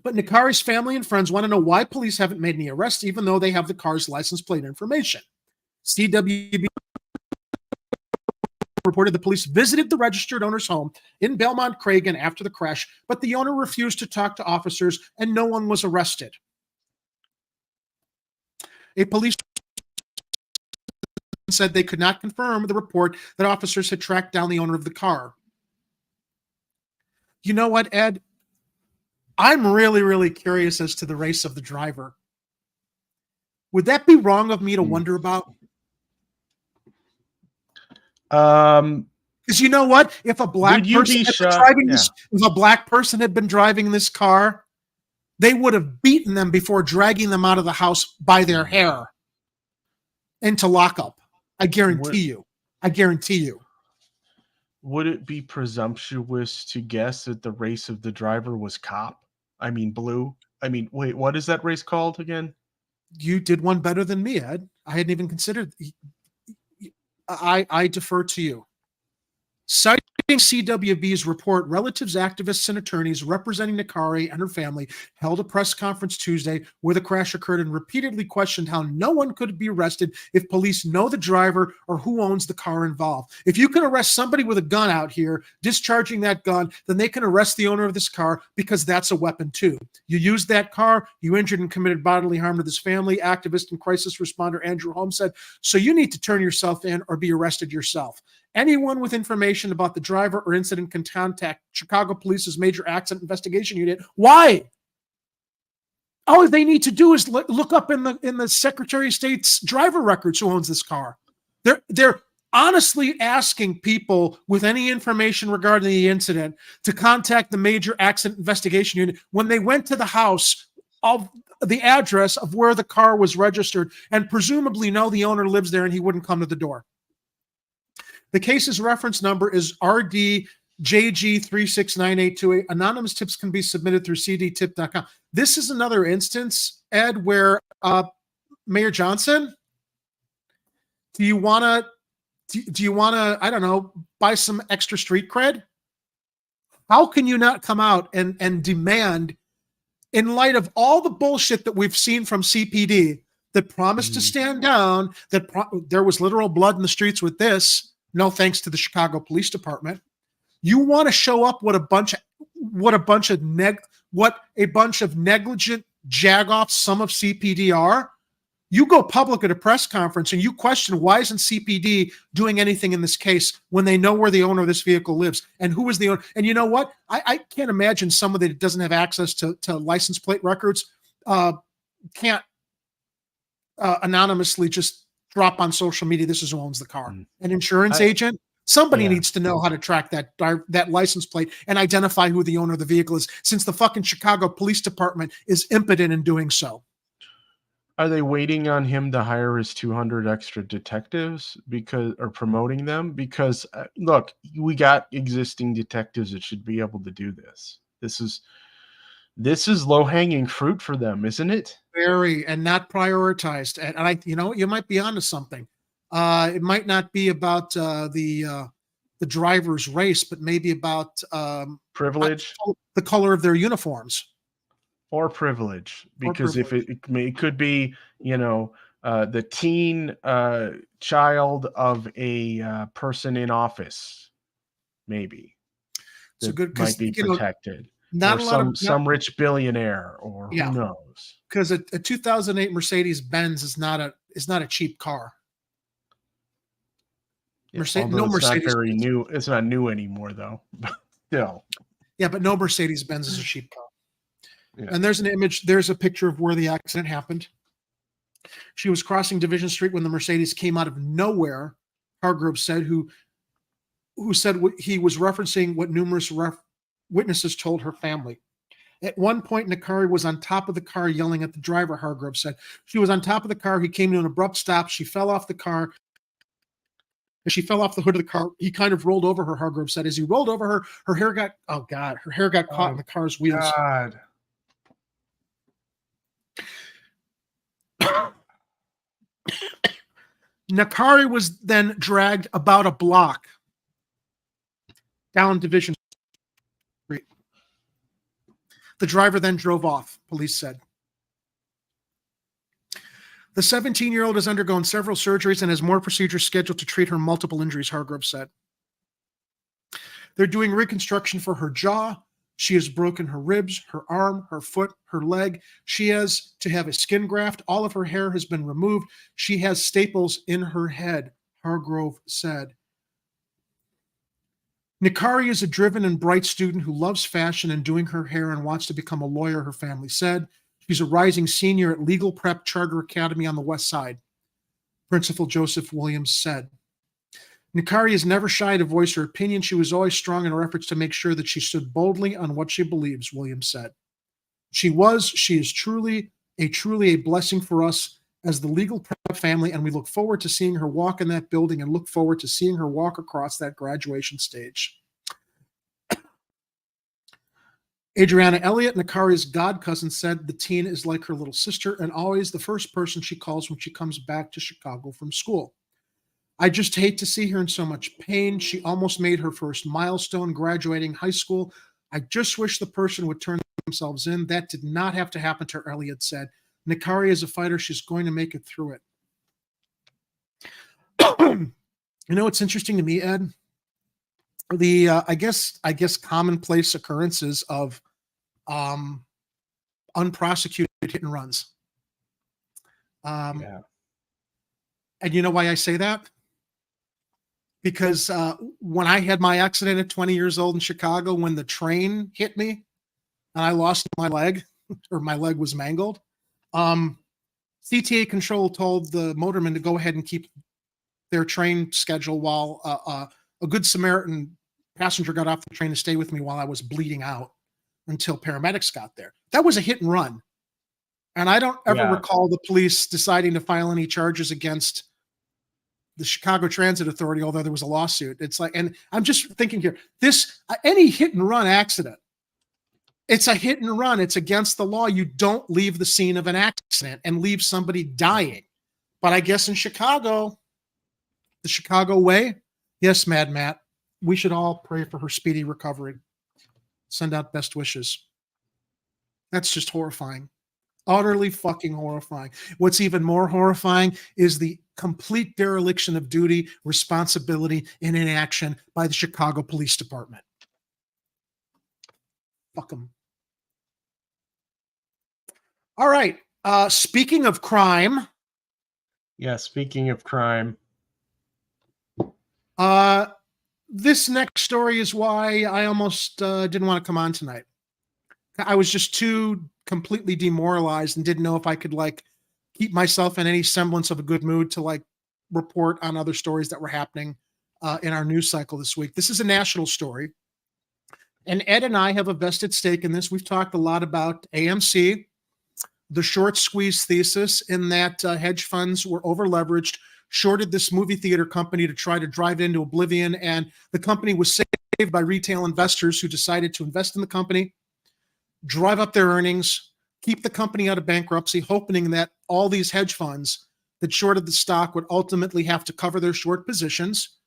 But Nikari's family and friends want to know why police haven't made any arrests, even though they have the car's license plate information. CWB reported the police visited the registered owner's home in Belmont Cragen after the crash, but the owner refused to talk to officers and no one was arrested. A police said they could not confirm the report that officers had tracked down the owner of the car. You know what, Ed? I'm really, really curious as to the race of the driver. Would that be wrong of me to wonder about? Because you know what? If a black person had been driving this car, they would have beaten them before dragging them out of the house by their hair into lockup. I guarantee you. I guarantee you. Would it be presumptuous to guess that the race of the driver was cop? I mean, blue. I mean, wait, what is that race called again? You did one better than me, Ed. I hadn't even considered. I defer to you. Citing CWB's report, relatives, activists, and attorneys representing Nikari and her family held a press conference Tuesday where the crash occurred and repeatedly questioned how no one could be arrested if police know the driver or who owns the car involved. If you can arrest somebody with a gun out here, discharging that gun, then they can arrest the owner of this car because that's a weapon too. You used that car, you injured and committed bodily harm to this family, activist and crisis responder Andrew Holmes said, so you need to turn yourself in or be arrested yourself. Anyone with information about the driver or incident can contact Chicago Police's Major Accident Investigation Unit. Why? All they need to do is look up in the Secretary of State's driver records who owns this car. They're honestly asking people with any information regarding the incident to contact the Major Accident Investigation Unit when they went to the house of the address of where the car was registered and presumably know the owner lives there and he wouldn't come to the door. The case's reference number is RDJG369828. Anonymous tips can be submitted through cdtip.com. This is another instance, Ed, where Mayor Johnson, do you want to, I don't know, buy some extra street cred? How can you not come out and demand, in light of all the bullshit that we've seen from CPD that promised to stand down, that there was literal blood in the streets with this, no thanks to the Chicago Police Department. You want to show up what a bunch of negligent jagoffs some of CPD are. You go public at a press conference and you question why isn't CPD doing anything in this case when they know where the owner of this vehicle lives and who is the owner. And you know what? I can't imagine somebody that doesn't have access to license plate records can't anonymously just drop on social media, this is who owns the car. An insurance agent, somebody needs to know how to track that license plate and identify who the owner of the vehicle is, since the fucking Chicago Police Department is impotent in doing so. Are they waiting on him to hire his 200 extra detectives or promoting them? Because look, we got existing detectives that should be able to do this. This is low-hanging fruit for them, isn't it? Very, and not prioritized. And you might be onto something. It might not be about the driver's race, but maybe about privilege, the color of their uniforms. Or privilege, because if it could be, the teen child of a person in office, maybe So that good, might because be protected, not or a lot of some rich billionaire, or Yeah. who knows? because a 2008 Mercedes Benz is not a cheap car. Although it's not very new. It's not new anymore, though. Still. Yeah, but no Mercedes Benz is a cheap car. Yeah. And there's a picture of where the accident happened. She was crossing Division Street when the Mercedes came out of nowhere, Hargrove said, who said he was referencing what numerous witnesses told her family. At one point, Nakari was on top of the car yelling at the driver, Hargrove said. She was on top of the car. He came to an abrupt stop. She fell off the car. As she fell off the hood of the car, he kind of rolled over her, Hargrove said. As he rolled over her, her hair got caught in the car's wheels. God. Nakari was then dragged about a block down Division Street. The driver then drove off, police said. The 17-year-old has undergone several surgeries and has more procedures scheduled to treat her multiple injuries, Hargrove said. They're doing reconstruction for her jaw. She has broken her ribs, her arm, her foot, her leg. She has to have a skin graft. All of her hair has been removed. She has staples in her head, Hargrove said. Nakari is a driven and bright student who loves fashion and doing her hair and wants to become a lawyer, her family said. She's a rising senior at Legal Prep Charter Academy on the West Side, Principal Joseph Williams said. Nakari has never shy to voice her opinion. She was always strong in her efforts to make sure that she stood boldly on what she believes, Williams said. She is truly a blessing for us as the Legal Prep family, and we look forward to seeing her walk in that building and look forward to seeing her walk across that graduation stage. Adriana Elliott, Nakari's god cousin, said the teen is like her little sister and always the first person she calls when she comes back to Chicago from school. I just hate to see her in so much pain. She almost made her first milestone, graduating high school. I just wish the person would turn themselves in. That did not have to happen to her, Elliott said. Nakari is a fighter. She's going to make it through it. What's interesting to me, Ed? The I guess commonplace occurrences of unprosecuted hit and runs. And you know why I say that? Because when I had my accident at 20 years old in Chicago, when the train hit me and I lost my leg, or my leg was mangled, CTA control told the motorman to go ahead and keep their train schedule while a good Samaritan passenger got off the train to stay with me while I was bleeding out until paramedics got there. That was a hit and run. And I don't ever recall the police deciding to file any charges against the Chicago Transit Authority, although there was a lawsuit. It's like, and I'm just thinking here, any hit and run accident, it's a hit and run. It's against the law. You don't leave the scene of an accident and leave somebody dying. But I guess in Chicago, the Chicago way, yes, Mad Matt, we should all pray for her speedy recovery. Send out best wishes. That's just horrifying. Utterly fucking horrifying. What's even more horrifying is the complete dereliction of duty, responsibility, and inaction by the Chicago Police Department. Fuck them. All right. Speaking of crime. Yeah, speaking of crime. This next story is why I almost didn't want to come on tonight. I was just too completely demoralized and didn't know if I could keep myself in any semblance of a good mood to report on other stories that were happening in our news cycle this week. This is a national story, and Ed and I have a vested stake in this. We've talked a lot about AMC, the short squeeze thesis in that hedge funds were over leveraged, shorted this movie theater company to try to drive into oblivion, and the company was saved by retail investors who decided to invest in the company, drive up their earnings, keep the company out of bankruptcy, hoping that all these hedge funds that shorted the stock would ultimately have to cover their short positions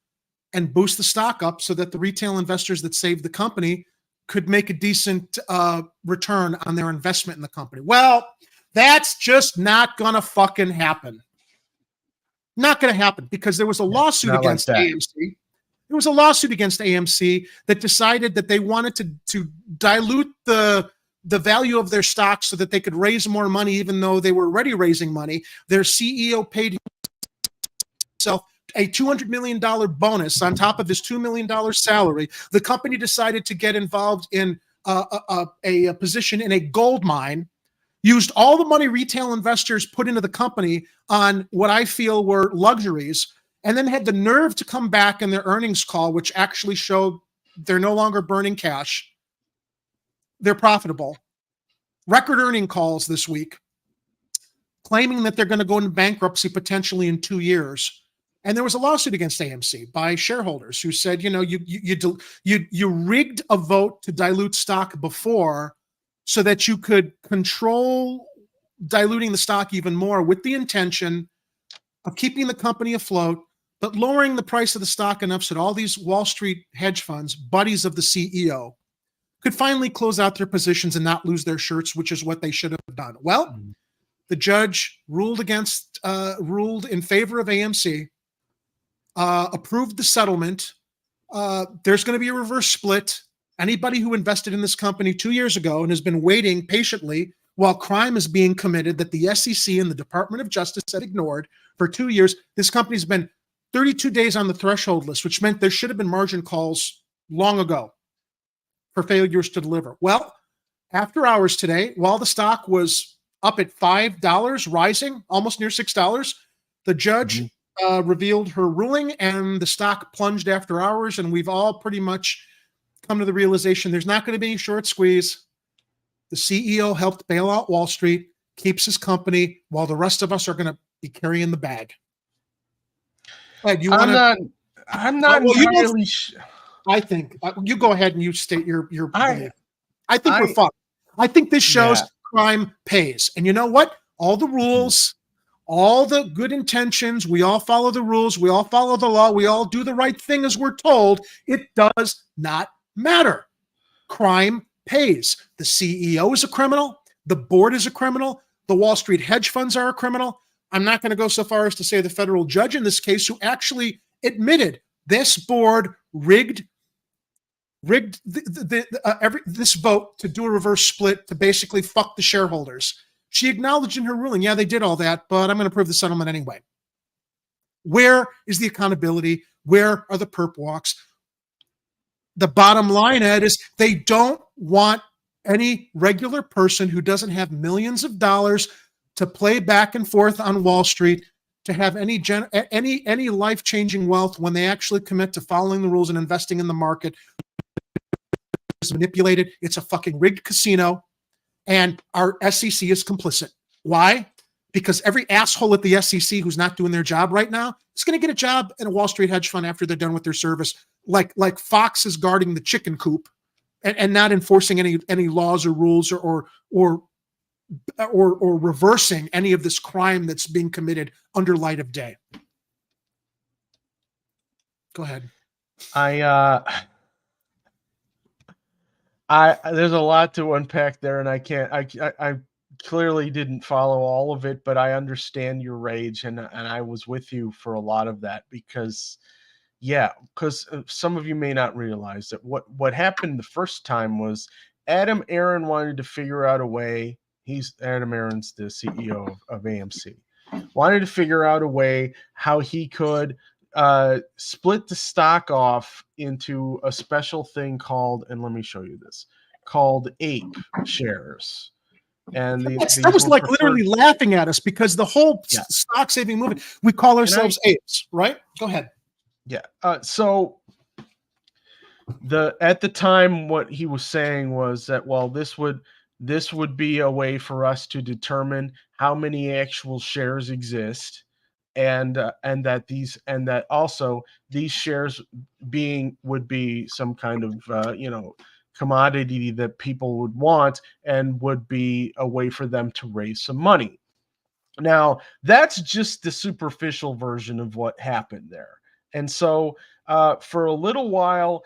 and boost the stock up so that the retail investors that saved the company could make a decent return on their investment in the company. Well, that's just not gonna fucking happen. Not gonna happen, because there was a lawsuit against AMC. There was a lawsuit against AMC that decided that they wanted to dilute the value of their stock so that they could raise more money, even though they were already raising money. Their CEO paid himself a $200 million bonus on top of his $2 million salary. The company decided to get involved in a position in a gold mine, used all the money retail investors put into the company on what I feel were luxuries, and then had the nerve to come back in their earnings call, which actually showed they're no longer burning cash. They're profitable. Record earning calls this week, claiming that they're going to go into bankruptcy potentially in 2 years. And there was a lawsuit against AMC by shareholders who said, you know, you rigged a vote to dilute stock before so that you could control diluting the stock even more, with the intention of keeping the company afloat, but lowering the price of the stock enough so that all these Wall Street hedge funds, buddies of the CEO, could finally close out their positions and not lose their shirts, which is what they should have done. Well, the judge ruled in favor of AMC, approved the settlement. There's going to be a reverse split. Anybody who invested in this company 2 years ago and has been waiting patiently while crime is being committed that the SEC and the Department of Justice had ignored for 2 years, this company's been 32 days on the threshold list, which meant there should have been margin calls long ago for failures to deliver. Well, after hours today, while the stock was up at $5, rising almost near $6, the judge revealed her ruling, and the stock plunged after hours, and we've all pretty much come to the realization there's not going to be any short squeeze. The CEO helped bail out Wall Street, keeps his company, while the rest of us are going to be carrying the bag. Ed, you want to? I'm not entirely I think you go ahead and you state your belief. I think we're fucked. I think this shows crime pays. And you know what? All the rules, all the good intentions, we all follow the rules, we all follow the law, we all do the right thing as we're told. It does not matter. Crime pays. The CEO is a criminal. The board is a criminal. The Wall Street hedge funds are a criminal. I'm not going to go so far as to say the federal judge in this case, who actually admitted this board rigged this vote to do a reverse split to basically fuck the shareholders. She acknowledged in her ruling, yeah, they did all that, but I'm going to approve the settlement anyway. Where is the accountability? Where are the perp walks? The bottom line, Ed, is they don't want any regular person who doesn't have millions of dollars to play back and forth on Wall Street to have any life-changing wealth when they actually commit to following the rules and investing in the market. It's manipulated. It's a fucking rigged casino, and our SEC is complicit. Why? Because every asshole at the SEC who's not doing their job right now is going to get a job in a Wall Street hedge fund after they're done with their service, like Fox is guarding the chicken coop and not enforcing any laws or rules or reversing any of this crime that's being committed under light of day. Go ahead. There's a lot to unpack there, and I clearly didn't follow all of it, but I understand your rage, and I was with you for a lot of that because some of you may not realize that what happened the first time was Adam Aaron wanted to figure out a way. Adam Aaron's the CEO of AMC. Wanted to figure out a way how he could split the stock off into a special thing called, and let me show you this, called ape shares. And that was like literally laughing at us because the whole stock saving movement, we call ourselves apes, right? Go ahead. Yeah. So at the time, what he was saying was that, well, this would be a way for us to determine how many actual shares exist, and that also these shares would be some kind of commodity that people would want and would be a way for them to raise some money. Now, that's just the superficial version of what happened there. And so for a little while,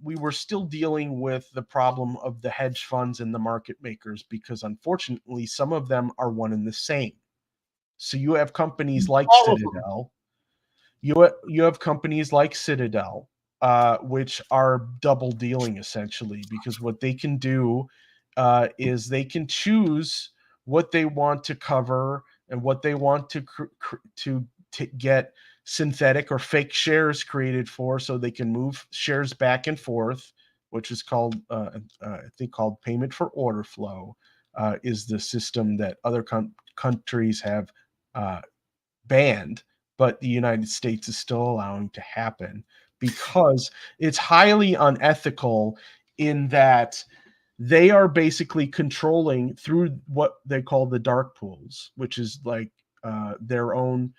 were still dealing with the problem of the hedge funds and the market makers, because unfortunately some of them are one and the same. So you have companies like Citadel. You have companies like Citadel, which are double dealing essentially, because what they can do is they can choose what they want to cover and what they want to get synthetic or fake shares created for, so they can move shares back and forth, which is called I think called payment for order flow, is the system that other countries have banned, but the United States is still allowing to happen because it's highly unethical in that they are basically controlling through what they call the dark pools, which is like their own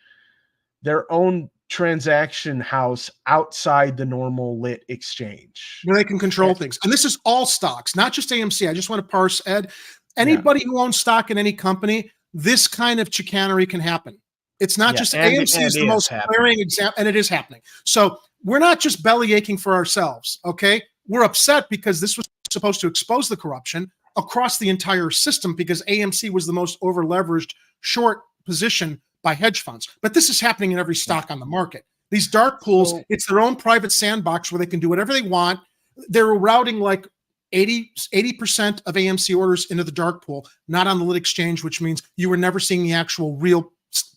transaction house outside the normal lit exchange. Where they can control things. And this is all stocks, not just AMC. I just want to parse, Ed. Anybody who owns stock in any company, this kind of chicanery can happen. It's not just AMC is the most glaring example, and it is happening. So we're not just belly aching for ourselves, okay? We're upset because this was supposed to expose the corruption across the entire system, because AMC was the most over-leveraged short position by hedge funds. But this is happening in every stock on the market. These dark pools, it's their own private sandbox where they can do whatever they want. They're routing like 80% of AMC orders into the dark pool, not on the lit exchange, which means you were never seeing the actual real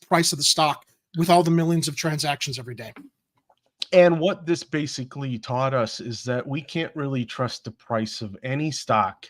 price of the stock with all the millions of transactions every day. And what this basically taught us is that we can't really trust the price of any stock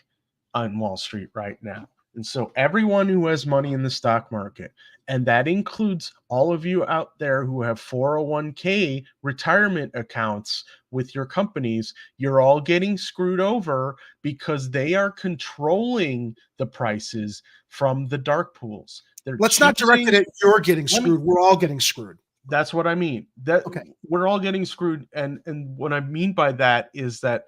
on Wall Street right now. And so everyone who has money in the stock market, and that includes all of you out there who have 401k retirement accounts with your companies, you're all getting screwed over because they are controlling the prices from the dark pools. Let's not direct it at you're getting screwed. We're all getting screwed. That's what I mean. We're all getting screwed. And what I mean by that is that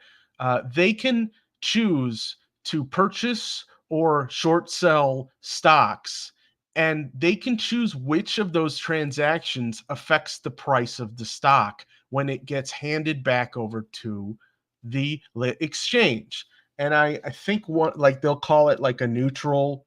they can choose to purchase or short sell stocks, and they can choose which of those transactions affects the price of the stock when it gets handed back over to the lit exchange. And I think they'll call it like a neutral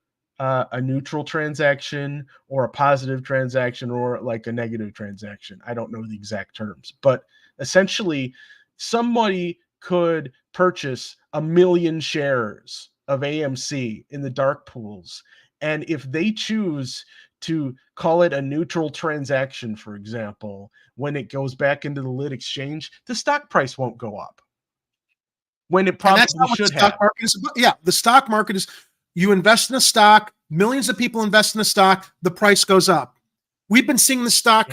transaction, or a positive transaction, or like a negative transaction. I don't know the exact terms, but essentially somebody could purchase 1 million shares of AMC in the dark pools. And if they choose to call it a neutral transaction, for example, when it goes back into the lit exchange, the stock price won't go up when it probably should have. The stock market is, you invest in a stock, millions of people invest in a stock, the price goes up. We've been seeing the stock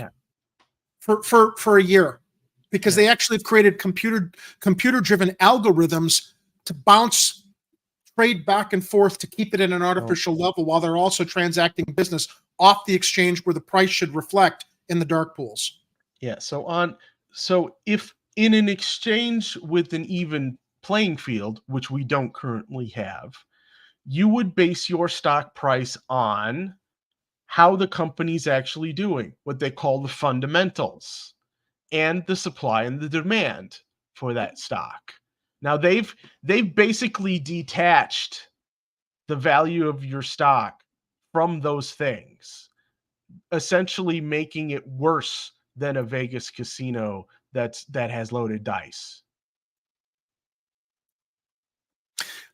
for a year because they actually have created computer-driven algorithms to bounce trade back and forth to keep it at an artificial level, while they're also transacting business off the exchange where the price should reflect in the dark pools. Yeah. So if in an exchange with an even playing field, which we don't currently have, you would base your stock price on how the company's actually doing, what they call the fundamentals, and the supply and the demand for that stock. Now they've basically detached the value of your stock from those things, essentially making it worse than a Vegas casino that has loaded dice.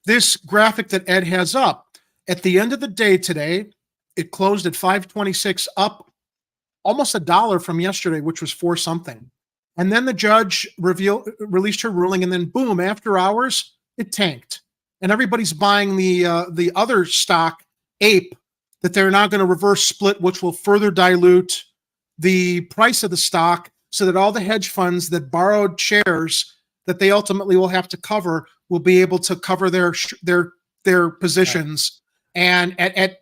This graphic that Ed has up, at the end of the day today, it closed at 526, up almost $1 from yesterday, which was 4 something. And then the judge released her ruling, and then boom, after hours, it tanked. And everybody's buying the other stock, APE, that they're now going to reverse split, which will further dilute the price of the stock, so that all the hedge funds that borrowed shares that they ultimately will have to cover will be able to cover their positions, and at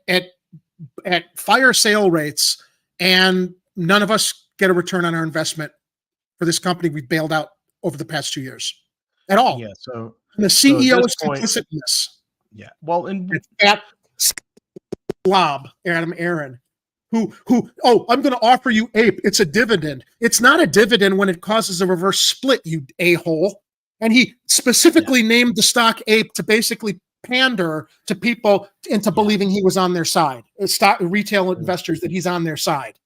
fire sale rates, and none of us get a return on our investment for this company we've bailed out over the past 2 years at all. Yeah. So and the CEO is complicit in this. Yeah. Well, and that slob, Adam Aaron, who, I'm going to offer you APE. It's a dividend. It's not a dividend when it causes a reverse split, you a-hole. And he specifically named the stock ape to basically pander to people into believing he was on their side. Stock retail investors that he's on their side.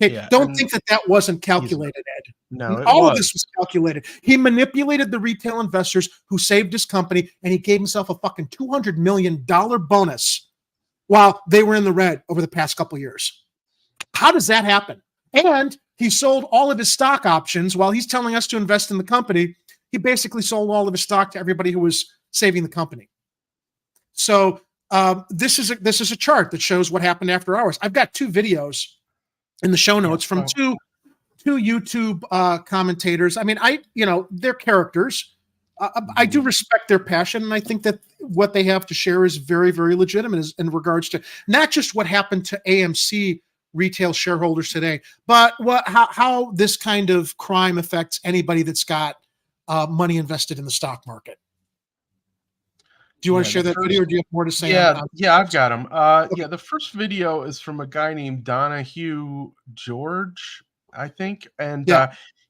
Okay, don't think that wasn't calculated, Ed. No, all of this was calculated. He manipulated the retail investors who saved his company, and he gave himself a fucking $200 million bonus while they were in the red over the past couple of years. How does that happen? And he sold all of his stock options while he's telling us to invest in the company. He basically sold all of his stock to everybody who was saving the company. So this is a chart that shows what happened after hours. I've got 2 videos in the show notes from two YouTube commentators. I mean, they're characters. I do respect their passion, and I think that what they have to share is very, very legitimate in regards to not just what happened to AMC retail shareholders today, but how this kind of crime affects anybody that's got money invested in the stock market. Do you want to share that video, or do you have more to say? Yeah, I've got them. Yeah, the first video is from a guy named Donahue George, I think, and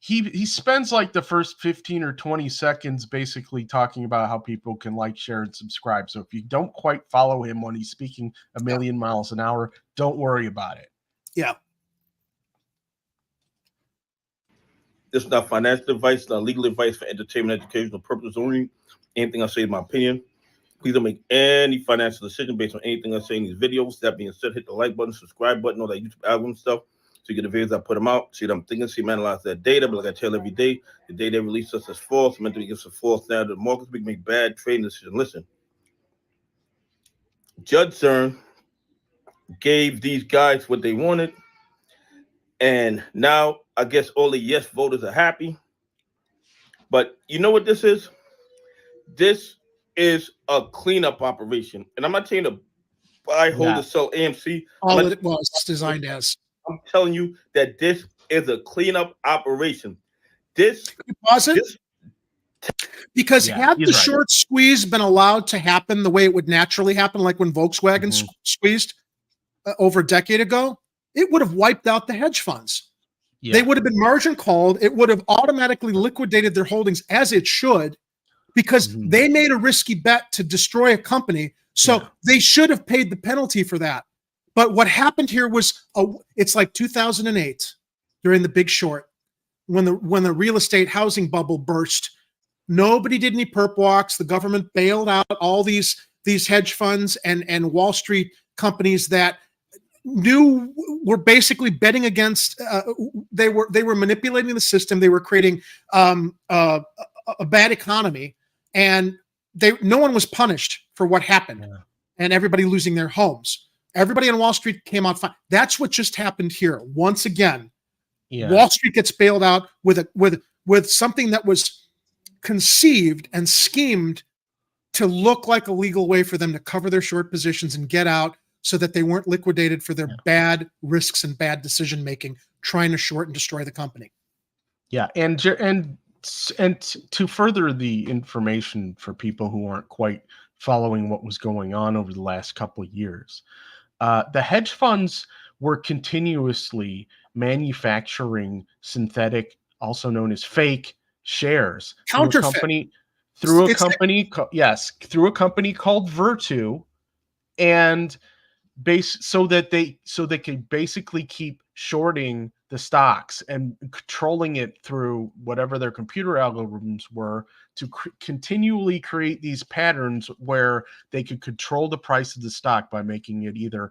he spends like the first 15 or 20 seconds basically talking about how people can like, share, and subscribe. So if you don't quite follow him when he's speaking a million miles an hour, don't worry about it. Yeah. This is not financial advice, not legal advice for entertainment, educational purposes only. Anything I say is my opinion. Please don't make any financial decision based on anything I say in these videos. That being said, hit the like button, subscribe button, all that YouTube algorithm stuff, so you get the videos I put them out. See what I'm thinking, see them analyze that data. But like I tell every day, the data they release us as false, meant to be gives a false standard to the markets. We can make bad trading decisions. Listen, Judge Cern gave these guys what they wanted, and now I guess all the yes voters are happy. But you know what this is? This is a cleanup operation, and I'm not telling you to buy, hold, or sell AMC. All it was designed as. I'm telling you that this is a cleanup operation. This was it? Because had the short squeeze been allowed to happen the way it would naturally happen, like when Volkswagen squeezed over a decade ago, it would have wiped out the hedge funds. Yeah. They would have been margin called. It would have automatically liquidated their holdings, as it should, because they made a risky bet to destroy a company. So they should have paid the penalty for that. But what happened here was, it's like 2008 during the Big Short, when the real estate housing bubble burst. Nobody did any perp walks. The government bailed out all these hedge funds and Wall Street companies that were basically betting against. They were manipulating the system. They were creating a bad economy, and no one was punished for what happened, and everybody losing their homes. Everybody on Wall Street came out fine. That's what just happened here. Once again, Wall Street gets bailed out with something that was conceived and schemed to look like a legal way for them to cover their short positions and get out, so that they weren't liquidated for their bad risks and bad decision making, trying to short and destroy the company. Yeah, and to further the information for people who aren't quite following what was going on over the last couple of years, the hedge funds were continuously manufacturing synthetic, also known as fake shares, counterfeit, through a company called Virtu, and so they could basically keep shorting the stocks and controlling it through whatever their computer algorithms were, to continually create these patterns where they could control the price of the stock by making it either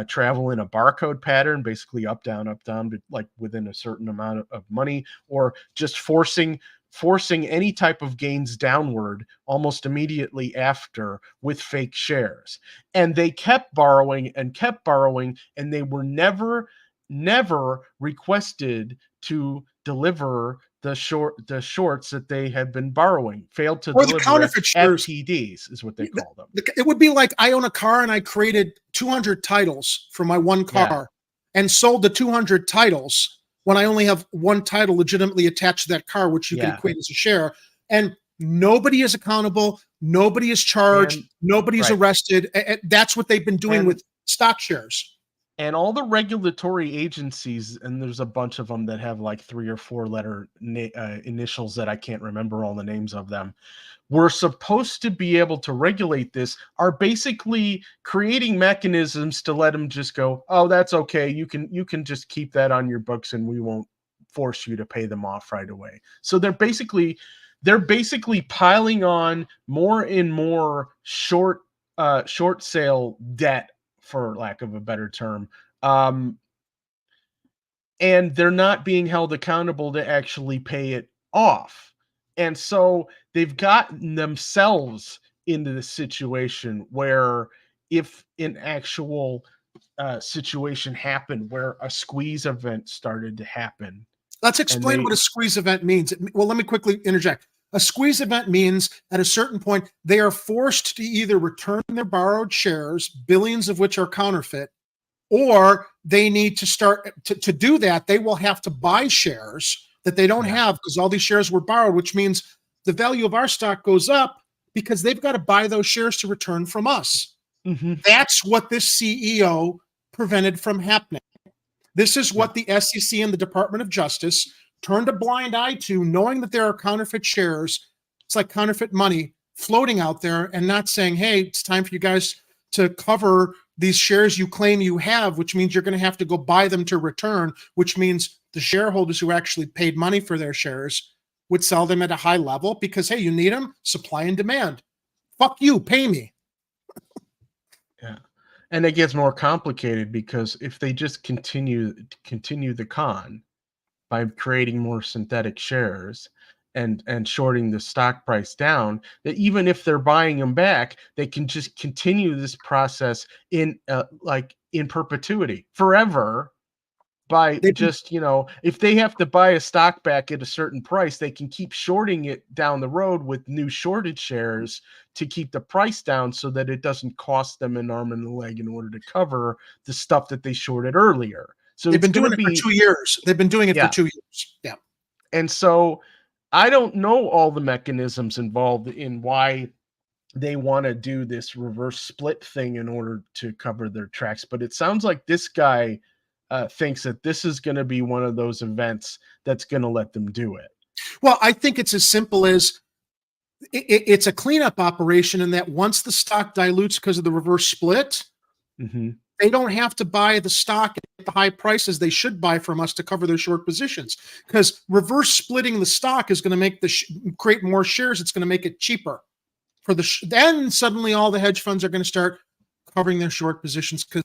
travel in a barcode pattern, basically up, down, but like within a certain amount of money, or just forcing any type of gains downward almost immediately after with fake shares. And they kept borrowing, and they were never requested to deliver the shorts that they had been borrowing, failed to deliver. The counterfeit shares, FTDs is what they call them. It would be like, I own a car and I created 200 titles for my one car and sold the 200 titles when I only have one title legitimately attached to that car, which you can equate as a share. And nobody is accountable. Nobody is charged. Nobody's arrested. That's what they've been doing with stock shares. And all the regulatory agencies, and there's a bunch of them that have like 3 or 4 letter initials that I can't remember all the names of them, were supposed to be able to regulate this, are basically creating mechanisms to let them just go, oh, that's okay. You can just keep that on your books and we won't force you to pay them off right away. So they're basically piling on more and more short sale debt, for lack of a better term. And they're not being held accountable to actually pay it off. And so they've gotten themselves into the situation where if an actual situation happened where a squeeze event started to happen. Let's explain what a squeeze event means. Well, let me quickly interject. A squeeze event means at a certain point, they are forced to either return their borrowed shares, billions of which are counterfeit, or they need to start to do that. They will have to buy shares that they don't have because all these shares were borrowed, which means the value of our stock goes up because they've got to buy those shares to return from us. That's what this CEO prevented from happening. This is what the SEC and the Department of Justice turned a blind eye to, knowing that there are counterfeit shares. It's like counterfeit money floating out there and not saying, hey, it's time for you guys to cover these shares you claim you have, which means you're going to have to go buy them to return, which means the shareholders who actually paid money for their shares would sell them at a high level because, hey, you need them, supply and demand. Fuck you, pay me. Yeah. And it gets more complicated because if they just continue the con by creating more synthetic shares and shorting the stock price down, that even if they're buying them back, they can just continue this process in perpetuity forever by just, if they have to buy a stock back at a certain price, they can keep shorting it down the road with new shorted shares to keep the price down so that it doesn't cost them an arm and a leg in order to cover the stuff that they shorted earlier. So they've been doing it for 2 years. They've been doing it for 2 years. Yeah. And so I don't know all the mechanisms involved in why they want to do this reverse split thing in order to cover their tracks. But it sounds like this guy thinks that this is going to be one of those events that's going to let them do it. Well, I think it's as simple as it's a cleanup operation in that once the stock dilutes because of the reverse split, they don't have to buy the stock at the high prices they should buy from us to cover their short positions, because reverse splitting the stock is going to make create more shares. It's going to make it cheaper for then suddenly all the hedge funds are going to start covering their short positions because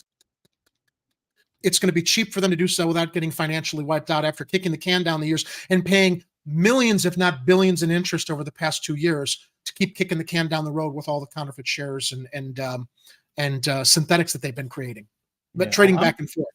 it's going to be cheap for them to do so without getting financially wiped out after kicking the can down the years and paying millions, if not billions, in interest over the past 2 years to keep kicking the can down the road with all the counterfeit shares and synthetics that they've been creating, but trading back and forth.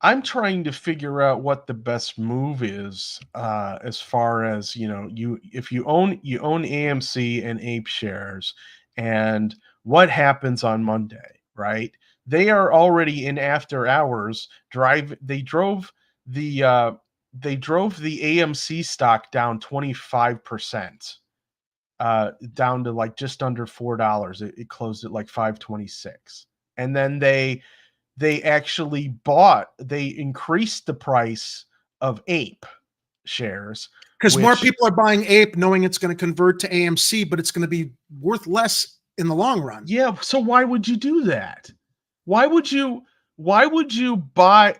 I'm trying to figure out what the best move is as far as, if you own AMC and Ape shares, and what happens on Monday, right? They are already in after hours They drove the AMC stock down 25%, down to like just under $4. It closed at like $5.26, and then they actually they increased the price of Ape shares because more people are buying Ape knowing it's going to convert to AMC, but it's going to be worth less in the long run. Yeah. So why would you do that? Why would you buy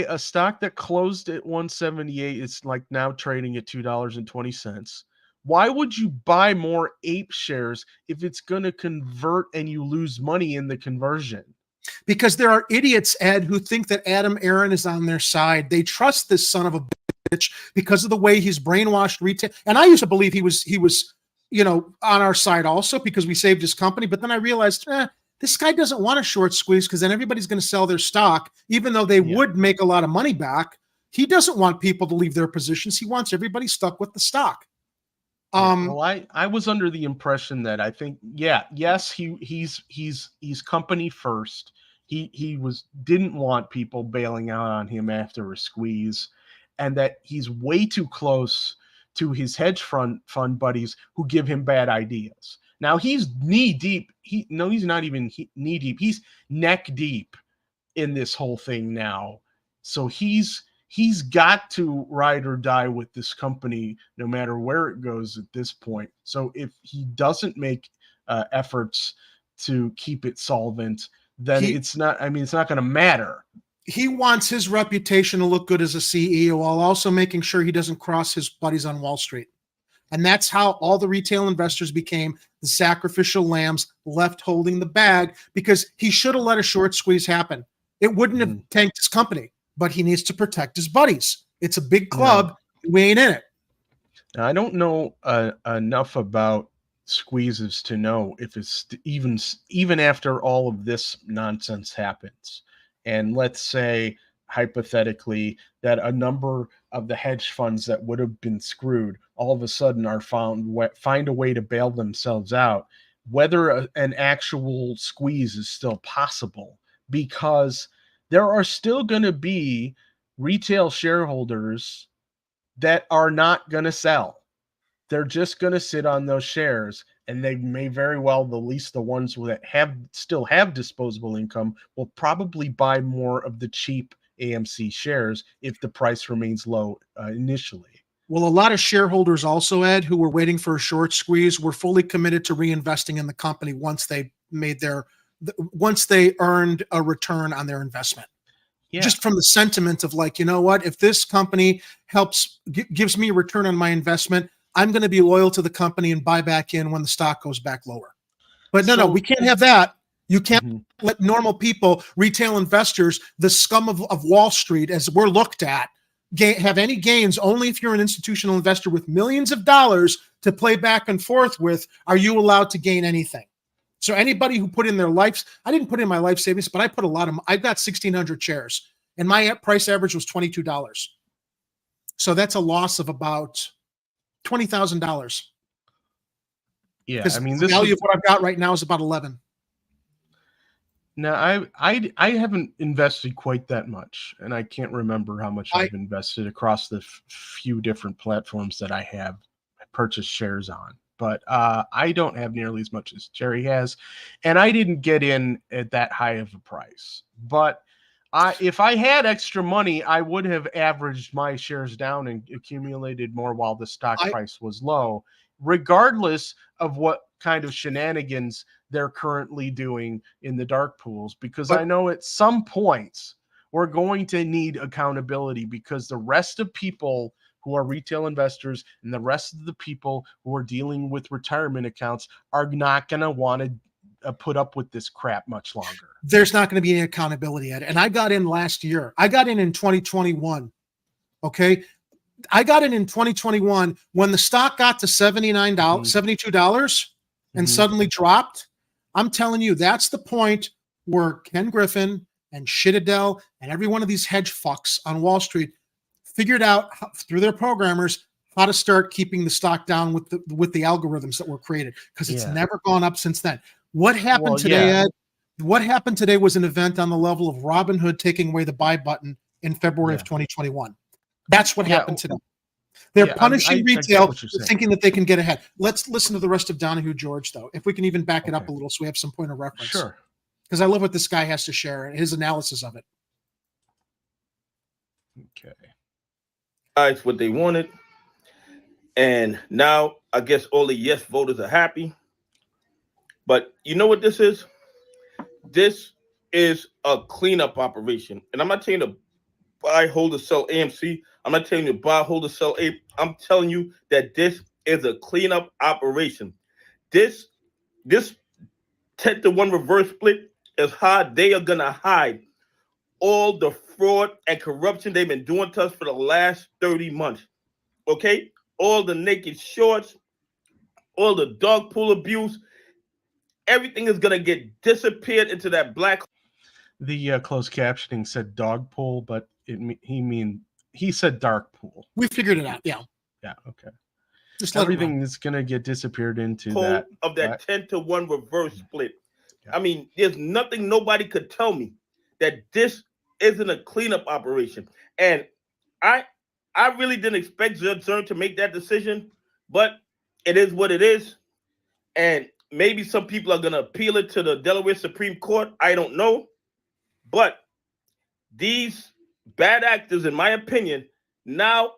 a stock that closed at 178? It's like now trading at $2.20. Why would you buy more Ape shares if it's going to convert and you lose money in the conversion? Because there are idiots, Ed, who think that Adam Aaron is on their side. They trust this son of a bitch because of the way he's brainwashed retail. And I used to believe he was, on our side also because we saved his company. But then I realized, this guy doesn't want a short squeeze because then everybody's going to sell their stock, even though they would make a lot of money back. He doesn't want people to leave their positions. He wants everybody stuck with the stock. Well, I was under the impression that I think, yes, he's company first. He didn't want people bailing out on him after a squeeze, and that he's way too close to his hedge fund buddies who give him bad ideas. Now he's knee deep. He's not even knee deep. He's neck deep in this whole thing now. So he's got to ride or die with this company no matter where it goes at this point. So if he doesn't make efforts to keep it solvent, then it's not going to matter. He wants his reputation to look good as a CEO while also making sure he doesn't cross his buddies on Wall Street. And that's how all the retail investors became the sacrificial lambs left holding the bag, because he should have let a short squeeze happen. It wouldn't have tanked his company, but he needs to protect his buddies. It's a big club. We ain't in it. Now, I don't know enough about squeezes to know if it's even after all of this nonsense happens. And let's say hypothetically that a number of the hedge funds that would have been screwed all of a sudden are find a way to bail themselves out, whether an actual squeeze is still possible, because there are still going to be retail shareholders that are not going to sell. They're just going to sit on those shares, and they may very well, at least the ones that still have disposable income, will probably buy more of the cheap AMC shares if the price remains low initially. Well, a lot of shareholders also, Ed, who were waiting for a short squeeze, were fully committed to reinvesting in the company once they earned a return on their investment. Yeah. Just from the sentiment of like, you know what, if this company gives me a return on my investment, I'm going to be loyal to the company and buy back in when the stock goes back lower. But no, we can't have that. You can't let normal people, retail investors, the scum of Wall Street, as we're looked at, have any gains. Only if you're an institutional investor with millions of dollars to play back and forth with are you allowed to gain anything. So anybody who put in their lives, I didn't put in my life savings, but I put I've got 1,600 shares, and my price average was $22. So that's a loss of about $20,000. Yeah, I mean, the value of what I've got right now is about 11. Now, I haven't invested quite that much, and I can't remember how much I've invested across the few different platforms that I have purchased shares on. But I don't have nearly as much as Jerry has, and I didn't get in at that high of a price. But if I had extra money, I would have averaged my shares down and accumulated more while the stock price was low, regardless of what kind of shenanigans they're currently doing in the dark pools, because I know at some points we're going to need accountability, because the rest of people who are retail investors and the rest of the people who are dealing with retirement accounts are not going to want to put up with this crap much longer. There's not going to be any accountability, Ed. And I got in last year. I got in 2021. Okay. I got in 2021 when the stock got to $79, $72 and suddenly dropped. I'm telling you, that's the point where Ken Griffin and Shitadell and every one of these hedge fucks on Wall Street figured out through their programmers how to start keeping the stock down with the algorithms that were created, because it's never gone up since then. What happened today, Ed? What happened today was an event on the level of Robinhood taking away the buy button in February of 2021. That's what happened today. They're punishing retail for thinking that they can get ahead. Let's listen to the rest of Donahue George, though, if we can even back it up a little so we have some point of reference. Sure. Because I love what this guy has to share and his analysis of it. Okay. That's what they wanted. And now I guess all the yes voters are happy. But you know what this is? This is a cleanup operation. And I'm not telling you to buy, hold, or sell AMC. I'm not telling you to buy, hold, or sell A. I'm telling you that this is a cleanup operation. This 10-to-1 reverse split is how they are going to hide all the fraud and corruption they've been doing to us for the last 30 months. Okay? All the naked shorts, all the dog pool abuse, everything is going to get disappeared into that black. The closed captioning said dog pool, but he said dark pool. We figured it out. Yeah. Yeah. Okay. Just everything is going to get disappeared into that 10-to-1 reverse split. Yeah. I mean, there's nothing nobody could tell me that this isn't a cleanup operation. And I really didn't expect Judge Zern to make that decision, but it is what it is. And maybe some people are going to appeal it to the Delaware Supreme Court. I don't know. But these bad actors, in my opinion, now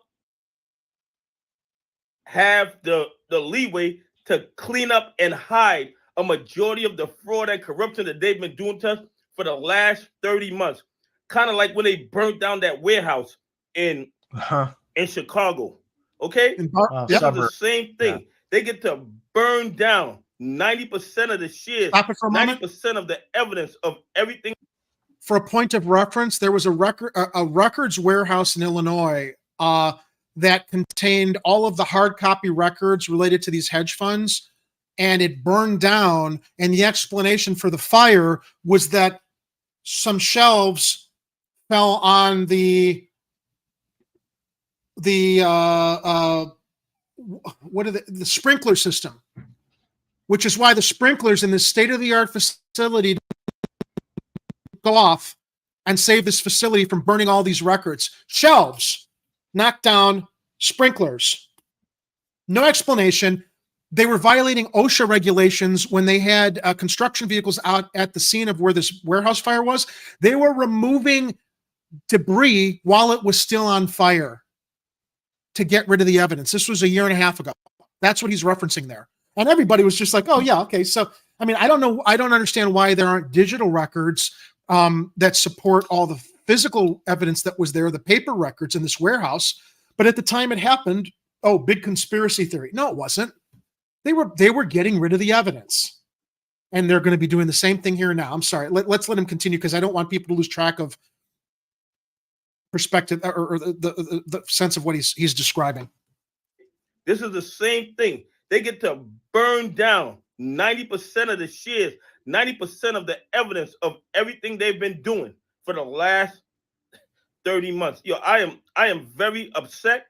have the leeway to clean up and hide a majority of the fraud and corruption that they've been doing to us for the last 30 months. Kind of like when they burnt down that warehouse in Chicago. Okay? This is the same thing. Yeah. They get to burn down 90% of the shares, 90% of the evidence of everything. For a point of reference, there was a records warehouse in Illinois that contained all of the hard copy records related to these hedge funds, and it burned down. And the explanation for the fire was that some shelves fell on the sprinkler system, which is why the sprinklers in this state-of-the-art facility go off and save this facility from burning all these records. Shelves knocked down, sprinklers. No explanation. They were violating OSHA regulations when they had construction vehicles out at the scene of where this warehouse fire was. They were removing debris while it was still on fire to get rid of the evidence. This was a year and a half ago. That's what he's referencing there. And everybody was just like, oh yeah, okay. So, I mean, I don't know. I don't understand why there aren't digital records that support all the physical evidence that was there, the paper records in this warehouse. But at the time it happened, oh, big conspiracy theory. No, it wasn't. They were getting rid of the evidence. And they're going to be doing the same thing here now. I'm sorry. Let's let him continue because I don't want people to lose track of perspective or the sense of what he's describing. This is the same thing. They get to burn down 90% of the shares, 90% of the evidence of everything they've been doing for the last 30 months. Yo, I am very upset.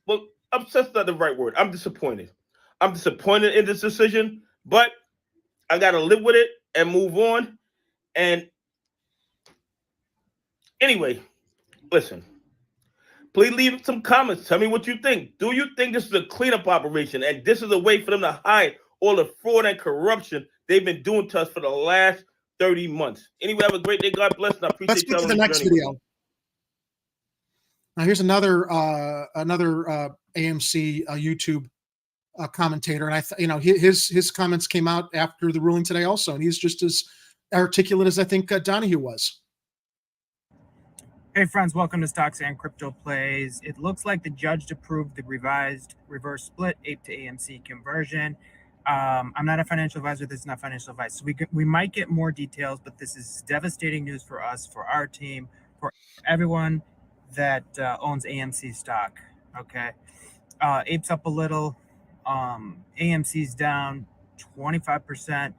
Well, upset's not the right word. I'm disappointed. I'm disappointed in this decision, but I got to live with it and move on. And anyway, listen, please leave some comments. Tell me what you think. Do you think this is a cleanup operation and this is a way for them to hide all the fraud and corruption they've been doing to us for the last 30 months? Anyway, have a great day. God bless. And I appreciate Let's get to the next video. Now, here's another AMC YouTube commentator, and his comments came out after the ruling today also, and he's just as articulate as I think Donahue was. Hey friends, welcome to Stocks and Crypto Plays. It looks like the judge approved the revised reverse split APE to AMC conversion. I'm not a financial advisor. This is not financial advice. So we might get more details, but this is devastating news for us, for our team, for everyone that owns AMC stock. Okay. APE's up a little. AMC's down 25%.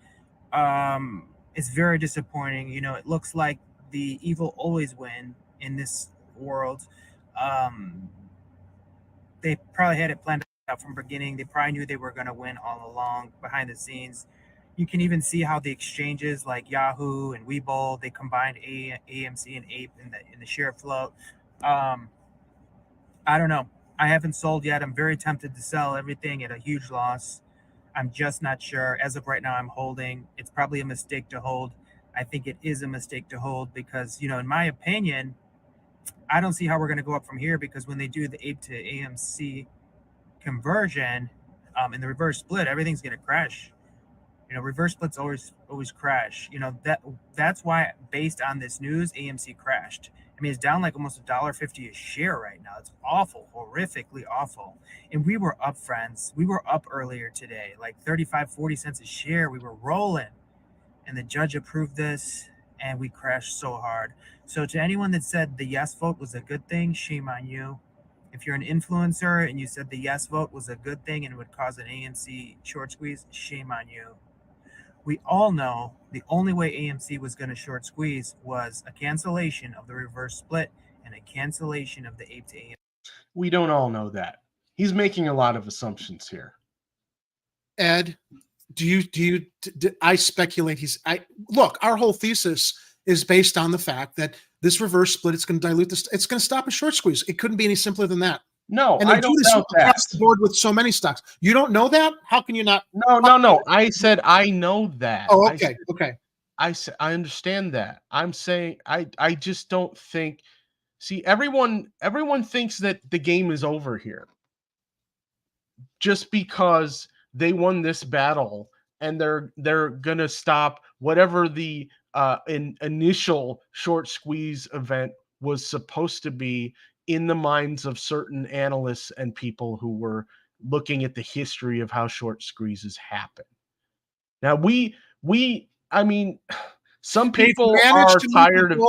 It's very disappointing. You know, it looks like the evil always win in this world. They probably had it planned out from the beginning. They probably knew they were going to win all along behind the scenes. You can even see how the exchanges like Yahoo and Webull, they combined AMC and APE in the share float. I don't know. I haven't sold yet. I'm very tempted to sell everything at a huge loss. I'm just not sure. As of right now, I'm holding. It's probably a mistake to hold. I think it is a mistake to hold because, you know, in my opinion, I don't see how we're going to go up from here because when they do the APE to AMC conversion in the reverse split, everything's going to crash. You know, reverse splits always crash. You know, that's why, based on this news, AMC crashed. I mean, it's down like almost $1.50 a share right now. It's awful, horrifically awful. And we were up, friends. We were up earlier today, like 35, 40 cents a share. We were rolling. And the judge approved this, and we crashed so hard. So to anyone that said the yes vote was a good thing, shame on you. If you're an influencer and you said the yes vote was a good thing and it would cause an AMC short squeeze, shame on you. We all know the only way AMC was going to short squeeze was a cancellation of the reverse split and a cancellation of the APE to AMC. We don't all know that. He's making a lot of assumptions here. Ed, I speculate look, our whole thesis is based on the fact that this reverse split, it's going to dilute this. It's going to stop a short squeeze. It couldn't be any simpler than that. No, and I don't doubt that. Across the board with so many stocks. You don't know that? How can you not? No. I said I know that. Oh, okay. I understand that. I'm saying I just don't think. See, everyone thinks that the game is over here just because they won this battle, and they're gonna stop whatever the initial short squeeze event was supposed to be in the minds of certain analysts and people who were looking at the history of how short squeezes happen. Now I mean, some people are tired of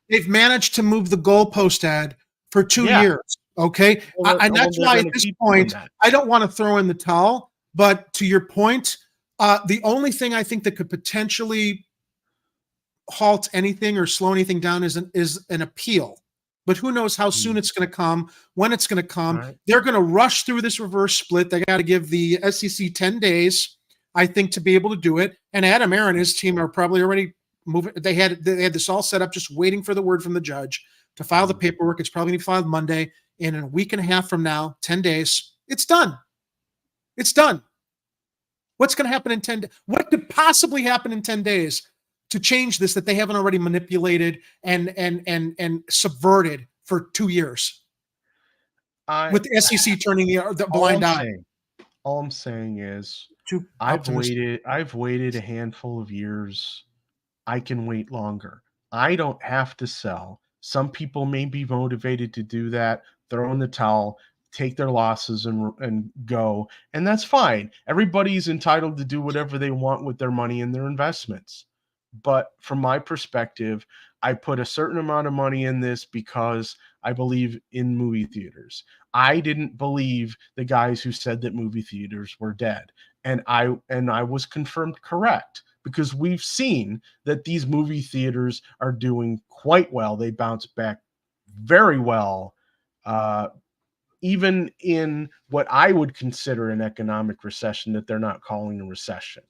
They've managed to move the goalpost, Ed, for 2 years. Okay, and that's why at this point I don't want to throw in the towel. But to your point, the only thing I think that could potentially halt anything or slow anything down is an appeal. But who knows how soon it's going to come, when it's going to come. Right. They're going to rush through this reverse split. They got to give the SEC 10 days, I think, to be able to do it. And Adam Aaron and his team are probably already moving. They had this all set up, just waiting for the word from the judge to file the paperwork. It's probably going to be filed Monday. And in a week and a half from now, 10 days, it's done. It's done. What's going to happen in 10 days? What could possibly happen in 10 days to change this that they haven't already manipulated and subverted for 2 years? With the SEC turning the blind eye. All I'm saying is I've waited a handful of years. I can wait longer. I don't have to sell. Some people may be motivated to do that, throw in the towel, take their losses and go, and that's fine. Everybody's entitled to do whatever they want with their money and their investments. But from my perspective, I put a certain amount of money in this because I believe in movie theaters. I didn't believe the guys who said that movie theaters were dead. And I was confirmed correct, because we've seen that these movie theaters are doing quite well. They bounce back very well, even in what I would consider an economic recession that they're not calling a recession.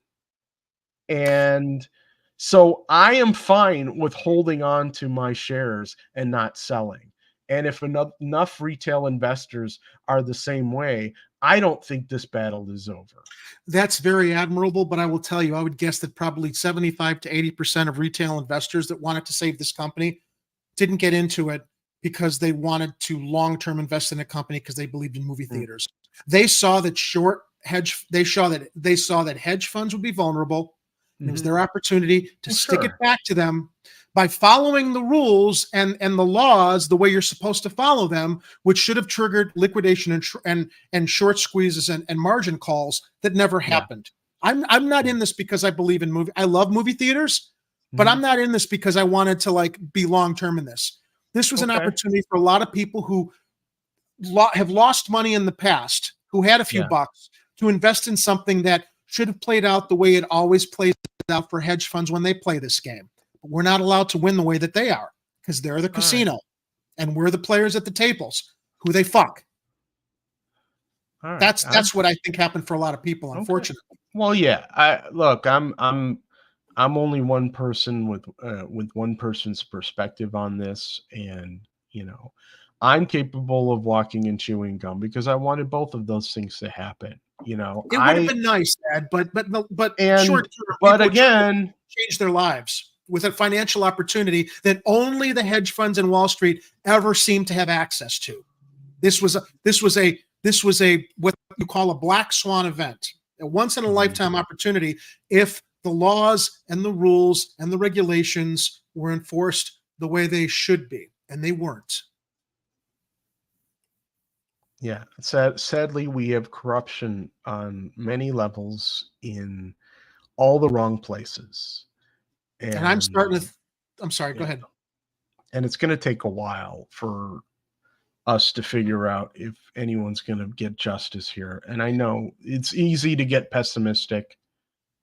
And so I am fine with holding on to my shares and not selling. And if enough retail investors are the same way, I don't think this battle is over. That's very admirable, but I will tell you, I would guess that probably 75 to 80% of retail investors that wanted to save this company didn't get into it because they wanted to long-term invest in a company because they believed in movie theaters. They saw that they saw that hedge funds would be vulnerable. It was their opportunity to stick it back to them by following the rules and the laws the way you're supposed to follow them, which should have triggered liquidation and short squeezes and margin calls that never happened. I'm not in this because I believe in movie. I love movie theaters, but I'm not in this because I wanted to be long-term in this. This was an opportunity for a lot of people who have lost money in the past, who had a few bucks, to invest in something that should have played out the way it always plays out for hedge funds when they play this game. But we're not allowed to win the way that they are because they're the casino and we're the players at the tables who they fuck. That's what I think happened for a lot of people, unfortunately. Well, yeah. I'm only one person with one person's perspective on this, and I'm capable of walking and chewing gum because I wanted both of those things to happen. It would have been nice, Dad, but again, change their lives with a financial opportunity that only the hedge funds and Wall Street ever seem to have access to. This was a what you call a black swan event, a once in a lifetime opportunity if the laws and the rules and the regulations were enforced the way they should be, and they weren't. Yeah, sadly, we have corruption on many levels in all the wrong places. And I'm starting to, I'm sorry, go ahead. And it's going to take a while for us to figure out if anyone's going to get justice here. And I know it's easy to get pessimistic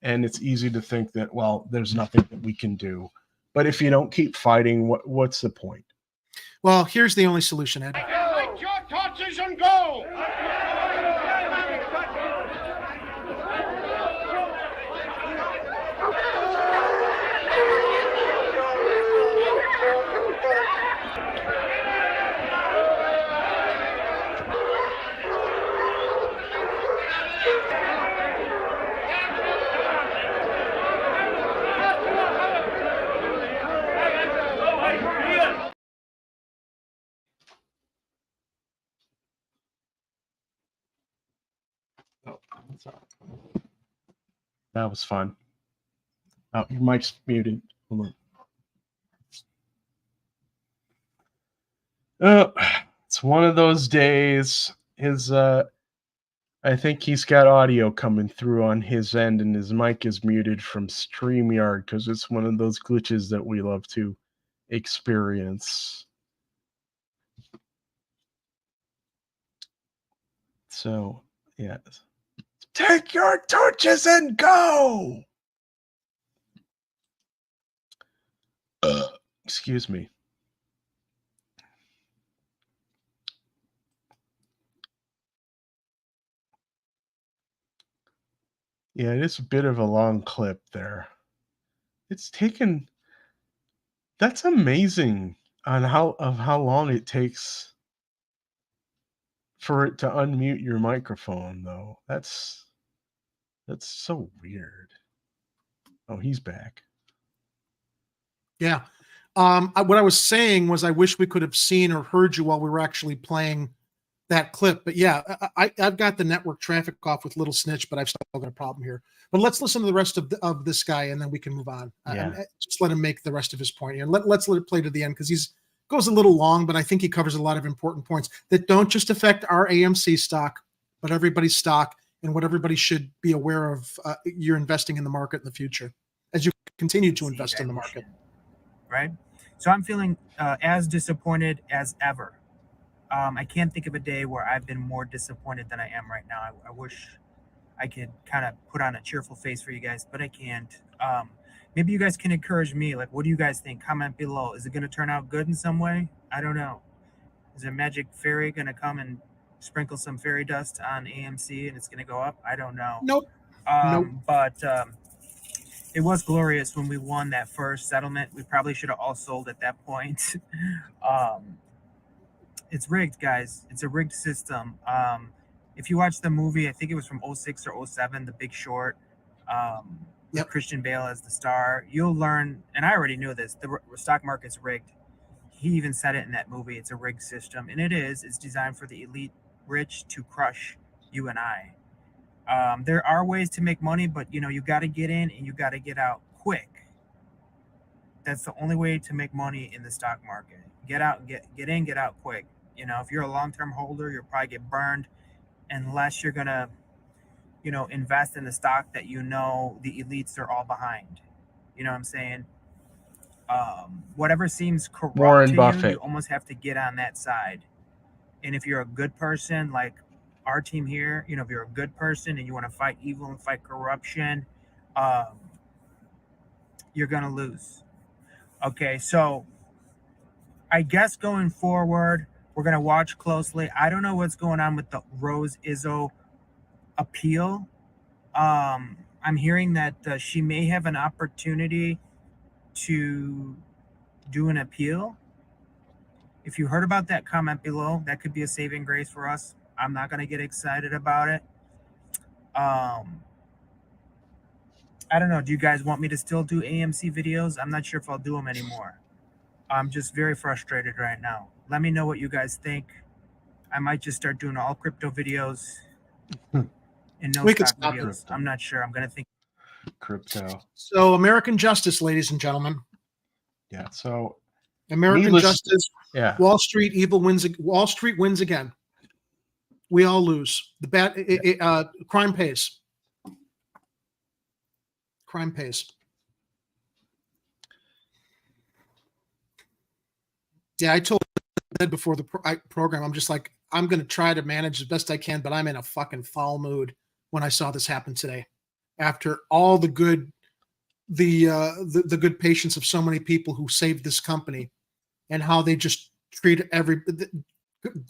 and it's easy to think that, well, there's nothing that we can do. But if you don't keep fighting, what's the point? Well, here's the only solution, Ed. Collect your torches and go! That was fun. Oh, your mic's muted. Hold on. It's one of those days. I think he's got audio coming through on his end, and his mic is muted from StreamYard because it's one of those glitches that we love to experience. So, yeah. Take your torches and go! Excuse me. Yeah, it is a bit of a long clip there. It's taken... That's amazing on how long it takes for it to unmute your microphone, though. That's so weird. Oh, he's back. Yeah. What I was saying was I wish we could have seen or heard you while we were actually playing that clip. But yeah, I've got the network traffic off with Little Snitch, but I've still got a problem here. But let's listen to the rest of this guy, and then we can move on. Yeah. Just let him make the rest of his point here. Let's let it play to the end, because he's goes a little long, but I think he covers a lot of important points that don't just affect our AMC stock, but everybody's stock and what everybody should be aware of. You're investing in the market in the future as you continue to invest in the market. Right. So I'm feeling as disappointed as ever. I can't think of a day where I've been more disappointed than I am right now. I wish I could kind of put on a cheerful face for you guys, but I can't. Maybe you guys can encourage me. Like, what do you guys think? Comment below. Is it going to turn out good in some way? I don't know. Is a magic fairy going to come and sprinkle some fairy dust on AMC and it's going to go up? I don't know. Nope. But it was glorious when we won that first settlement. We probably should have all sold at that point. It's rigged, guys. It's a rigged system. If you watch the movie, I think it was from 06 or 07, The Big Short, with Christian Bale as the star, you'll learn, and I already knew this, the stock market's rigged. He even said it in that movie. It's a rigged system, and it is. It's designed for the elite rich to crush you and I. There are ways to make money, but you got to get in and you got to get out quick. That's the only way to make money in the stock market. Get out, get in, get out quick. If you're a long-term holder, you'll probably get burned unless you're gonna, invest in a stock that the elites are all behind. You know what I'm saying? Whatever seems corrupt Warren to Buffett. you almost have to get on that side. And if you're a good person, like our team here, if you're a good person and you want to fight evil and fight corruption, you're gonna lose. Okay, so I guess going forward, we're gonna watch closely. I don't know what's going on with the Rose Izzo appeal. I'm hearing that she may have an opportunity to do an appeal. If you heard about that, comment below. That could be a saving grace for us. I'm not gonna get excited about it. I don't know. Do you guys want me to still do AMC videos? I'm not sure if I'll do them anymore. I'm just very frustrated right now. Let me know what you guys think. I might just start doing all crypto videos and no stock videos. I'm not sure. I'm gonna think crypto. So American justice, ladies and gentlemen. Yeah. So American justice. Yeah. Wall Street evil wins. Wall Street wins again. We all lose. The crime pays. Crime pays. Yeah, I told Ed before the program, I'm just like, I'm going to try to manage as best I can, but I'm in a fucking foul mood when I saw this happen today. After all the good, the good patience of so many people who saved this company, and how they just treat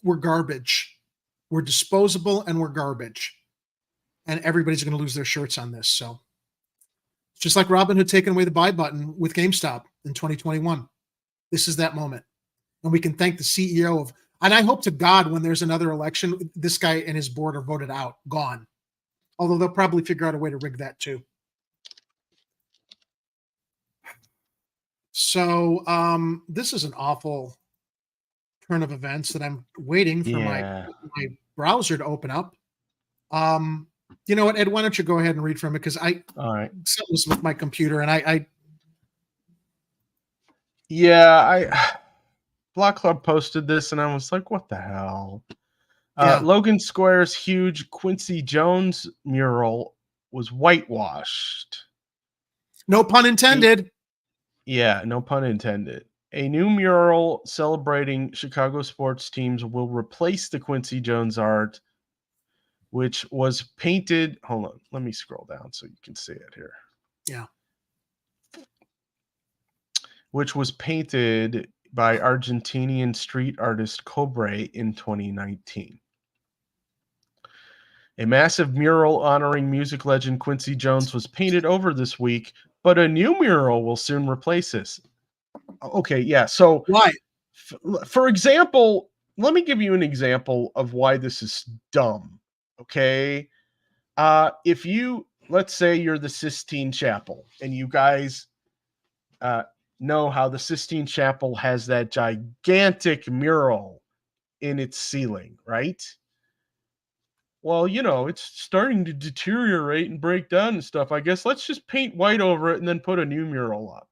we're garbage. We're disposable and we're garbage. And everybody's going to lose their shirts on this. So it's just like Robinhood taking away the buy button with GameStop in 2021. This is that moment. And we can thank the CEO of, and I hope to God when there's another election, this guy and his board are voted out, gone. Although they'll probably figure out a way to rig that too. So this is an awful turn of events that I'm waiting for my browser to open up. You know what, Ed? Why don't you go ahead and read from it? Because all right, something was with my computer, and Block Club posted this, and I was like, "What the hell?" Yeah. Logan Square's huge Quincy Jones mural was whitewashed. No pun intended. Yeah, no pun intended. A new mural celebrating Chicago sports teams will replace the Quincy Jones art, which was painted. Hold on, let me scroll down so you can see it here. Yeah. Which was painted by Argentinian street artist Cobre in 2019. A massive mural honoring music legend Quincy Jones was painted over this week, but a new mural will soon replace this. Okay, yeah. So why? For example, let me give you an example of why this is dumb. Okay. If you, let's say you're the Sistine Chapel, and you guys know how the Sistine Chapel has that gigantic mural in its ceiling, right? Well, you know, it's starting to deteriorate and break down and stuff. I guess let's just paint white over it and then put a new mural up.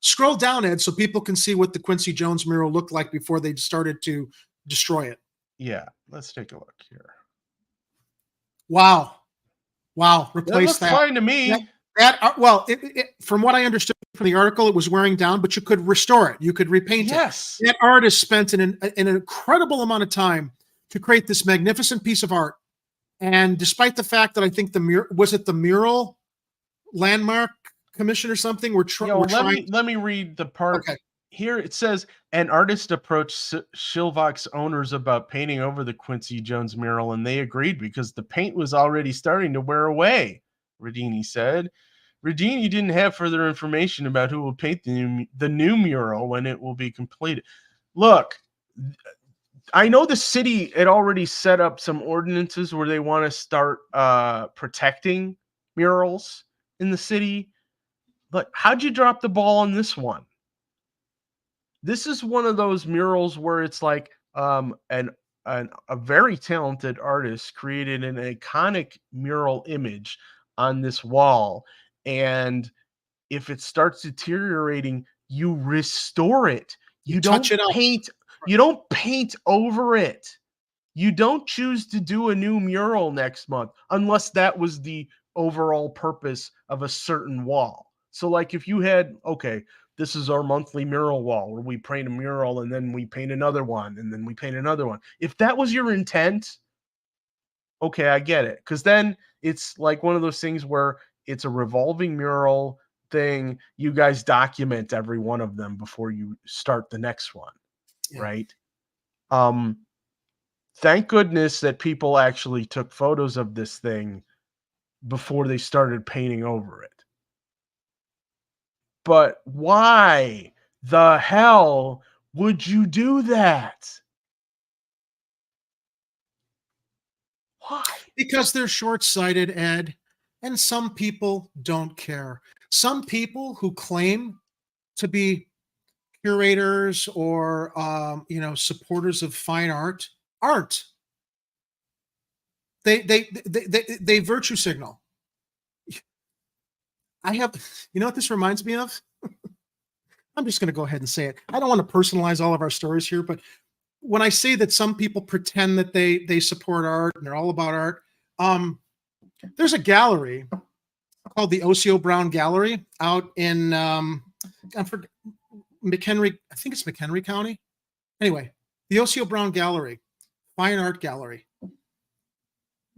Scroll down, Ed, so people can see what the Quincy Jones mural looked like before they started to destroy it. Yeah, let's take a look here. Wow. Replace that. Looks fine to me. From what I understood from the article, it was wearing down, but you could restore it. You could repaint it. That artist spent an incredible amount of time to create this magnificent piece of art. And despite the fact that I think the mural landmark commission or something, let me read the part. Okay. Here it says an artist approached Shilvak's owners about painting over the Quincy Jones mural, and they agreed because the paint was already starting to wear away, Radini said. Radini didn't have further information about who will paint the new mural when it will be completed. Look, I know the city had already set up some ordinances where they want to start protecting murals in the city, but how'd you drop the ball on this one? This is one of those murals where it's like a very talented artist created an iconic mural image on this wall, and if it starts deteriorating, you restore it. You don't paint. You don't paint over it. You don't choose to do a new mural next month unless that was the overall purpose of a certain wall. So like if you had, okay, this is our monthly mural wall where we paint a mural and then we paint another one and then we paint another one. If that was your intent, okay, I get it. Because then it's like one of those things where it's a revolving mural thing. You guys document every one of them before you start the next one. Yeah. Right. Thank goodness that people actually took photos of this thing before they started painting over it. But why the hell would you do that? Why? Because they're short-sighted, Ed, and some people don't care. Some people who claim to be curators or supporters of fine art aren't. They virtue signal. You know what this reminds me of? I'm just going to go ahead and say it. I don't want to personalize all of our stories here, but when I say that some people pretend that they support art and they're all about art, there's a gallery called the Osceola Brown Gallery out in McHenry, I think it's McHenry County. Anyway, the Osceola Brown Gallery, fine art gallery.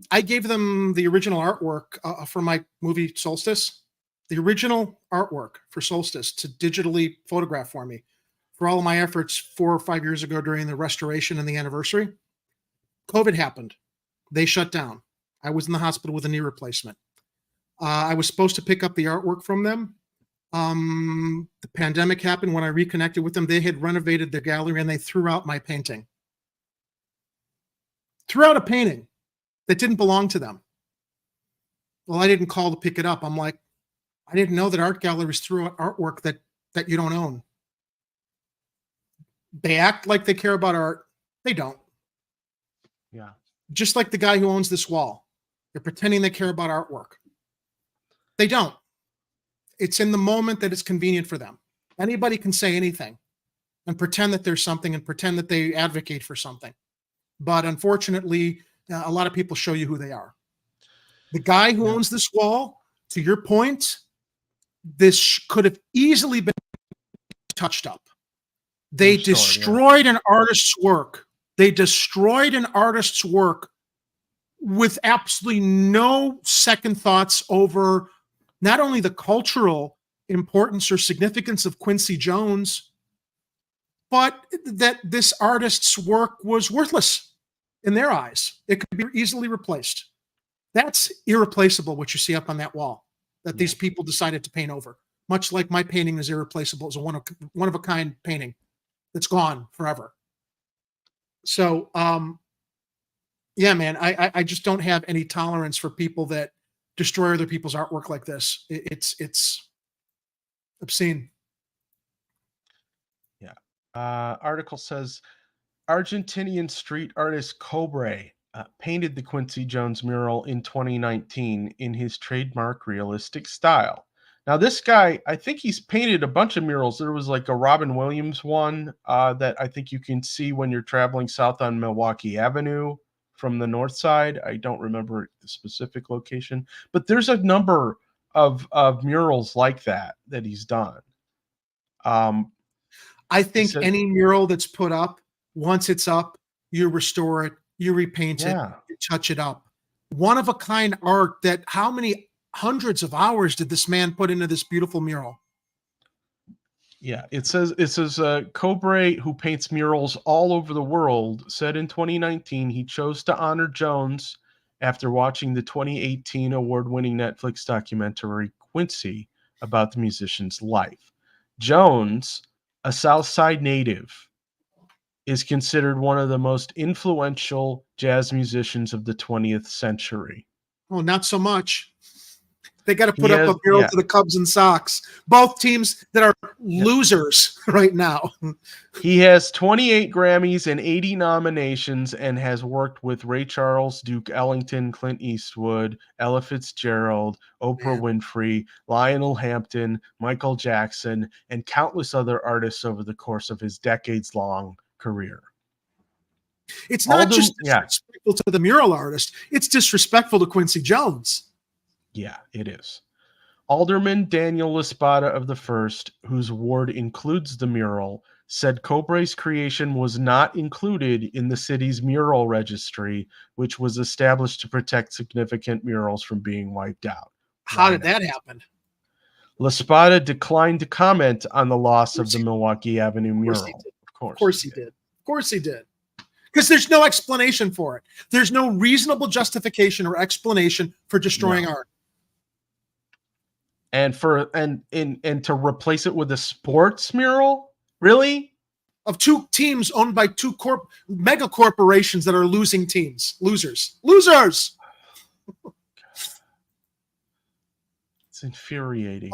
I gave them the original artwork for my movie Solstice, the original artwork for Solstice to digitally photograph for me for all of my efforts 4 or 5 years ago during the restoration and the anniversary. COVID happened. They shut down. I was in the hospital with a knee replacement. I was supposed to pick up the artwork from them. The pandemic happened. When I reconnected with them, they had renovated their gallery and they threw out my painting. Threw out a painting that didn't belong to them. Well, I didn't call to pick it up. I'm like, I didn't know that art galleries threw out artwork that you don't own. They act like they care about art. They don't. Yeah. Just like the guy who owns this wall. They're pretending they care about artwork. They don't. It's in the moment that it's convenient for them. Anybody can say anything and pretend that there's something and pretend that they advocate for something. But unfortunately, a lot of people show you who they are. The guy who owns this wall, to your point, this could have easily been touched up. They destroyed an artist's work. They destroyed an artist's work with absolutely no second thoughts over not only the cultural importance or significance of Quincy Jones, but that this artist's work was worthless in their eyes. It could be easily replaced. That's irreplaceable, what you see up on that wall that these people decided to paint over. Much like my painting is irreplaceable. It's a one-of-a-kind painting that's gone forever. So, yeah, man, I just don't have any tolerance for people that destroy other people's artwork like this. It's obscene. Yeah. Article says Argentinian street artist Cobre painted the Quincy Jones mural in 2019 in his trademark realistic style. Now, this guy, I think he's painted a bunch of murals. There was like a Robin Williams one that I think you can see when you're traveling south on Milwaukee Avenue from the north side. I don't remember the specific location, but there's a number of murals like that he's done. I think any mural that's put up, once it's up, you restore it, you repaint it, you touch it up. One-of-a-kind art that how many hundreds of hours did this man put into this beautiful mural? Yeah, it says Cobre, who paints murals all over the world, said in 2019 he chose to honor Jones after watching the 2018 award-winning Netflix documentary Quincy about the musician's life. Jones, a South Side native, is considered one of the most influential jazz musicians of the 20th century. Oh, not so much. They got to put up a mural to the Cubs and Sox, both teams that are losers right now. He has 28 Grammys and 80 nominations and has worked with Ray Charles, Duke Ellington, Clint Eastwood, Ella Fitzgerald, Oprah Winfrey, Lionel Hampton, Michael Jackson, and countless other artists over the course of his decades-long career. It's not just disrespectful to the mural artist. It's disrespectful to Quincy Jones. Yeah, it is. Alderman Daniel Laspada of the First, whose ward includes the mural, said Cobre's creation was not included in the city's mural registry, which was established to protect significant murals from being wiped out. How did that happen? Laspada declined to comment on the loss of the Milwaukee Avenue mural. Of course he did. Of course he did. Because there's no explanation for it. There's no reasonable justification or explanation for destroying art. And to replace it with a sports mural? Really? Of two teams owned by two mega corporations that are losing teams. Losers. Losers! It's infuriating.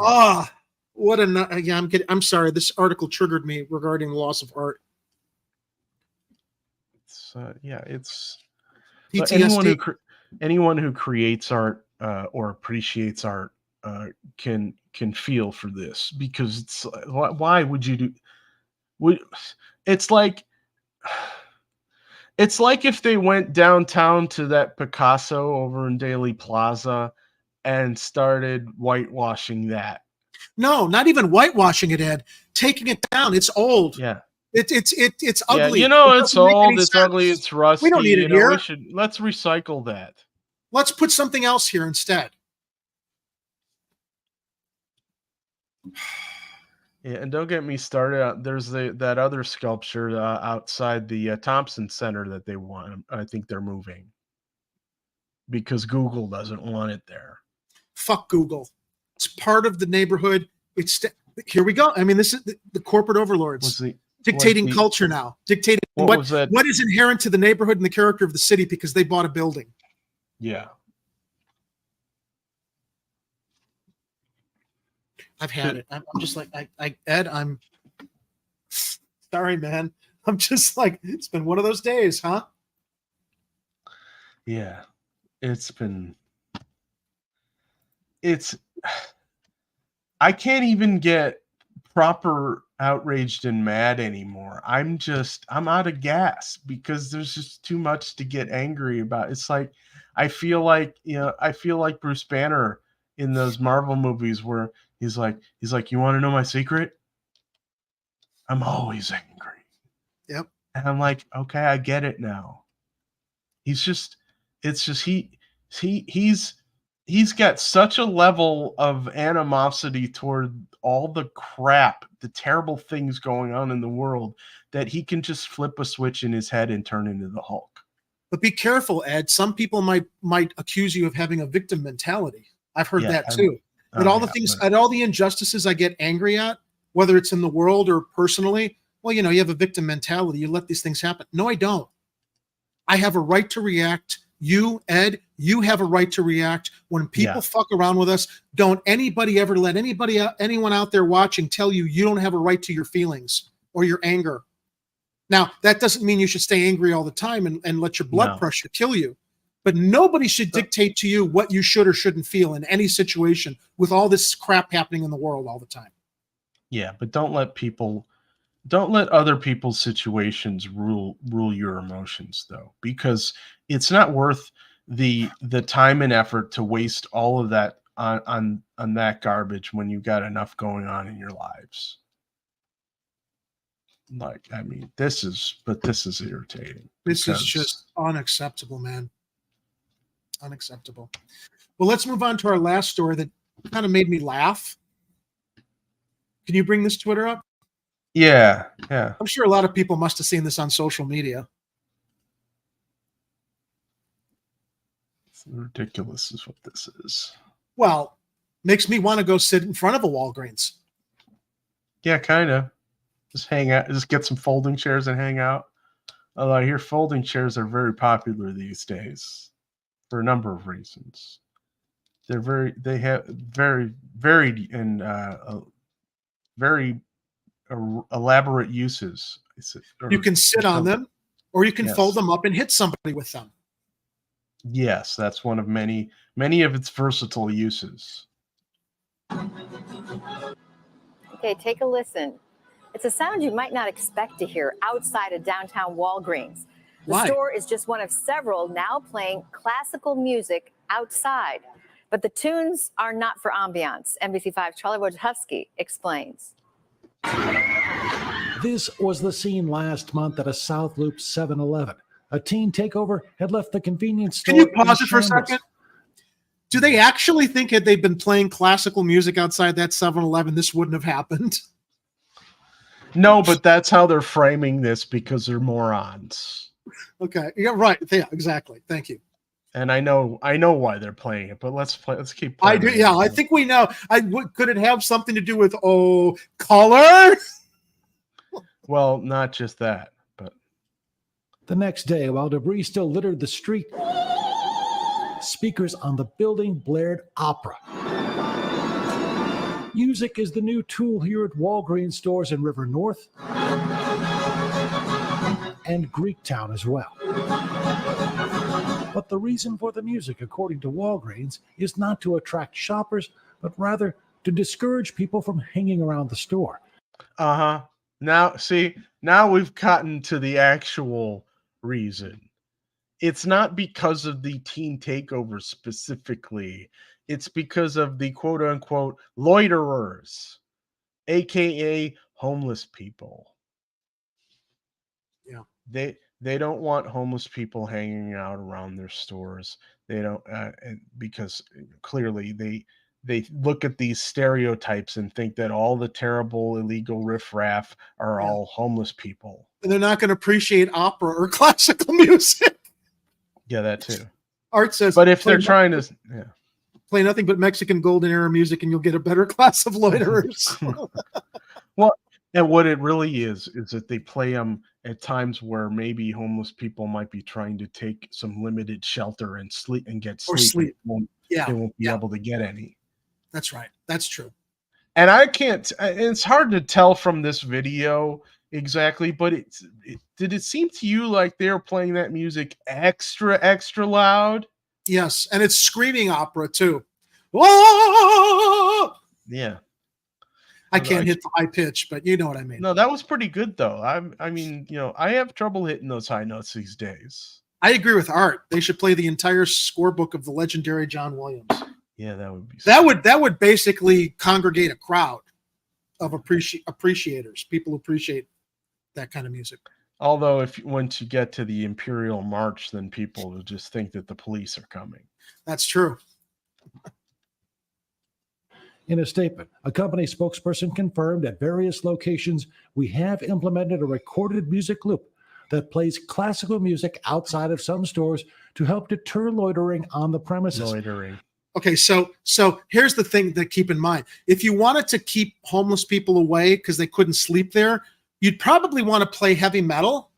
What a... Yeah, I'm sorry. This article triggered me regarding the loss of art. It's PTSD. Anyone who creates art or appreciates art can feel for this, because it's why would you do? It's like if they went downtown to that Picasso over in Daly Plaza and started whitewashing that. No, not even whitewashing it, Ed. Taking it down. It's old. Yeah. It's ugly. Yeah, it's old, it's ugly, it's rusty. We don't need it here. Let's recycle that. Let's put something else here instead. Yeah, and don't get me started. There's that other sculpture outside the Thompson Center that they want. I think they're moving because Google doesn't want it there. Fuck Google. It's part of the neighborhood. Here we go. I mean, this is the corporate overlords. Dictating culture now, dictating what is inherent to the neighborhood and the character of the city because they bought a building. Yeah. I've had it. I'm just like, Ed, I'm sorry, man. I'm just like, it's been one of those days, huh? Yeah, it's been I can't even get proper outraged and mad anymore. I'm out of gas because there's just too much to get angry about. It's like I feel like Bruce Banner in those Marvel movies where he's like, you want to know my secret? I'm always angry. Yep. And I'm like, okay, I get it now. He's got such a level of animosity toward all the crap, the terrible things going on in the world, that he can just flip a switch in his head and turn into the Hulk. But be careful, Ed. Some people might accuse you of having a victim mentality. I've heard that too. At all the injustices I get angry at, whether it's in the world or personally, well, you have a victim mentality. You let these things happen. No, I don't. I have a right to react. You, Ed, you have a right to react. When people fuck around with us, don't anybody ever let anyone out there watching tell you don't have a right to your feelings or your anger. Now, that doesn't mean you should stay angry all the time and let your blood pressure kill you. But nobody should dictate to you what you should or shouldn't feel in any situation with all this crap happening in the world all the time. Yeah, but don't let other people's situations rule your emotions, though, because it's not worth the time and effort to waste all of that on that garbage when you got enough going on in your lives. Like, I mean, this is irritating. This is just unacceptable, man. Unacceptable. Well, let's move on to our last story that kind of made me laugh. Can you bring this Twitter up? Yeah. I'm sure a lot of people must have seen this on social media. It's ridiculous is what this is. Well, makes me want to go sit in front of a Walgreens. Yeah, kind of. Just hang out. Just get some folding chairs and hang out. Although I hear folding chairs are very popular these days for a number of reasons. They have very varied and very elaborate uses. You can sit on them, or you can fold them up and hit somebody with them. Yes, that's one of many of its versatile uses. Okay, take a listen. It's a sound you might not expect to hear outside of downtown Walgreens. The store is just one of several now playing classical music outside. But the tunes are not for ambiance. NBC5's Charlie Wojciechowski explains. This was the scene last month at a South Loop 7-Eleven. A teen takeover had left the convenience store. Can you pause it for a second? Do they actually think had they been playing classical music outside that 7-Eleven, this wouldn't have happened? No, but that's how they're framing this because they're morons. Okay, yeah, right. Yeah, exactly. Thank you. And I know why they're playing it, but let's keep playing. I do. Yeah, I think we know. Could it have something to do with color? Well, not just that, but the next day, while debris still littered the street, speakers on the building blared opera. Music is the new tool here at Walgreens stores in River North and Greektown as well. But the reason for the music, according to Walgreens, is not to attract shoppers, but rather to discourage people from hanging around the store. Uh-huh. Now we've gotten to the actual reason. It's not because of the teen takeover specifically. It's because of the quote-unquote loiterers, aka homeless people. Yeah. They don't want homeless people hanging out around their stores. They don't because clearly they look at these stereotypes and think that all the terrible illegal riffraff are all homeless people. And they're not going to appreciate opera or classical music. Yeah, that too. Art says, but if they're trying to, play nothing but Mexican golden era music, and you'll get a better class of loiterers. Well, and what it really is that they play them at times where maybe homeless people might be trying to take some limited shelter and sleep and get sleep. They won't be able to get any. That's right. That's true. And it's hard to tell from this video exactly, but did it seem to you like they were playing that music extra loud? Yes, and it's screaming opera too. Whoa! Yeah. I can't hit the high pitch, but you know what I mean. No, that was pretty good though. I mean, I have trouble hitting those high notes these days. I agree with Art. They should play the entire scorebook of the legendary John Williams. Yeah, that would be. That would basically congregate a crowd of appreciators. People who appreciate that kind of music. Although, once you get to the Imperial March, then people will just think that the police are coming. That's true. In a statement, a company spokesperson confirmed at various locations, we have implemented a recorded music loop that plays classical music outside of some stores to help deter loitering on the premises. Loitering. Okay, so here's the thing to keep in mind. If you wanted to keep homeless people away because they couldn't sleep there, you'd probably want to play heavy metal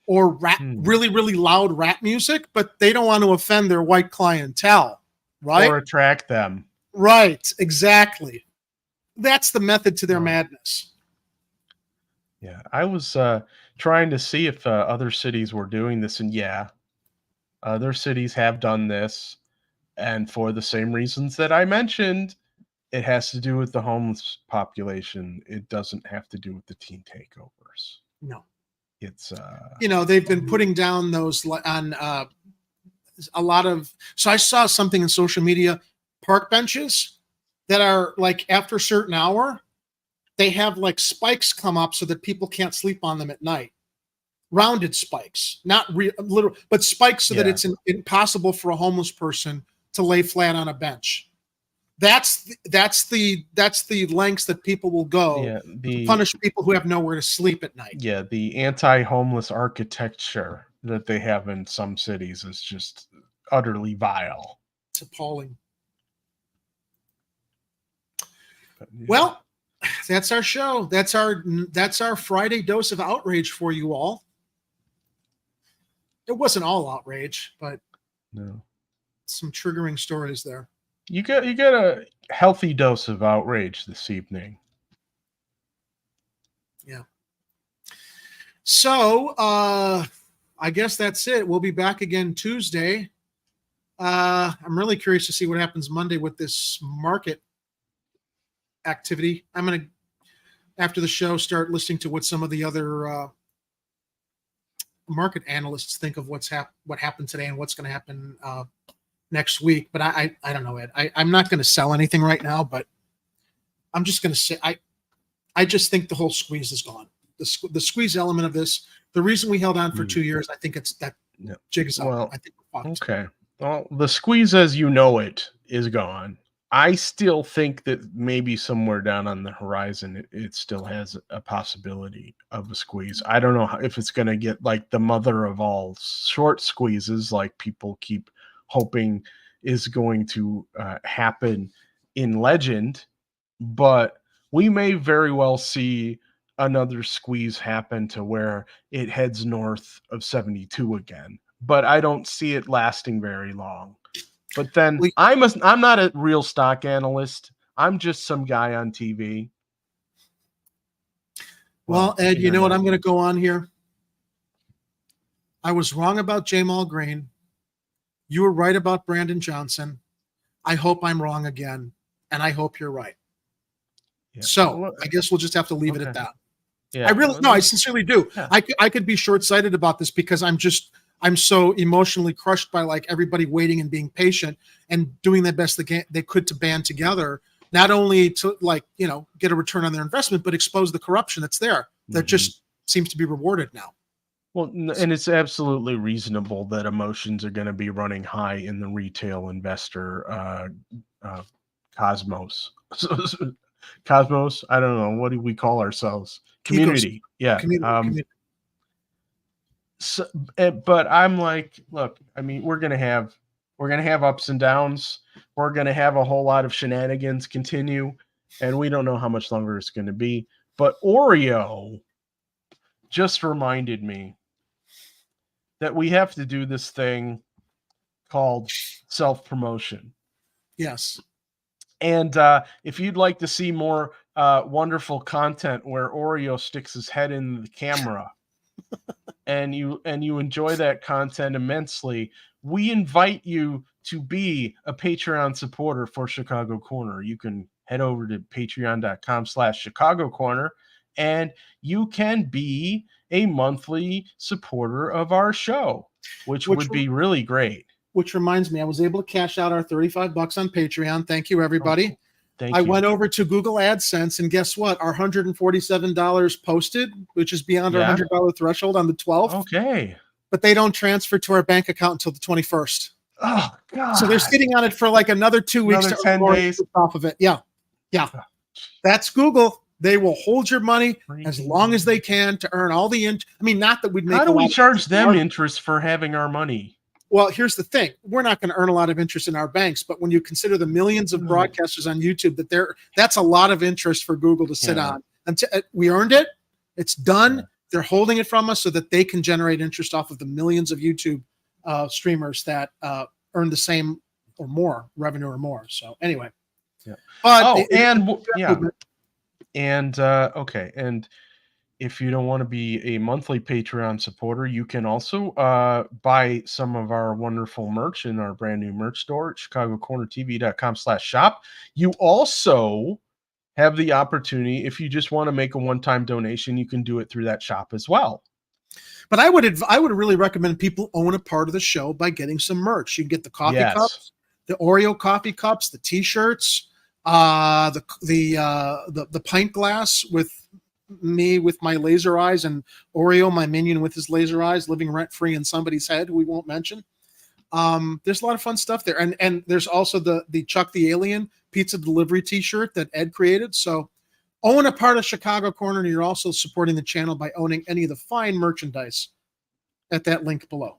or rap, really, really loud rap music, but they don't want to offend their white clientele, right? Or attract them. Right, exactly. That's the method to their madness. Yeah, I was trying to see if other cities were doing this, and yeah, other cities have done this, and for the same reasons that I mentioned, it has to do with the homeless population. It doesn't have to do with the teen takeovers. No. It's they've been putting down those on a lot of. So I saw something in social media. Park benches that are like after a certain hour, they have like spikes come up so that people can't sleep on them at night. Rounded spikes, not literal, but spikes so that it's impossible for a homeless person to lay flat on a bench. That's the lengths that people will go to punish people who have nowhere to sleep at night. Yeah, the anti-homeless architecture that they have in some cities is just utterly vile. It's appalling. Well, that's our show. That's our Friday dose of outrage for you all. It wasn't all outrage, but no, some triggering stories there. You got a healthy dose of outrage this evening. Yeah. So I guess that's it. We'll be back again Tuesday. I'm really curious to see what happens Monday with this market activity. I'm going to, after the show, start listening to what some of the other market analysts think of what happened today and what's going to happen next week. But I don't know, Ed. I'm not going to sell anything right now, but I'm just going to say I just think the whole squeeze is gone. The squeeze element of this, the reason we held on for 2 years, I think it's that jig is up. Well, I think we're fucked. Okay. Well, the squeeze as you know it is gone. I still think that maybe somewhere down on the horizon, it still has a possibility of a squeeze. I don't know if it's going to get like the mother of all short squeezes, like people keep hoping is going to happen in Legend, but we may very well see another squeeze happen to where it heads north of 72 again. But I don't see it lasting very long. But then I'm not a real stock analyst. I'm just some guy on TV. Well, Ed, you know what? I'm going to go on here. I was wrong about Jamal Green. You were right about Brandon Johnson. I hope I'm wrong again, and I hope you're right. Yeah. So I guess we'll just have to leave it at that. Yeah. I sincerely do. Yeah. I could be short-sighted about this because I'm so emotionally crushed by like everybody waiting and being patient and doing the best they could to band together, not only to get a return on their investment, but expose the corruption that's there that just seems to be rewarded now. Well, and it's absolutely reasonable that emotions are going to be running high in the retail investor cosmos. Cosmos, I don't know. What do we call ourselves? Community. Yeah. Community. So, but I'm like, look, I mean, we're gonna have ups and downs. We're gonna have a whole lot of shenanigans continue, and we don't know how much longer it's gonna be. But Oreo just reminded me that we have to do this thing called self-promotion. Yes. And if you'd like to see more wonderful content where Oreo sticks his head in the camera and you enjoy that content immensely, we invite you to be a Patreon supporter for Chicago Corner, you can head over to patreon.com/Chicago Corner, and you can be a monthly supporter of our show, which would be really great. Which reminds me, I was able to cash out our $35 on Patreon. Thank you, everybody. Thank I you. went over to Google AdSense, and guess what? Our $147 posted, which is beyond our $100 threshold on the 12th. Okay. But they don't transfer to our bank account until the 21st. Oh, God. So they're sitting on it for like another 2 weeks Another to 10 earn days off of it. Yeah. That's Google. They will hold your money as long as they can to earn all the not that we'd make. How do we charge them interest for having our money? Well, here's the thing. We're not going to earn a lot of interest in our banks, but when you consider the millions of broadcasters on YouTube, that's a lot of interest for Google to sit on. Until we earned it, it's done. They're holding it from us so that they can generate interest off of the millions of YouTube streamers that earn the same or more revenue or more. So anyway. Yeah. But okay. And if you don't want to be a monthly Patreon supporter, you can also buy some of our wonderful merch in our brand new merch store at chicagocornertv.com/shop. You also have the opportunity, if you just want to make a one-time donation, you can do it through that shop as well. But I would really recommend people own a part of the show by getting some merch. You can get the coffee cups, the Oreo coffee cups, the T-shirts, the pint glass with me with my laser eyes, and Oreo, my minion, with his laser eyes, living rent-free in somebody's head who we won't mention. There's a lot of fun stuff there. And there's also the Chuck the Alien pizza delivery T-shirt that Ed created. So own a part of Chicago Corner, and you're also supporting the channel by owning any of the fine merchandise at that link below.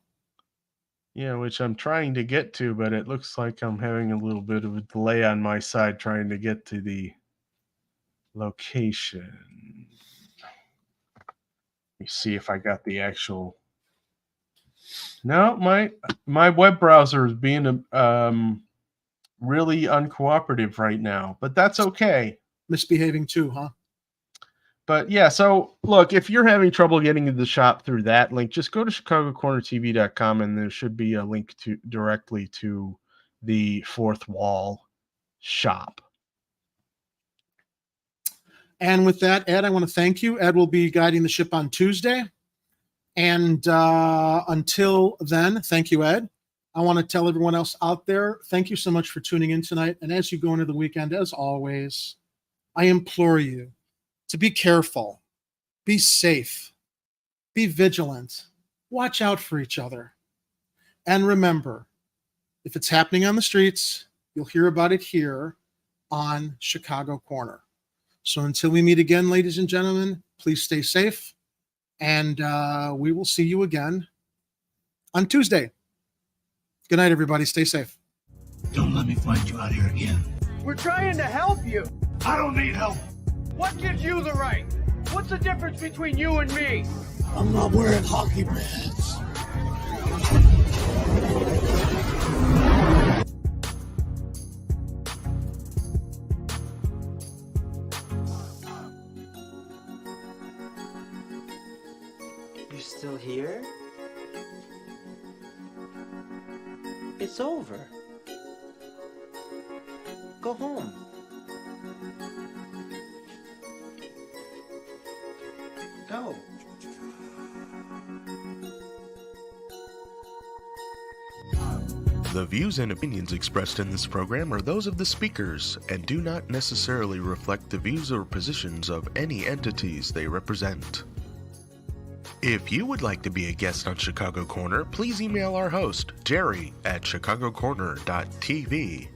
Yeah, which I'm trying to get to, but it looks like I'm having a little bit of a delay on my side trying to get to the location. Let me see if I got the actual. No, my web browser is being really uncooperative right now, but that's okay. Misbehaving too, huh? But yeah, so look, if you're having trouble getting to the shop through that link, just go to chicagocornertv.com and there should be a link directly to the Fourth Wall shop. And with that, Ed, I want to thank you. Ed will be guiding the ship on Tuesday. And until then, thank you, Ed. I want to tell everyone else out there, thank you so much for tuning in tonight. And as you go into the weekend, as always, I implore you to be careful, be safe, be vigilant, watch out for each other. And remember, if it's happening on the streets, you'll hear about it here on Chicago Corner. So until we meet again, ladies and gentlemen, please stay safe. And we will see you again on Tuesday. Good night, everybody. Stay safe. Don't let me find you out here again. We're trying to help you. I don't need help. What gives you the right? What's the difference between you and me? I'm not wearing hockey pads. You're still here? It's over. Go home. Go. The views and opinions expressed in this program are those of the speakers and do not necessarily reflect the views or positions of any entities they represent. If you would like to be a guest on Chicago Corner, please email our host, Jerry, at chicagocorner.tv.